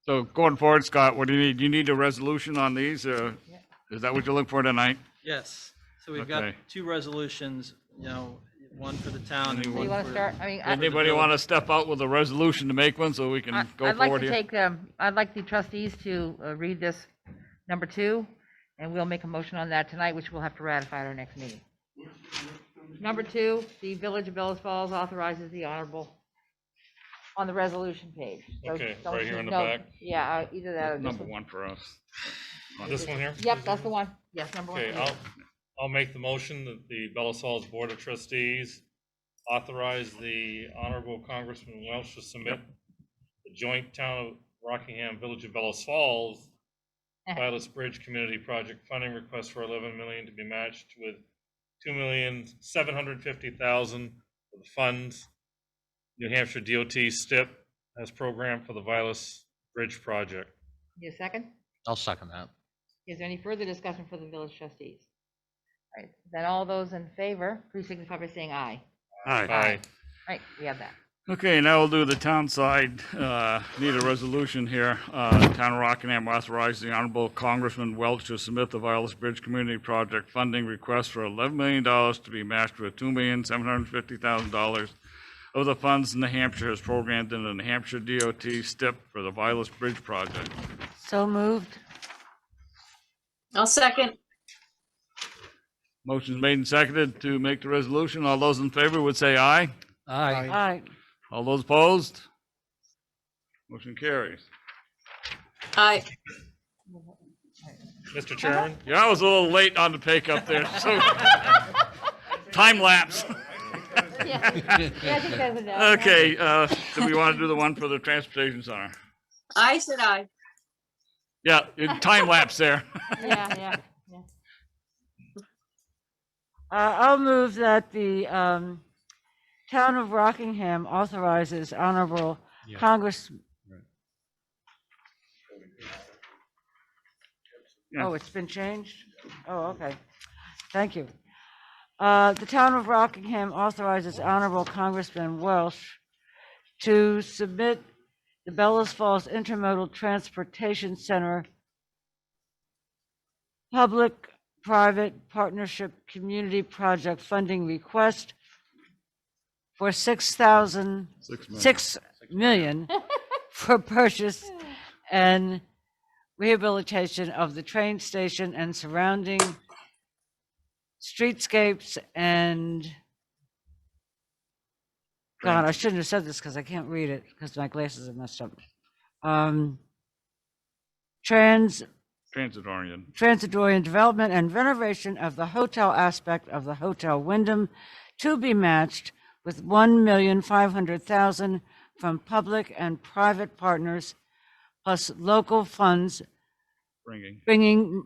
So going forward, Scott, what do you need? Do you need a resolution on these? Is that what you're looking for tonight? Yes, so we've got Okay. 2 resolutions, one for the town and So one you want for. to start? I mean, Anybody want to step out with a resolution to make one so we can go I'd like forward to here? take, I'd like the trustees to read this number 2, and we'll make a motion on that tonight, which we'll have to ratify at our next meeting. Number 2, the Village of Bellows Falls authorizes the honorable on the resolution page. So Okay, don't right you here in the know- back? Yeah, either that or this Number one. 1 for us. This one here? Yep, that's the one. Yes, number 1. Okay, I'll make the motion that the Bellows Falls Board of Trustees authorize the Honorable Congressman Welch to submit the joint Town of Rockingham, Village of Bellows Falls Vilas Bridge Community Project funding request for $11 million to be matched with $2,750,000 for the funds New Hampshire DOT STIP has programmed for the Vilas Bridge project. Need a second? I'll second that. Is there any further discussion for the village trustees? All right, then all those in favor, please signify by saying aye. Aye. All right, we have that. Okay, now we'll do the town side. Need a resolution here. Town of Rockingham authorized the Honorable Congressman Welch to submit the Vilas Bridge Community Project funding request for $11 million to be matched with $2,750,000 of the funds New Hampshire has programmed in the New Hampshire DOT STIP for the Vilas Bridge project. So moved. I'll second. Motion's made and seconded to make the resolution. All those in favor would say aye. Aye. Aye. All those opposed? Motion carries. Aye. Mr. Chairman? Yeah, I was a little late on the pick up there, so time lapse. Yeah, I think that's enough. Okay, do we want to do the one for the transportation center? I said aye. Yeah, time lapse there. Yeah. I'll move that the Town of Rockingham authorizes Honorable Congress. Yeah. Oh, it's been changed? Oh, okay. Thank you. The Town of Rockingham authorizes Honorable Congressman Welch to submit the Bellows Falls Intermodal Transportation Center Public-Private Partnership Community Project funding request for $6 million for purchase and rehabilitation of the train station and surrounding streetscapes and, God, I shouldn't have said this because I can't read it because my glasses are messed up. Transit-oriented development and renovation of the hotel aspect of the Hotel Wyndham to be matched with $1,500,000 from public and private partners plus local funds Bringing. bringing.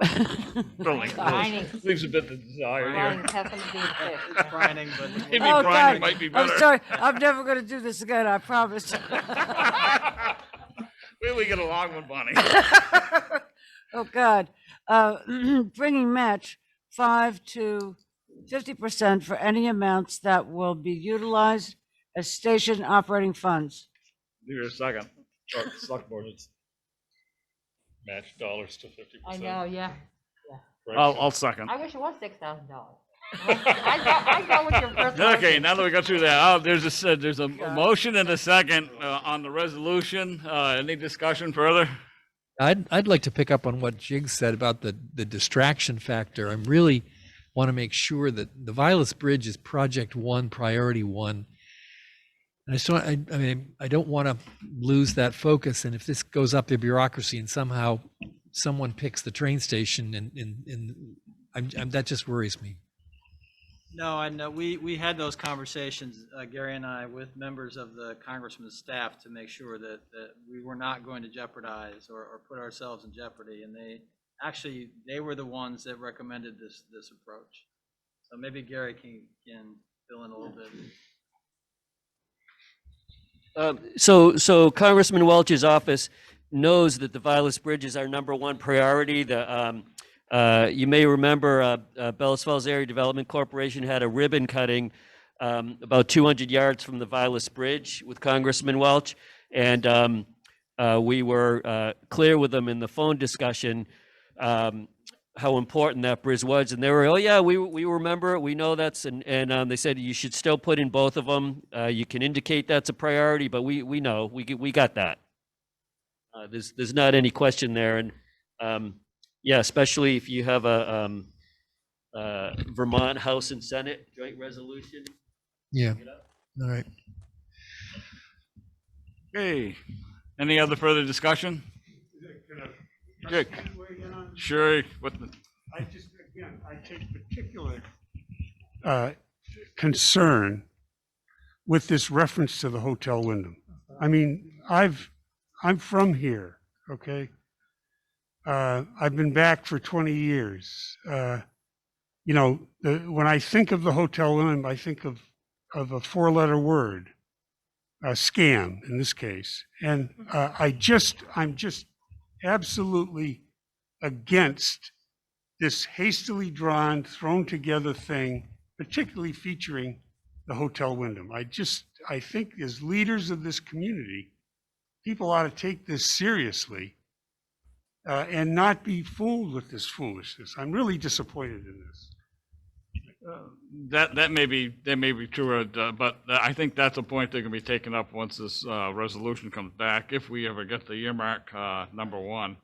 Building. Brining. Leaves a bit to desire Brining here. has something to do with fish. It's brining, but Maybe Oh, brining God. might be I'm better. sorry. I'm never going to do this again. I promise. We get along with Bonnie. Oh, God. Bringing match 5 to 50% for any amounts that will be utilized as station operating funds. Give me a second. Select board, it's match dollars to 50%. I know, yeah. I'll second. I wish it was $6,000. I go with your first. Okay, motion. now that we got through that, there's a motion and a second on the resolution. Any discussion further? I'd like to pick up on what Jig said about the distraction factor. I really want to make sure that the Vilas Bridge is project one, priority one. And I mean, I don't want to lose that focus. And if this goes up the bureaucracy and somehow someone picks the train station, and that just worries me. No, I know, we had those conversations, Gary and I, with members of the congressman's staff to make sure that we were not going to jeopardize or put ourselves in jeopardy. And they were the ones that recommended this approach. So maybe Gary can fill in a little bit. So Congressman Welch's office knows that the Vilas Bridge is our #1 priority. You may remember Bellas Falls Area Development Corporation had a ribbon cutting about 200 yards from the Vilas Bridge with Congressman Welch. And we were clear with them in the phone discussion how important that bridge was. And they were, oh yeah, we remember it, we know that's, and they said you should still put in both of them. You can indicate that's a priority, but we know, we got that. There's not any question there. And yeah, especially if you have a Vermont House and Senate joint resolution. Yeah. All right. Okay. Any other further discussion? Dick. Sure. I take particular concern with this reference to the Hotel Wyndham. I mean, I'm from here, okay? I've been back for 20 years. You know, when I think of the Hotel Wyndham, I think of a 4-letter word, scam in this case. And I'm just absolutely against this hastily drawn, thrown together thing, particularly featuring the Hotel Wyndham. I think as leaders of this community, people ought to take this seriously and not be fooled with this foolishness. I'm really disappointed in this. That may be true, but I think that's a point that can be taken up once this resolution comes back, if we ever get the earmark #1.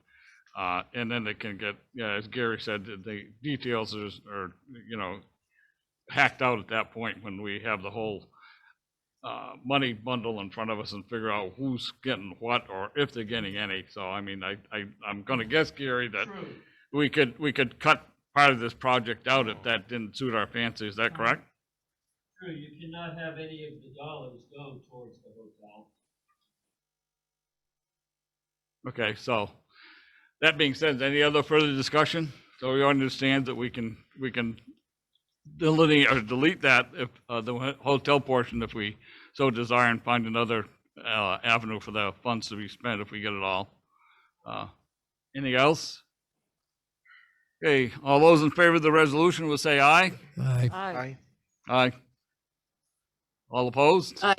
And then they can get, as Gary said, the details are hacked out at that point when we have the whole money bundle in front of us and figure out who's getting what or if they're getting any. So I mean, I'm going to guess, Gary, that we could cut part of this project out if that didn't suit our fancy. Is that correct? True. You cannot have any of the dollars go towards the hotel. Okay, so that being said, any other further discussion? So we understand that we can delineate or delete that if the hotel portion, if we so desire, and find another avenue for the funds to be spent if we get it all. Anything else? Okay, all those in favor of the resolution will say aye. Aye. Aye. Aye. All opposed? Aye.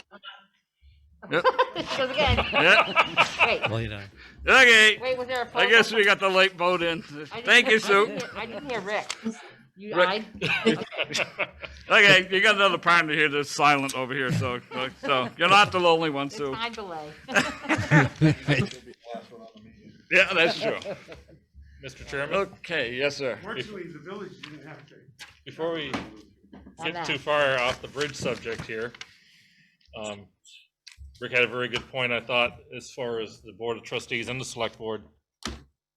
Yep. Because again. Yep. Wait. Well, you know. Okay. Wait, was there a I guess we got the late vote in. Thank you, Sue. I didn't hear Rick. You Rick. eyed? Okay, you got another partner here that's silent over here, so you're not the lonely one, It's Sue. time delay. Yeah, that's true. Mr. Chairman? Okay, yes, sir. Fortunately, the village didn't have to. Before we On get that. too far off the bridge subject here, Rick had a very good point, I thought, as far as the Board of Trustees and the Select Board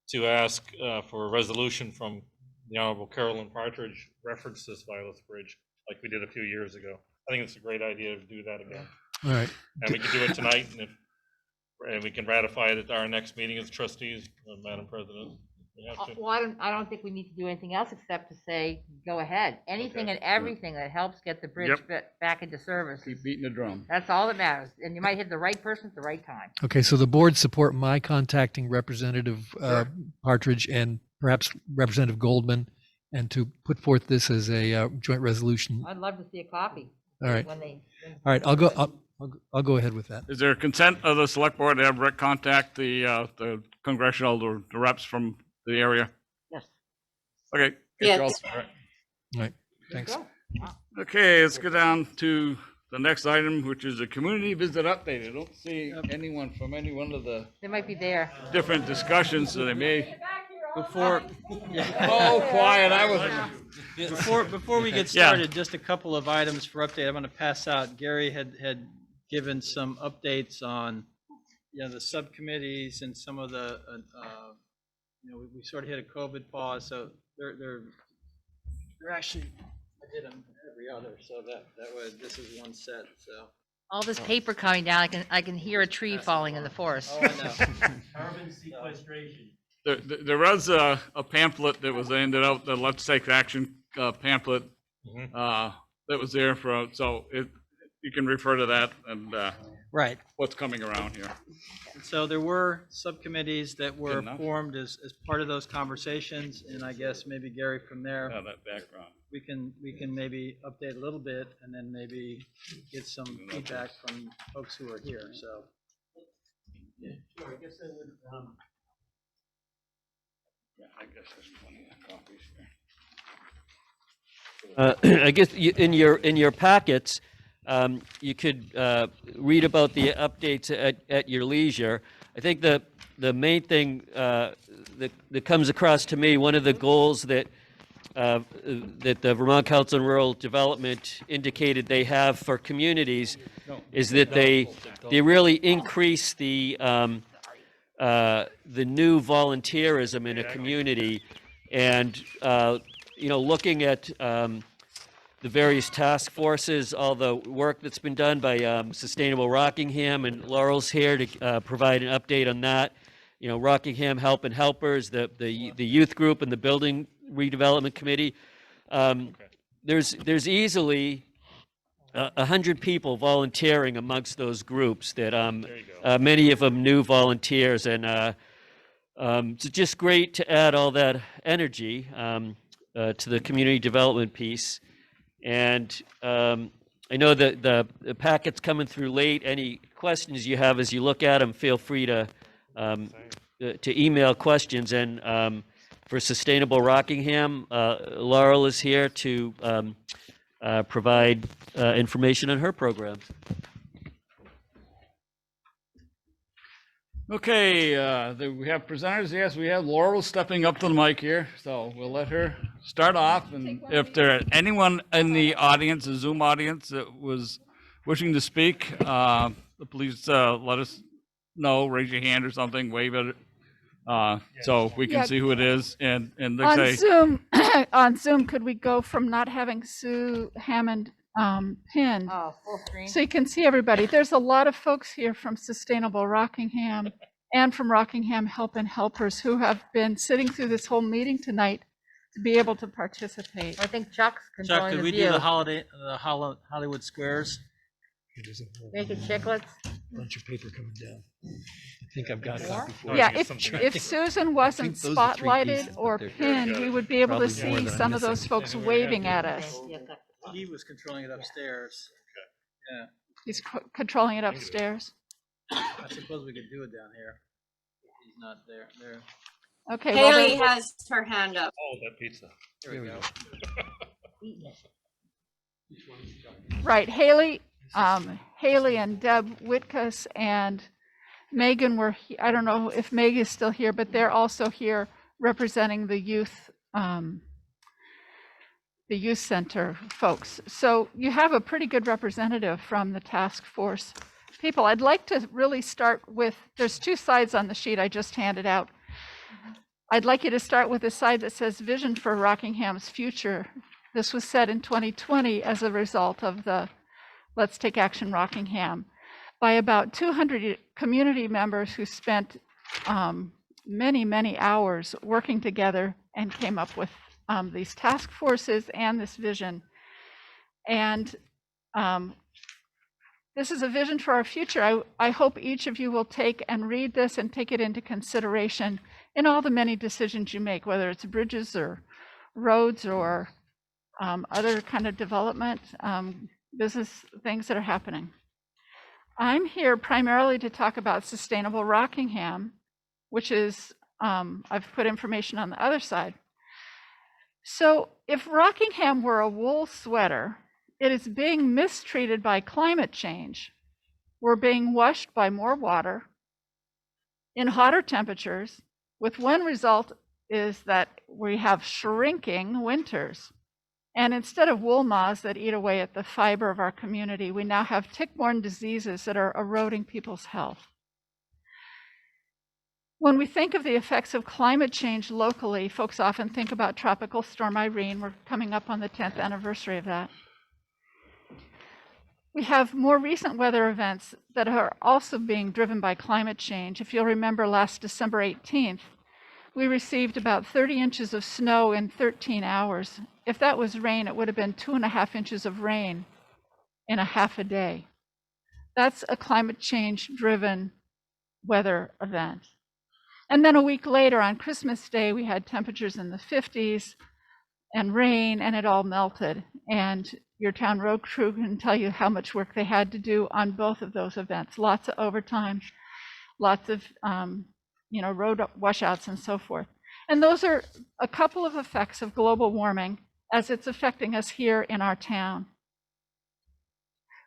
to ask for a resolution from the Honorable Carolyn Partridge reference this Vilas Bridge, like we did a few years ago. I think it's a great idea to do that again. All right. And we can do it tonight, and we can ratify it at our next meeting as trustees, Madam President. Well, I don't think we need to do anything else except to say, go ahead. Anything and everything that helps get the bridge back into service. Keep beating the drum. That's all that matters. And you might hit the right person at the right time. Okay, so the board support my contacting Representative Partridge and perhaps Representative Goldman, and to put forth this as a joint resolution. I'd love to see a copy. All right. When they. All right, I'll go ahead with that. Is there consent of the select board to have Rick contact the congressional, the reps from the area? Yes. Okay. Yes. All right. All right, thanks. Okay, let's go down to the next item, which is a community visit update. I don't see anyone from any one of the They might be there. different discussions, so they may. Before, Oh, quiet, I was. before we get Yeah. started, just a couple of items for update. I'm going to pass out. Gary had given some updates on, the subcommittees and some of the, we sort of hit a COVID pause, so they're actually, I did them every other, so that way this is one set, so. All this paper coming down, I can hear a tree falling in the forest. Oh, I know. Carbon sequestration. There was a pamphlet that was handed out, the Let's Take Action pamphlet that was there so you can refer to that and Right. what's coming around here. So there were subcommittees that were enough. formed as part of those conversations, and I guess maybe Gary, from there, That background. we can maybe update a little bit and then maybe get some feedback from folks who are here, so. Sure, I guess I would, Yeah, I guess there's plenty of copies here. I guess in your packets, you could read about the updates at your leisure. I think the main thing that comes across to me, one of the goals that the Vermont Council on Rural Development indicated they have for communities is that they really increase the new volunteerism in a community, and looking at the various task forces, all the work that's been done by Sustainable Rockingham, and Laurel's here to provide an update on that. Rockingham Help and Helpers, the youth group, and the Building Redevelopment Committee. There's easily 100 people volunteering amongst those groups that many of them new volunteers, and it's just great to add all that energy to the community development piece. And I know that the packet's coming through late. Any questions you have as you look at them, feel free to email questions. And for Sustainable Rockingham, Laurel is here to provide information on her program. Okay, we have presenters. Yes, we have Laurel stepping up to the mic here, so we'll let her start off. And if there anyone in the audience, the Zoom audience, that was wishing to speak, please let us know. Raise your hand or something. Wave it, so we can see who it is. And On say, Zoom, on Zoom, could we go from not having Sue Hammond pinned, Full screen. so you can see everybody? There's a lot of folks here from Sustainable Rockingham and from Rockingham Help and Helpers who have been sitting through this whole meeting tonight to be able to participate. I think Chuck's controlling Chuck, could the we view. do the Hollywood Squares? Making chiclets. Bunch of paper coming down. I think I've got a copy for you. Yeah, if Susan wasn't those are 3 spotlighted pieces, but or they're pinned, we would be able to probably more see than I'm some of those missing. folks waving at us. He was controlling it upstairs. Yeah, He's controlling it upstairs. I suppose we could do it down here. He's not there. Okay. well, Haley then- has her hand up. Oh, that pizza. There we go. Right, Haley and Deb Whitkus and Megan were, I don't know if Meg is still here, but they're also here representing the youth center folks. So you have a pretty good representative from the task force people. I'd like to really start with, there's 2 sides on the sheet I just handed out. I'd like you to start with the side that says Vision for Rockingham's Future. This was set in 2020 as a result of the Let's Take Action Rockingham by about 200 community members who spent many, many hours working together and came up with these task forces and this vision. And this is a vision for our future. I hope each of you will take and read this and take it into consideration in all the many decisions you make, whether it's bridges or roads or other kind of development, business things that are happening. I'm here primarily to talk about Sustainable Rockingham, which is, I've put information on the other side. So if Rockingham were a wool sweater, it is being mistreated by climate change. We're being washed by more water in hotter temperatures, with one result is that we have shrinking winters. And instead of wool moths that eat away at the fiber of our community, we now have tick-borne diseases that are eroding people's health. When we think of the effects of climate change locally, folks often think about Tropical Storm Irene. We're coming up on the 10th anniversary of that. We have more recent weather events that are also being driven by climate change. If you'll remember, last December 18th, we received about 30 inches of snow in 13 hours. If that was rain, it would have been 2.5 inches of rain in a half a day. That's a climate change driven weather event. And then a week later on Christmas Day, we had temperatures in the 50s and rain, and it all melted. And your town road crew can tell you how much work they had to do on both of those events. Lots of overtime, lots of road washouts and so forth. And those are a couple of effects of global warming as it's affecting us here in our town.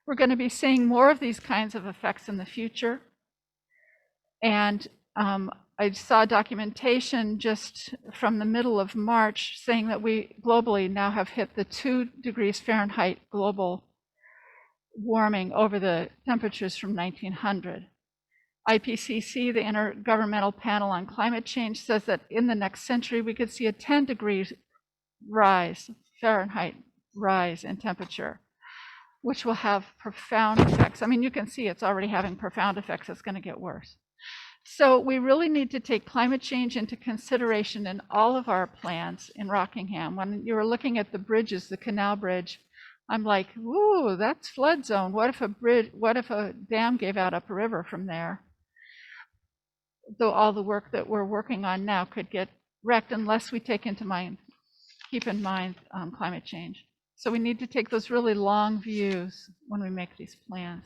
We're going to be seeing more of these kinds of effects in the future. And I saw documentation just from the middle of March saying that we globally now have hit the 2 degrees Fahrenheit global warming over the temperatures from 1900. IPCC, the Intergovernmental Panel on Climate Change, says that in the next century we could see a 10 degrees rise, Fahrenheit rise in temperature, which will have profound effects. I mean, you can see it's already having profound effects. It's going to get worse. So we really need to take climate change into consideration in all of our plans in Rockingham. When you were looking at the bridges, the canal bridge, I'm like, ooh, that's flood zone. What if a dam gave out upriver from there? Though all the work that we're working on now could get wrecked unless we keep in mind climate change. So we need to take those really long views when we make these plans.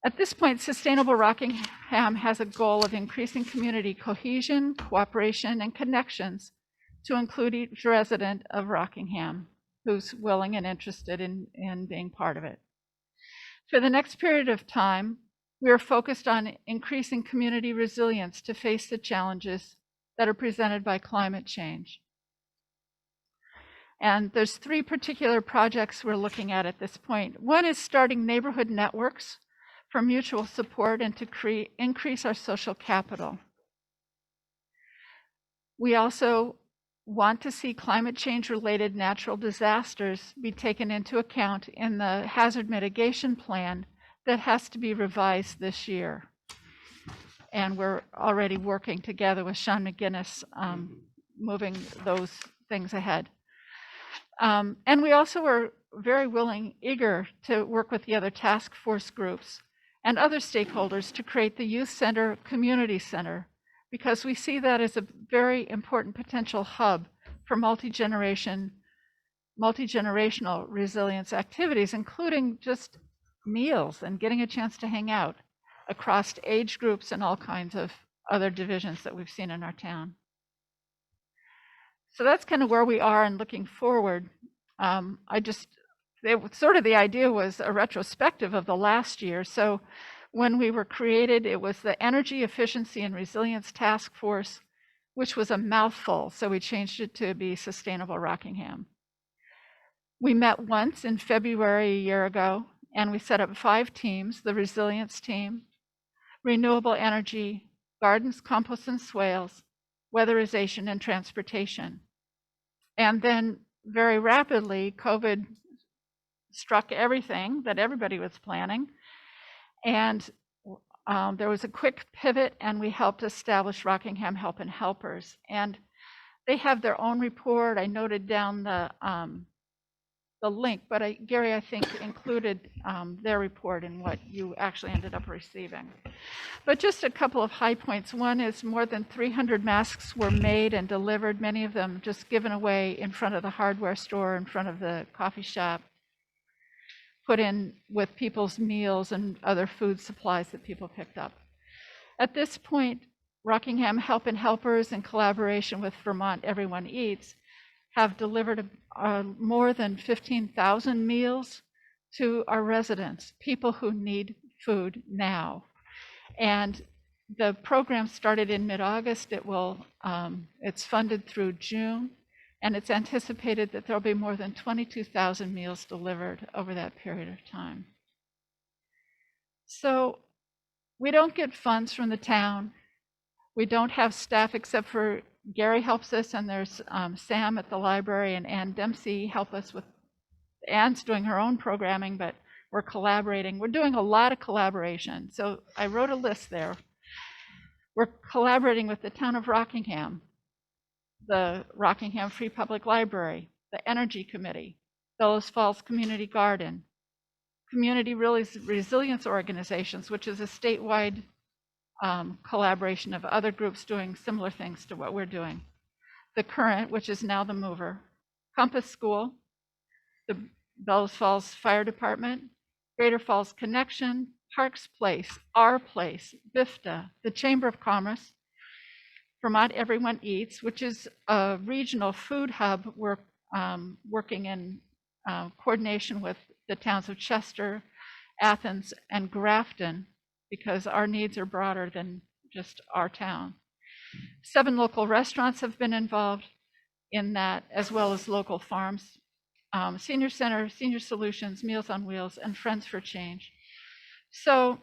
At this point, Sustainable Rockingham has a goal of increasing community cohesion, cooperation, and connections to include each resident of Rockingham who's willing and interested in being part of it. For the next period of time, we are focused on increasing community resilience to face the challenges that are presented by climate change. And there's 3 particular projects we're looking at this point. One is starting neighborhood networks for mutual support and to increase our social capital. We also want to see climate change related natural disasters be taken into account in the hazard mitigation plan that has to be revised this year. And we're already working together with Sean McGinnis, moving those things ahead. And we also are very willing, eager to work with the other task force groups and other stakeholders to create the Youth Center, Community Center, because we see that as a very important potential hub for multi-generational resilience activities, including just meals and getting a chance to hang out across age groups and all kinds of other divisions that we've seen in our town. So that's kind of where we are and looking forward. The idea was a retrospective of the last year. So when we were created, it was the Energy Efficiency and Resilience Task Force, which was a mouthful. So we changed it to be Sustainable Rockingham. We met once in February a year ago, and we set up 5 teams: the resilience team, renewable energy, gardens, compost and swales, weatherization, and transportation. And then very rapidly, COVID struck everything that everybody was planning. And there was a quick pivot and we helped establish Rockingham Help and Helpers. And they have their own report. I noted down the link, but Gary, I think, included their report in what you actually ended up receiving. But just a couple of high points. One is more than 300 masks were made and delivered, many of them just given away in front of the hardware store, in front of the coffee shop, put in with people's meals and other food supplies that people picked up. At this point, Rockingham Help and Helpers, in collaboration with Vermont Everyone Eats, have delivered more than 15,000 meals to our residents, people who need food now. And the program started in mid-August. It's funded through June, and it's anticipated that there'll be more than 22,000 meals delivered over that period of time. So we don't get funds from the town. We don't have staff except for Gary helps us, and there's Sam at the library, and Ann Dempsey help us with. Ann's doing her own programming, but we're collaborating. We're doing a lot of collaboration. So I wrote a list there. We're collaborating with the town of Rockingham, the Rockingham Free Public Library, the Energy Committee, Bellows Falls Community Garden, Community Resilience Organizations, which is a statewide collaboration of other groups doing similar things to what we're doing. The Current, which is now the Mover, Compass School, the Bellows Falls Fire Department, Greater Falls Connection, Parks Place, Our Place, BIFTA, the Chamber of Commerce, Vermont Everyone Eats, which is a regional food hub working in coordination with the towns of Chester, Athens, and Grafton, because our needs are broader than just our town. 7 local restaurants have been involved in that, as well as local farms, Senior Center, Senior Solutions, Meals on Wheels, and Friends for Change. So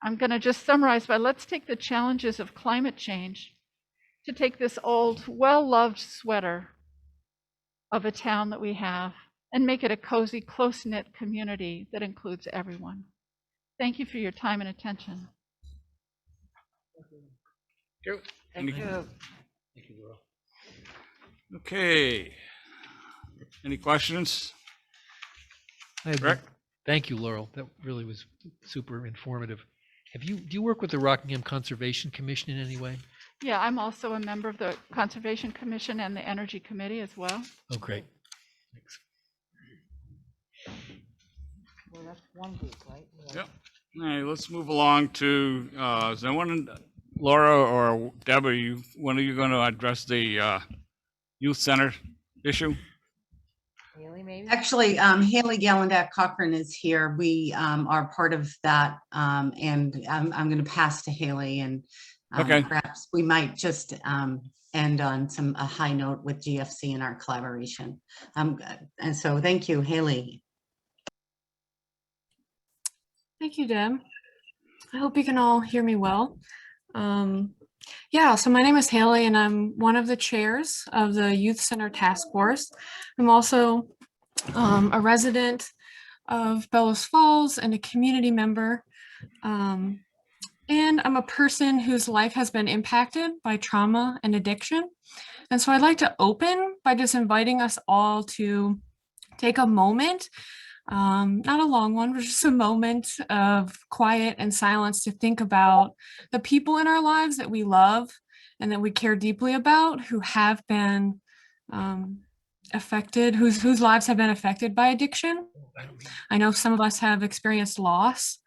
I'm going to just summarize by let's take the challenges of climate change to take this old, well-loved sweater of a town that we have and make it a cozy, close-knit community that includes everyone. Thank you for your time and attention. Thank you. Thank you. Thank you, Laurel. Okay. Any questions? Rick? Thank you, Laurel. That really was super informative. Do you work with the Rockingham Conservation Commission in any way? Yeah, I'm also a member of the Conservation Commission and the Energy Committee as well. Oh, great. Thanks. Well, that's one group, right? Yep. All right, let's move along to, is anyone, Laura or Deborah, when are you going to address the youth center issue? Haley, maybe? Actually, Haley Gallendak Cochran is here. We are part of that, and I'm going to pass to Haley, and Okay. perhaps we might just end on a high note with GFC and our collaboration. And so thank you, Haley. Thank you, Deb. I hope you can all hear me well. Yeah, so my name is Haley, and I'm one of the chairs of the Youth Center Task Force. I'm also a resident of Bellows Falls and a community member. And I'm a person whose life has been impacted by trauma and addiction. And so I'd like to open by just inviting us all to take a moment, not a long one, but just a moment of quiet and silence to think about the people in our lives that we love and that we care deeply about, who have been affected, whose lives have been affected by addiction. I know some of us have experienced loss,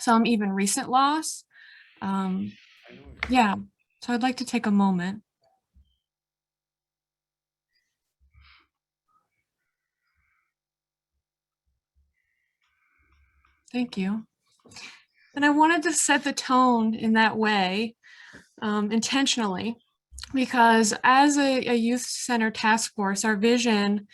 some even recent loss. Yeah, so I'd like to take a moment. Thank you. And I wanted to set the tone in that way intentionally, because as a youth center task force, our vision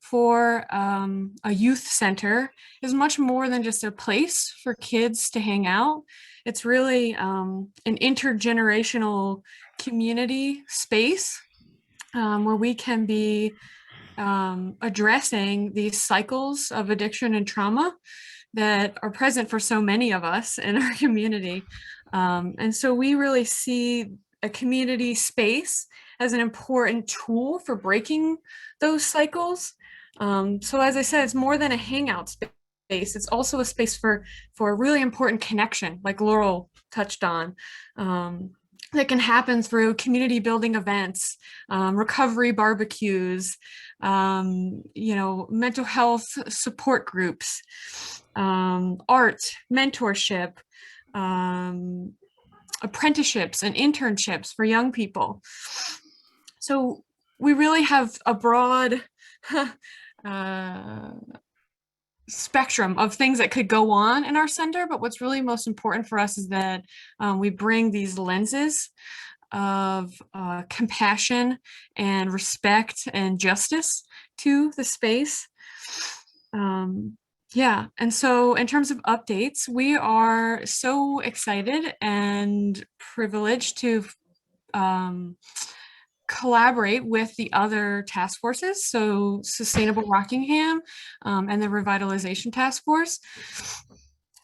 for a youth center is much more than just a place for kids to hang out. It's really an intergenerational community space where we can be addressing these cycles of addiction and trauma that are present for so many of us in our community. And so we really see a community space as an important tool for breaking those cycles. So as I said, it's more than a hangout space. It's also a space for really important connection, like Laurel touched on, that can happen through community building events, recovery barbecues, mental health support groups, art, mentorship, apprenticeships and internships for young people. So we really have a broad spectrum of things that could go on in our center, but what's really most important for us is that we bring these lenses of compassion and respect and justice to the space. Yeah, and so in terms of updates, we are so excited and privileged to collaborate with the other task forces, so Sustainable Rockingham and the Revitalization Task Force.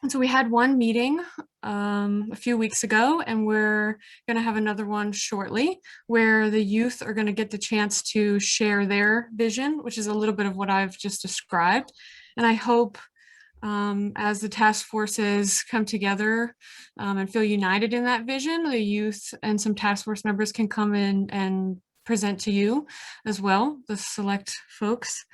And so we had one meeting a few weeks ago, and we're going to have another one shortly, where the youth are going to get the chance to share their vision, which is a little bit of what I've just described. And I hope as the task forces come together and feel united in that vision, the youth and some task force members can come in and present to you as well, the select folks.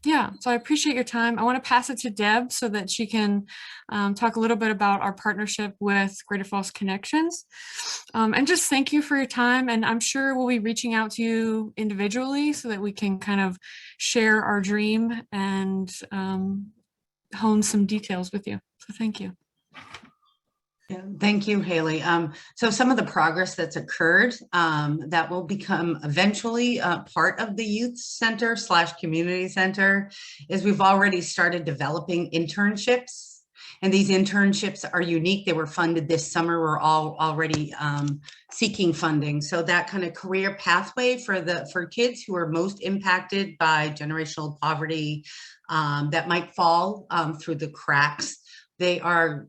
Yeah, so I appreciate your time. I want to pass it to Deb so that she can talk a little bit about our partnership with Greater Falls Connections. And just thank you for your time. And I'm sure we'll be reaching out to you individually so that we can kind of share our dream and hone some details with you. So thank you. Yeah, thank you, Haley. So some of the progress that's occurred that will become eventually part of the youth center / community center is we've already started developing internships. And these internships are unique. They were funded this summer. We're all already seeking funding. So that kind of career pathway for kids who are most impacted by generational poverty that might fall through the cracks. They are,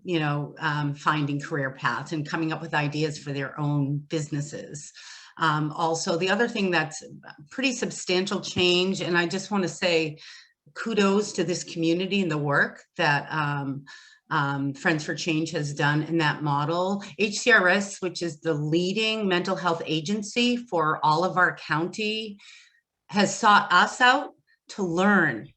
finding career paths and coming up with ideas for their own businesses. Also, the other thing that's pretty substantial change, and I just want to say kudos to this community and the work that Friends for Change has done in that model. HCRS, which is the leading mental health agency for all of our county, has sought us out to learn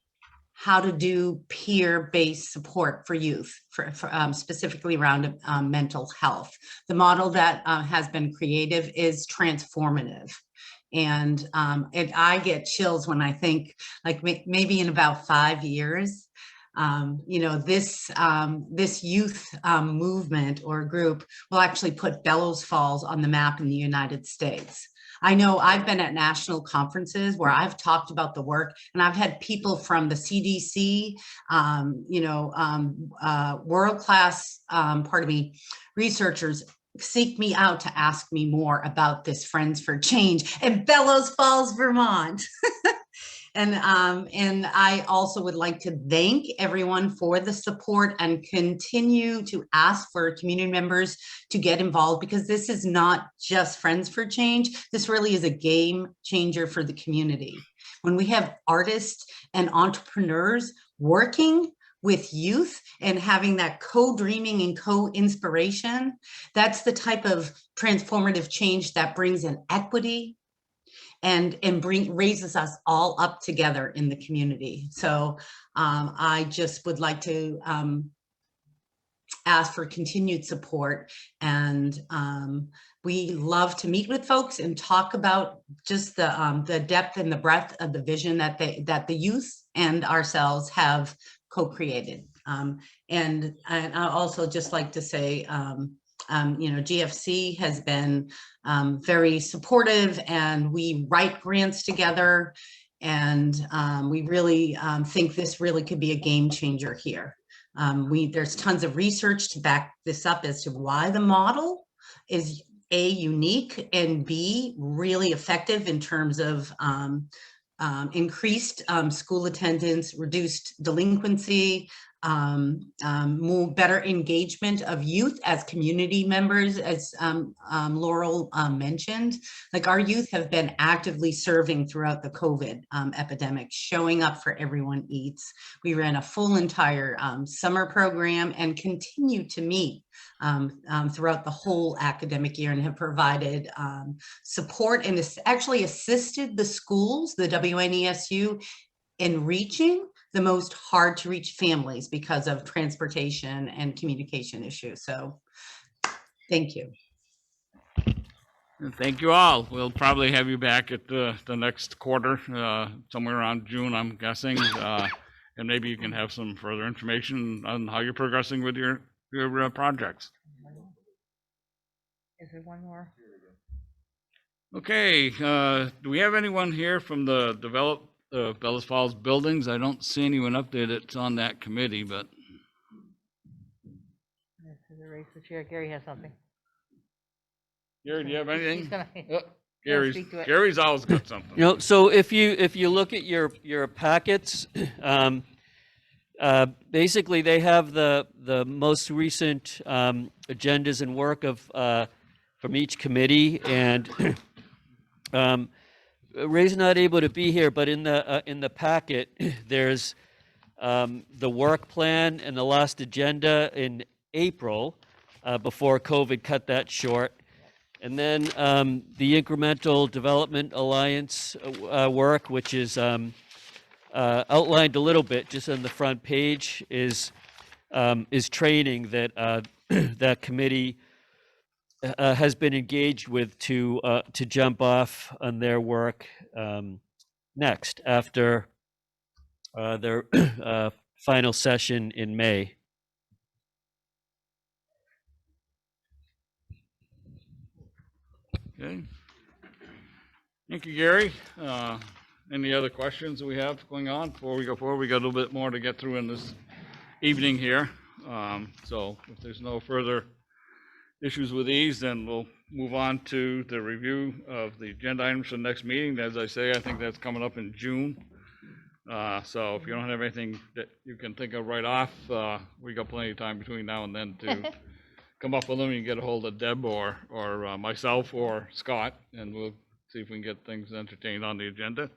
how to do peer-based support for youth, for specifically around mental health. The model that has been creative is transformative. And I get chills when I think, like maybe in about 5 years, this youth movement or group will actually put Bellows Falls on the map in the United States. I know I've been at national conferences where I've talked about the work, and I've had people from the CDC, world-class, researchers seek me out to ask me more about this Friends for Change in Bellows Falls, Vermont. And I also would like to thank everyone for the support and continue to ask for community members to get involved, because this is not just Friends for Change. This really is a game changer for the community. When we have artists and entrepreneurs working with youth and having that co-dreaming and co-inspiration, that's the type of transformative change that brings in equity and raises us all up together in the community. So I just would like to ask for continued support, and we love to meet with folks and talk about just the depth and the breadth of the vision that the youth and ourselves have co-created. And I also just like to say, GFC has been very supportive, and we write grants together, and we really think this really could be a game changer here. There's tons of research to back this up as to why the model is A, unique, and B, really effective in terms of increased school attendance, reduced delinquency, more better engagement of youth as community members, as Laurel mentioned. Like our youth have been actively serving throughout the COVID epidemic, showing up for Everyone Eats. We ran a full entire summer program and continue to meet throughout the whole academic year and have provided support and actually assisted the schools, the WNESU, in reaching the most hard to reach families because of transportation and communication issues. So thank you. And thank you all. We'll probably have you back at the next quarter, somewhere around June, I'm guessing. And maybe you can have some further information on how you're progressing with your projects. Is there one more? Okay, do we have anyone here from the Bellas Falls buildings? I don't see anyone up there that's on that committee, but. This is a race for chair. Gary has something. Gary, do you have anything? He's gonna speak to it. Gary's always got something. You know, so if you look at your packets, basically they have the most recent agendas and work of from each committee, and Ray's not able to be here, but in the packet there's the work plan and the last agenda in April before COVID cut that short. And then the Incremental Development Alliance work, which is outlined a little bit just on the front page, is training that that committee has been engaged with to jump off on their work next after their final session in May. Okay. Thank you, Gary. Any other questions that we have going on before we go forward? We got a little bit more to get through in this evening here. So if there's no further issues with these, then we'll move on to the review of the agenda items for the next meeting. As I say, I think that's coming up in June. So if you don't have anything that you can think of right off, we got plenty of time between now and then to come up with them. You can get a hold of Deb or myself or Scott, and we'll see if we can get things entertained on the agenda.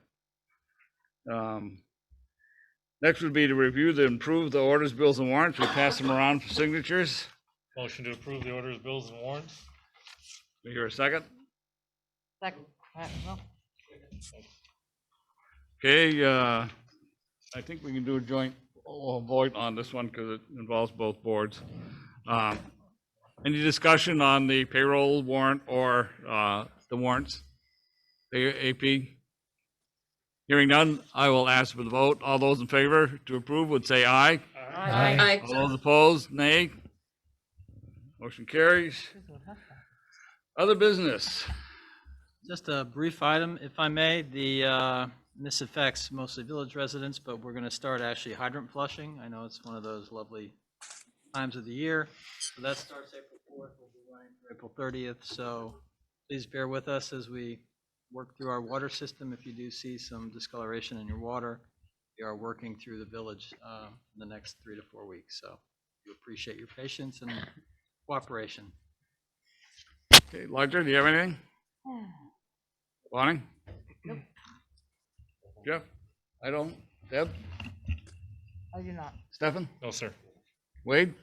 Next would be to review the improve the orders, bills, and warrants. We pass them around for signatures. Motion to approve the orders, bills, and warrants. We hear a second? Second. No. Okay, I think we can do a joint vote on this one because it involves both boards. Any discussion on the payroll warrant or the warrants? The AP? Hearing none, I will ask for the vote. All those in favor to approve would say aye. Aye. All those opposed, nay. Motion carries. Other business. Just a brief item, if I may. This affects mostly village residents, but we're going to start actually hydrant flushing. I know it's one of those lovely times of the year. So that starts April 4th. We'll be running through April 30th. So please bear with us as we work through our water system. If you do see some discoloration in your water, we are working through the village in the next 3 to 4 weeks. So we appreciate your patience and cooperation. Okay, Ledger, do you have anything? Bonnie? Nope. Jeff? I don't. Deb? I do not. Stefan? No, sir. Wade?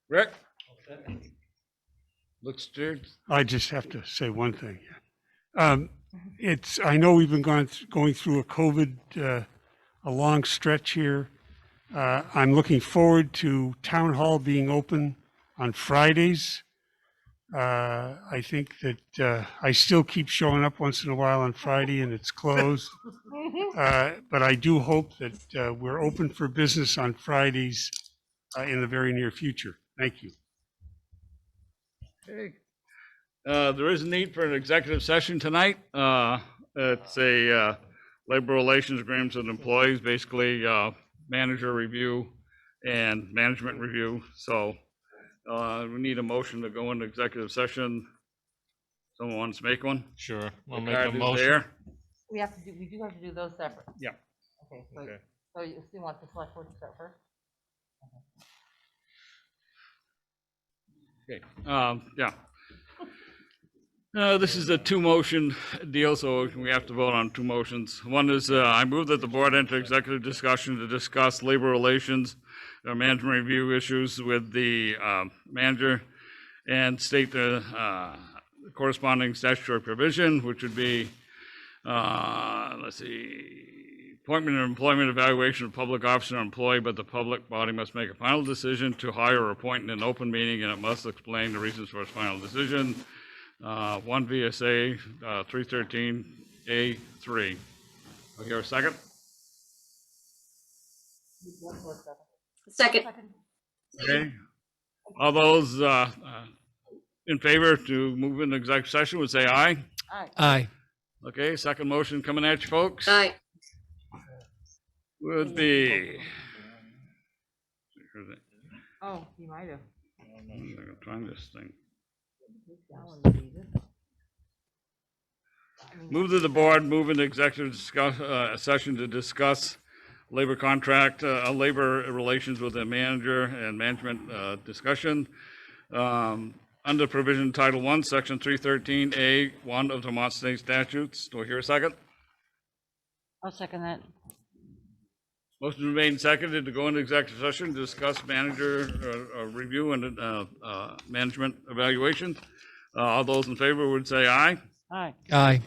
Rick? Looks steered. I just have to say one thing. I know we've been going through a COVID, a long stretch here. I'm looking forward to Town Hall being open on Fridays. I think that I still keep showing up once in a while on Friday and it's closed. But I do hope that we're open for business on Fridays in the very near future. Thank you. Okay. There is a need for an executive session tonight. It's a labor relations agreements with employees, basically manager review and management review. So we need a motion to go into executive session. Someone wants to make one? Sure. I'll The make a card is motion. there. We do have to do those separate. Yeah. Okay. So Okay. So you still want the select board to start first? Okay, yeah. This is a two-motion deal, so we have to vote on two motions. One is, I move that the board enter executive discussion to discuss labor relations, management review issues with the manager, and state the corresponding statutory provision, which would be, let's see, appointment and employment evaluation of public officer or employee, but the public body must make a final decision to hire or appoint in an open meeting, and it must explain the reasons for its final decision. 1 VSA 313A3. I'll hear a second. Second. Okay. All those in favor to move into executive session would say aye. Aye. Aye. Okay, second motion coming at you, folks. Aye. Would be. Oh, you might have. I'm trying this thing. Move to the board, move into executive session to discuss labor contract, labor relations with the manager and management discussion. Under provision Title I, Section 313A1 of the Vermont State Statutes. Do I hear a second? I'll second that. Motion made and seconded to go into executive session to discuss manager review and management evaluation. All those in favor would say aye. Aye. Aye.